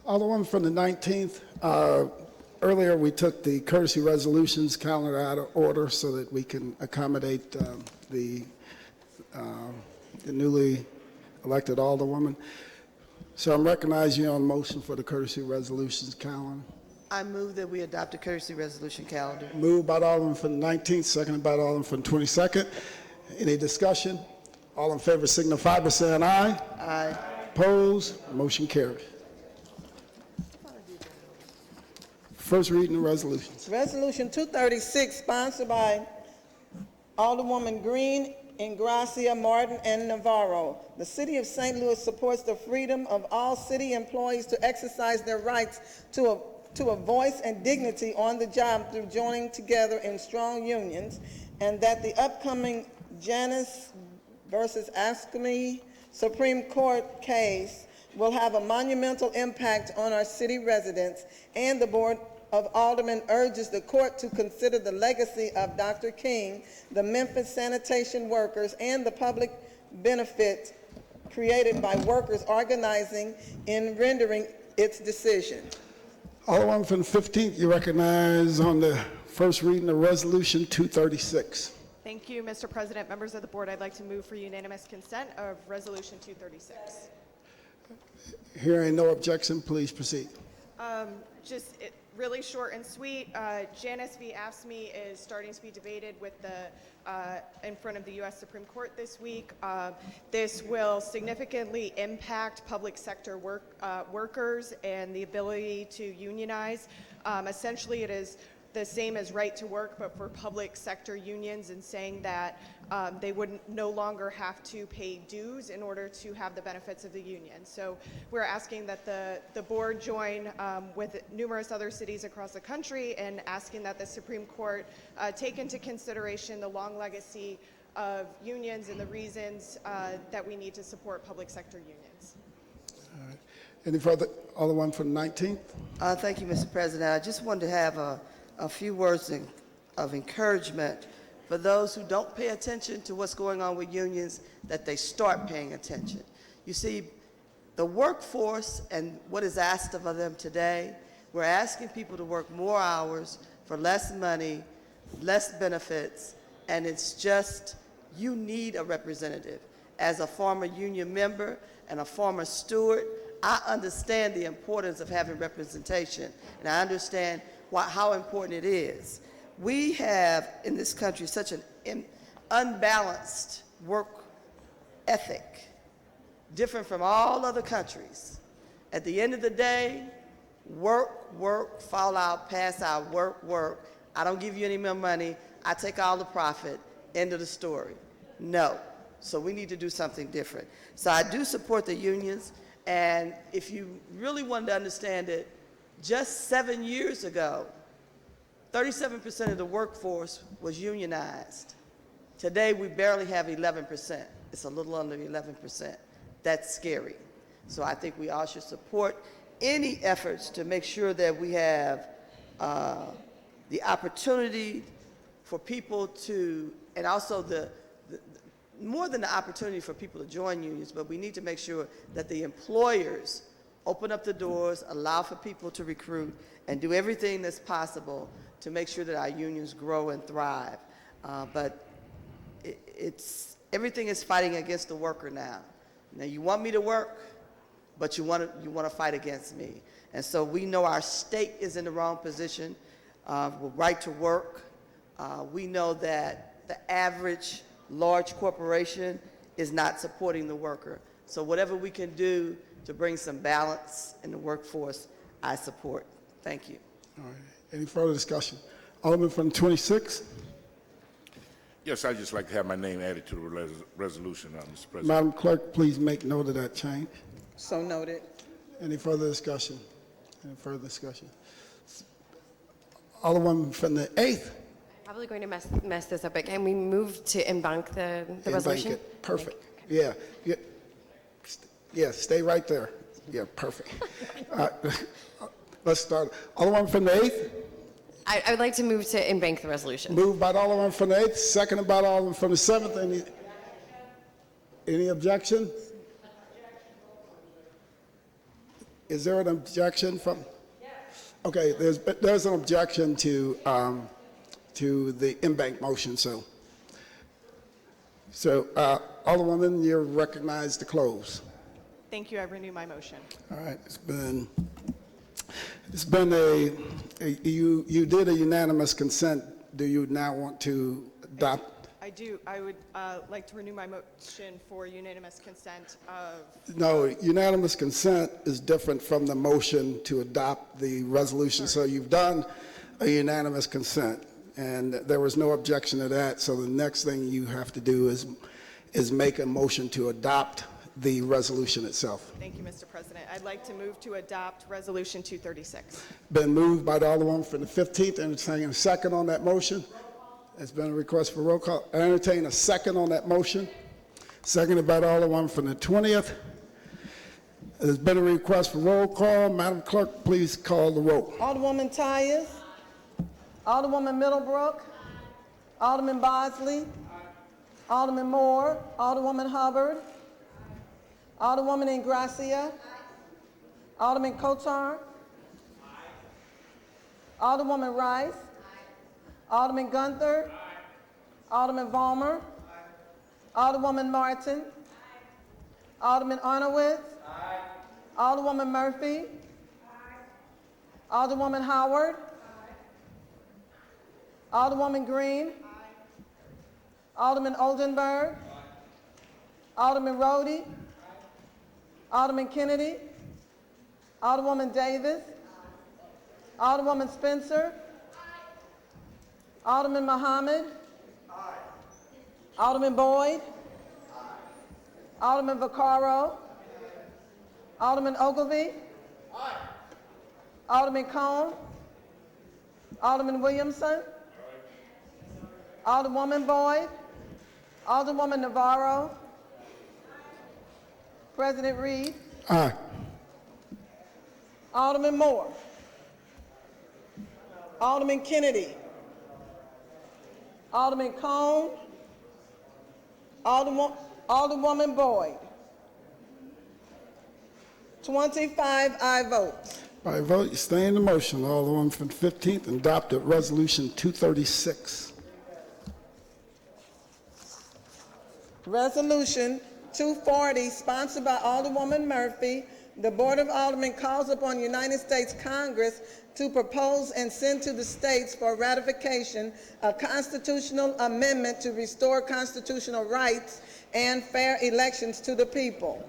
Alderwoman from the 19th, earlier we took the courtesy resolutions calendar out of order so that we can accommodate the newly elected Alderwoman. So I'm recognizing you on motion for the courtesy resolutions calendar. I move that we adopt a courtesy resolution calendar. Moved by the Alderman from the 19th, seconded by the Alderman from the 22nd. Any discussion? All in favor signify by saying aye. Aye. Opposed? Motion carries. First reading of resolutions. Resolution 236, sponsored by Alderwoman Green, Ingracia, Martin, and Navarro. The City of St. Louis supports the freedom of all city employees to exercise their rights to a voice and dignity on the job through joining together in strong unions, and that the upcoming Janus versus Ascami Supreme Court case will have a monumental impact on our city residents, and the Board of Aldermen urges the court to consider the legacy of Dr. King, the Memphis sanitation workers, and the public benefit created by workers organizing in rendering its decision. Alderman from the 15th, you recognize on the first reading of Resolution 236. Thank you, Mr. President. Members of the board, I'd like to move for unanimous consent of Resolution 236. Hearing no objection, please proceed. really short and sweet. Janice v. AFSCME is starting to be debated with in front of the U.S. Supreme Court this week. This will significantly impact public sector workers and the ability to unionize. Essentially, it is the same as right to work, but for public sector unions, and saying that they would no longer have to pay dues in order to have the benefits of the union. So we're asking that the board join with numerous other cities across the country and asking that the Supreme Court take into consideration the long legacy of unions and the reasons that we need to support public sector unions. All right. Any further? Alderman from the 19th. Thank you, Mr. President. I just wanted to have a few words of encouragement for those who don't pay attention to what's going on with unions, that they start paying attention. You see, the workforce and what is asked of them today, we're asking people to work more hours for less money, less benefits, and it's just, you need a representative. As a former union member and a former steward, I understand the importance of having representation, and I understand how important it is. We have in this country such an unbalanced work ethic, different from all other countries. At the end of the day, work, fall out, pass out, work. I don't give you any more money. I take all the profit. End of the story. No. So we need to do something different. So I do support the unions, and if you really wanted to understand it, just 7 years ago, 37% of the workforce was unionized. Today, we barely have 11%. It's a little under 11%. That's scary. So I think we all should support any efforts to make sure that we have the opportunity for people to, and also more than the opportunity for people to join unions, but we need to make sure that the employers open up the doors, allow for people to recruit, and do everything that's possible to make sure that our unions grow and thrive. But everything is fighting against the worker now. Now, you want me to work, but you want to fight against me. And so we know our state is in the wrong position with right to work. We know that the average large corporation is not supporting the worker. So whatever we can do to bring some balance in the workforce, I support. Thank you. All right. Any further discussion? Alderman from 26. Yes, I'd just like to have my name added to the resolution, Mr. President. Madam Clerk, please make note of that change. So noted. Any further discussion? Any further discussion? Alderman from the 8th. Probably going to mess this up, but can we move to embank the resolution? It. Perfect. Yeah. Yeah, stay right there. Yeah, perfect. Let's start. Alderman from the 8th. I would like to move to embank the resolution. Moved by the Alderman from the 8th, seconded by the Alderman from the 7th. Any objection? Is there an objection from? Okay, there's an objection to the embank motion. So Alderwoman, you're recognized to close. Thank you. I renew my motion. All right. It's been you did a unanimous consent. Do you now want to adopt? I do. I would like to renew my motion for unanimous consent of. No, unanimous consent is different from the motion to adopt the resolution. So you've done a unanimous consent, and there was no objection to that. So the next thing you have to do is make a motion to adopt the resolution itself. Thank you, Mr. President. I'd like to move to adopt Resolution 236. Been moved by the Alderwoman from the 15th. Entertain a second on that motion. There's been a request for roll call. I entertain a second on that motion. Seconded by the Alderwoman from the 20th. There's been a request for roll call. Madam Clerk, please call the roll. Alderwoman Tyus. Alderwoman Middlebrook. Alderman Bosley. Alderman Moore. Alderwoman Hubbard. Alderwoman Ingracia. Alderman Kotar. Alderwoman Rice. Alderman Gunther. Alderman Vollmer. Alderwoman Martin. Alderman Arnowitz. Alderwoman Murphy. Alderwoman Howard. Alderwoman Green. Alderman Oldenburg. Alderman Rhodey. Alderman Kennedy. Alderwoman Davis. Alderwoman Spencer. Alderman Muhammad. Alderman Boyd. Alderman Vaccaro. Alderman Ogilvy. Alderman Cone. Alderman Williamson. Alderwoman Boyd. Alderwoman Navarro. President Reed. Aye. Alderman Moore. Alderman Kennedy. Alderman Cone. Alderwoman Boyd. 25 aye votes. By vote, you stay in the motion. Alderwoman from the 15th adopted Resolution 236. Resolution 240, sponsored by Alderwoman Murphy. The Board of Aldermen calls upon United States Congress to propose and send to the states for ratification a constitutional amendment to restore constitutional rights and fair elections to the people.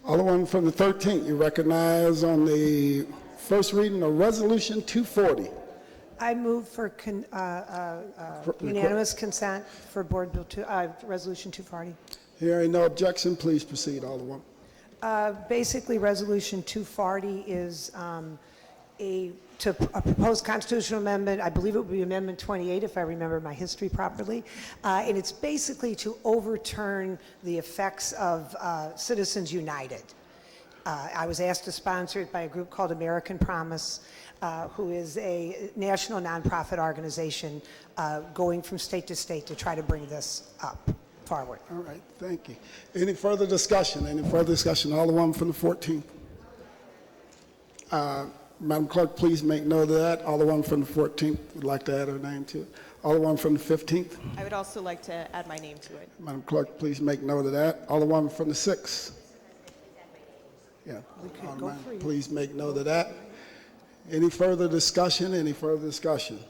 Alderwoman from the 13th, you recognize on the first reading of Resolution 240. I move for unanimous consent for Board Bill Resolution 240. Hearing no objection, please proceed, Alderwoman. Basically, Resolution 240 is a proposed constitutional amendment. I believe it would be Amendment 28, if I remember my history properly. And it's basically to overturn the effects of Citizens United. I was asked to sponsor it by a group called American Promise, who is a national nonprofit organization going from state to state to try to bring this up forward. All right, thank you. Any further discussion? Any further discussion? Alderwoman from the 14th. Madam Clerk, please make note of that. Alderwoman from the 14th would like to add her name to it. Alderwoman from the 15th. I would also like to add my name to it. Madam Clerk, please make note of that. Alderwoman from the 6th. Yeah, Alderman, please make note of that. Any further discussion? Any further discussion?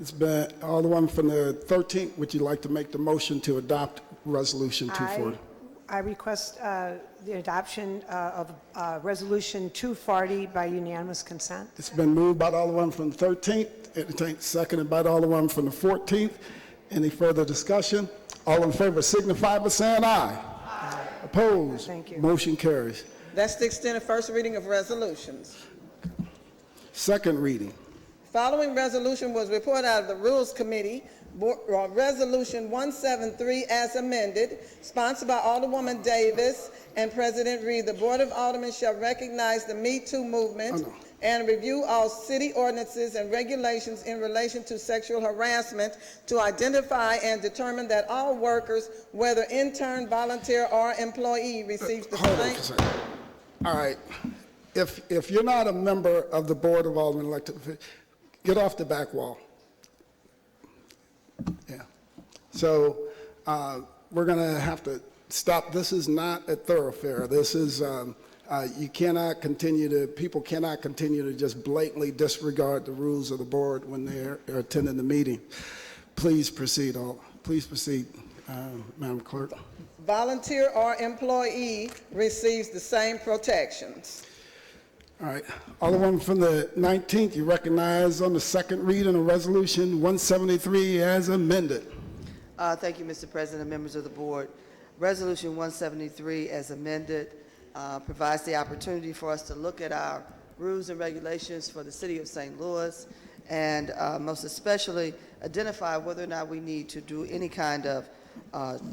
It's been Alderwoman from the 13th. Would you like to make the motion to adopt Resolution 240? I request the adoption of Resolution 240 by unanimous consent. It's been moved by the Alderwoman from the 13th, seconded by the Alderwoman from the 14th. Any further discussion? All in favor signify by saying aye. Aye. Opposed? Thank you. Motion carries. That's the extent of first reading of resolutions. Second reading. Following resolution was reported out of the Rules Committee. Resolution 173 as amended, sponsored by Alderwoman Davis and President Reed. The Board of Aldermen shall recognize the Me Too movement and review all city ordinances and regulations in relation to sexual harassment to identify and determine that all workers, whether intern, volunteer, or employee, receive the same. All right. If you're not a member of the Board of Aldermen elected, get off the back wall. Yeah. So we're going to have to stop. This is not a thoroughfare. This is, you cannot continue to, people cannot continue to just blatantly disregard the rules of the board when they're attending the meeting. Please proceed, Madam Clerk. Volunteer or employee receives the same protections. All right. Alderwoman from the 19th, you recognize on the second reading of Resolution 173 as amended. Thank you, Mr. President and members of the board. Resolution 173 as amended provides the opportunity for us to look at our rules and regulations for the city of St. Louis and most especially identify whether or not we need to do any kind of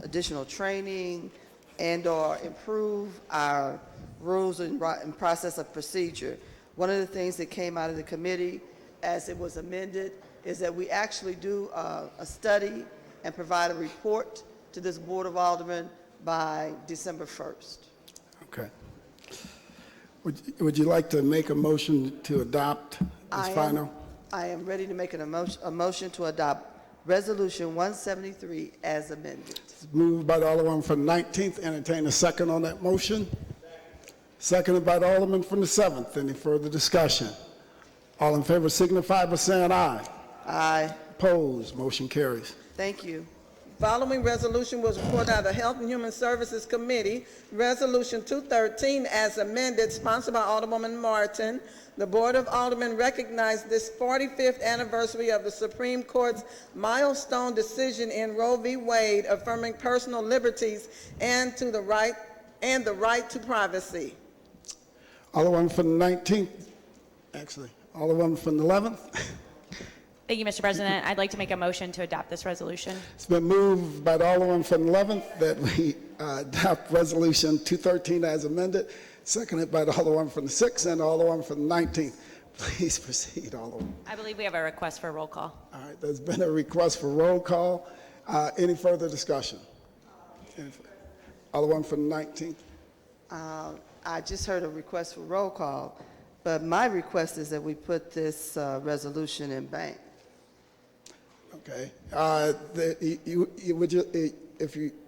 additional training and or improve our rules and process of procedure. One of the things that came out of the committee as it was amended is that we actually do a study and provide a report to this Board of Aldermen by December 1st. Okay. Would you like to make a motion to adopt as final? I am ready to make a motion to adopt Resolution 173 as amended. It's moved by the Alderwoman from the 19th. Entertain a second on that motion. Seconded by the Alderman from the 7th. Any further discussion? All in favor signify by saying aye. Aye. Opposed, motion carries. Thank you. Following resolution was reported out of the Health and Human Services Committee, Resolution 213 as amended, sponsored by Alderwoman Martin. The Board of Aldermen recognized this 45th anniversary of the Supreme Court's milestone decision in Roe v. Wade, affirming personal liberties and the right to privacy. Alderwoman from the 19th, actually, Alderwoman from the 11th. Thank you, Mr. President. I'd like to make a motion to adopt this resolution. It's been moved by the Alderwoman from the 11th that we adopt Resolution 213 as amended, seconded by the Alderwoman from the 6th and the Alderwoman from the 19th. Please proceed, Alderwoman. I believe we have a request for a roll call. All right, there's been a request for roll call. Any further discussion? Alderwoman from the 19th. I just heard a request for roll call, but my request is that we put this resolution in bank. Okay.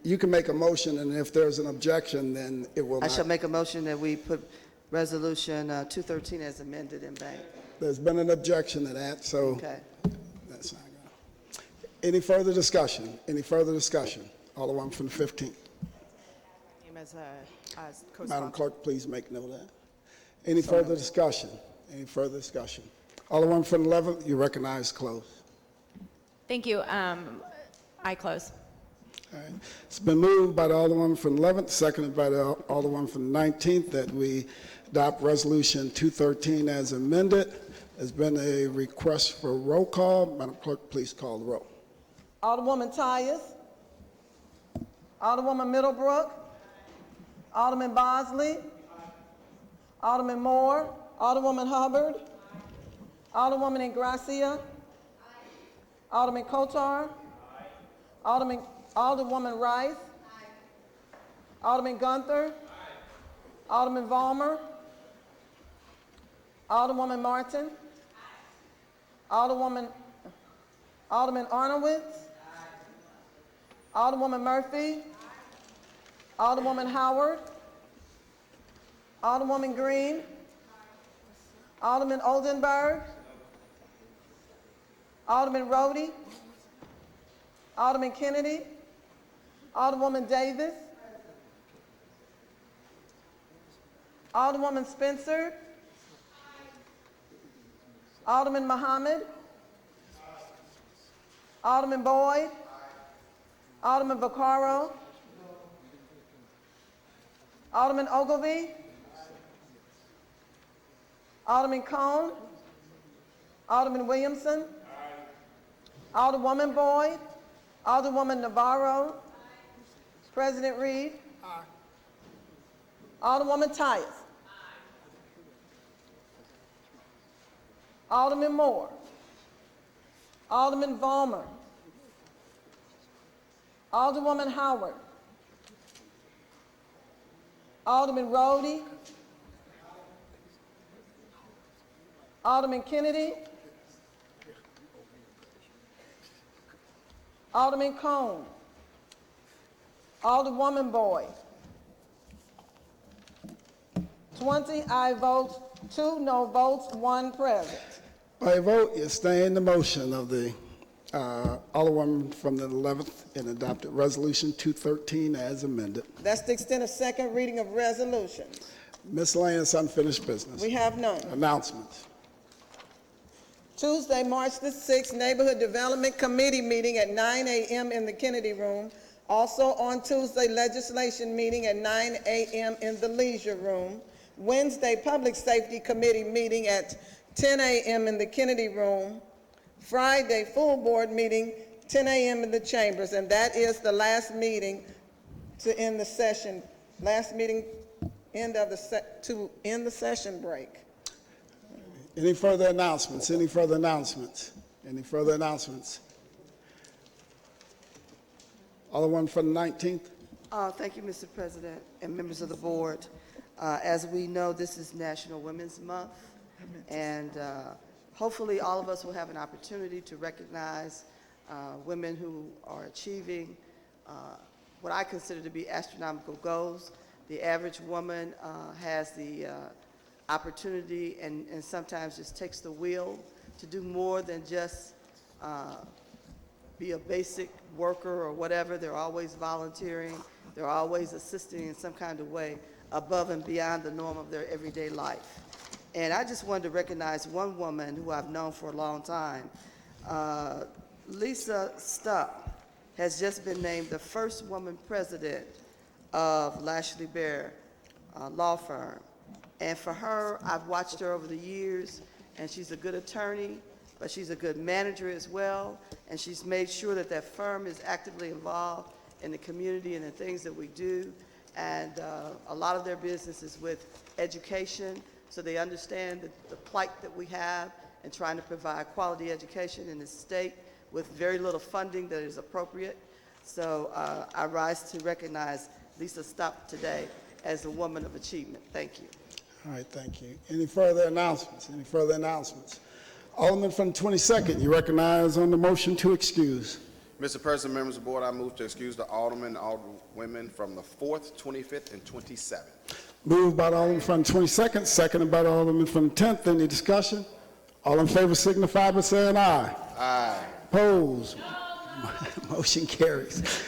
You can make a motion, and if there's an objection, then it will I not. shall make a motion that we put Resolution 213 as amended in bank. There's been an objection to that, so Okay. that's not going to. Any further discussion? Any further discussion? Alderwoman from the 15th. As Madam Clerk, please make note of that. Any further discussion? Any further discussion? Alderwoman from the 11th, you recognize close. Thank you. I close. All right. It's been moved by the Alderwoman from the 11th, seconded by the Alderwoman from the 19th, that we adopt Resolution 213 as amended. There's been a request for roll call. Madam Clerk, please call the roll. Alderwoman Tyus. Alderwoman Middlebrook. Alderman Bosley. Alderman Moore. Alderwoman Hubbard. Alderwoman Ingracia. Alderman Kotar. Alderwoman Rice. Alderman Gunther. Alderman Vollmer. Alderwoman Martin. Alderman Arnowitz. Alderwoman Murphy. Alderwoman Howard. Alderwoman Green. Alderman Oldenburg. Alderman Rhodey. Alderman Kennedy. Alderwoman Davis. Alderwoman Spencer. Alderman Muhammad. Alderman Boyd. Alderman Vaccaro. Alderman Ogilvy. Alderman Cone. Alderman Williamson. Alderwoman Boyd. Alderwoman Navarro. President Reed. Alderwoman Tyus. Alderman Moore. Alderman Vollmer. Alderwoman Howard. Alderman Rhodey. Alderman Kennedy. Alderman Cone. Alderwoman Boyd. 20 aye votes, 2 no votes, 1 present. By a vote, you sustain the motion of the Alderwoman from the 11th and adopted Resolution 213 as amended. That's the extent of second reading of resolutions. Miscellaneous unfinished business. We have none. Announcements. Tuesday, March the 6th, Neighborhood Development Committee meeting at 9 a.m. in the Kennedy Room. Also on Tuesday, legislation meeting at 9 a.m. in the Leisure Room. Wednesday, Public Safety Committee meeting at 10 a.m. in the Kennedy Room. Friday, full board meeting, 10 a.m. in the Chambers, and that is the last meeting to end the session. Last meeting to end the session break. Any further announcements? Any further announcements? Any further announcements? Alderman from the 19th. Thank you, Mr. President and members of the board. As we know, this is National Women's Month, and hopefully all of us will have an opportunity to recognize women who are achieving what I consider to be astronomical goals. The average woman has the opportunity and sometimes just takes the wheel to do more than just be a basic worker or whatever. They're always volunteering. They're always assisting in some kind of way above and beyond the norm of their everyday life. And I just wanted to recognize one woman who I've known for a long time. Lisa Stupp has just been named the first woman president of Lashley Bear law firm. And for her, I've watched her over the years, and she's a good attorney, but she's a good manager as well, and she's made sure that that firm is actively involved in the community and the things that we do. And a lot of their business is with education, so they understand the plight that we have in trying to provide quality education in the state with very little funding that is appropriate. So I rise to recognize Lisa Stupp today as a woman of achievement. Thank you. All right, thank you. Any further announcements? Any further announcements? Alderman from the 22nd, you recognize on the motion to excuse. Mr. President, members of the board, I move to excuse the aldermen and alderwomen from the 4th, 25th, and 27th. Moved by the Alderman from the 22nd, seconded by the Alderman from the 10th. Any discussion? All in favor signify by saying aye. Aye. Opposed? Motion carries.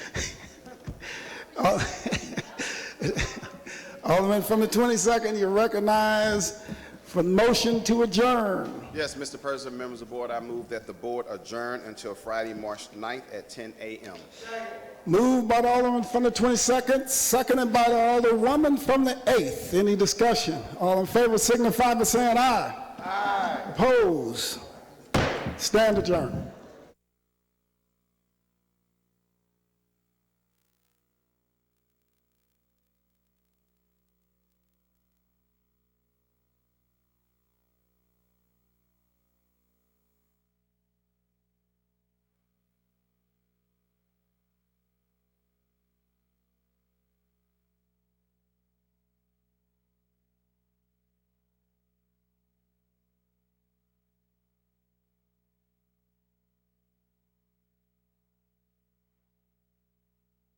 Alderman from the 22nd, you recognize for the motion to adjourn. Yes, Mr. President, members of the board, I move that the board adjourn until Friday, March 9th at 10 a.m. Moved by the Alderman from the 22nd, seconded by the Alderwoman from the 8th. Any discussion? All in favor signify by saying aye. Aye. Opposed? Stand adjourned.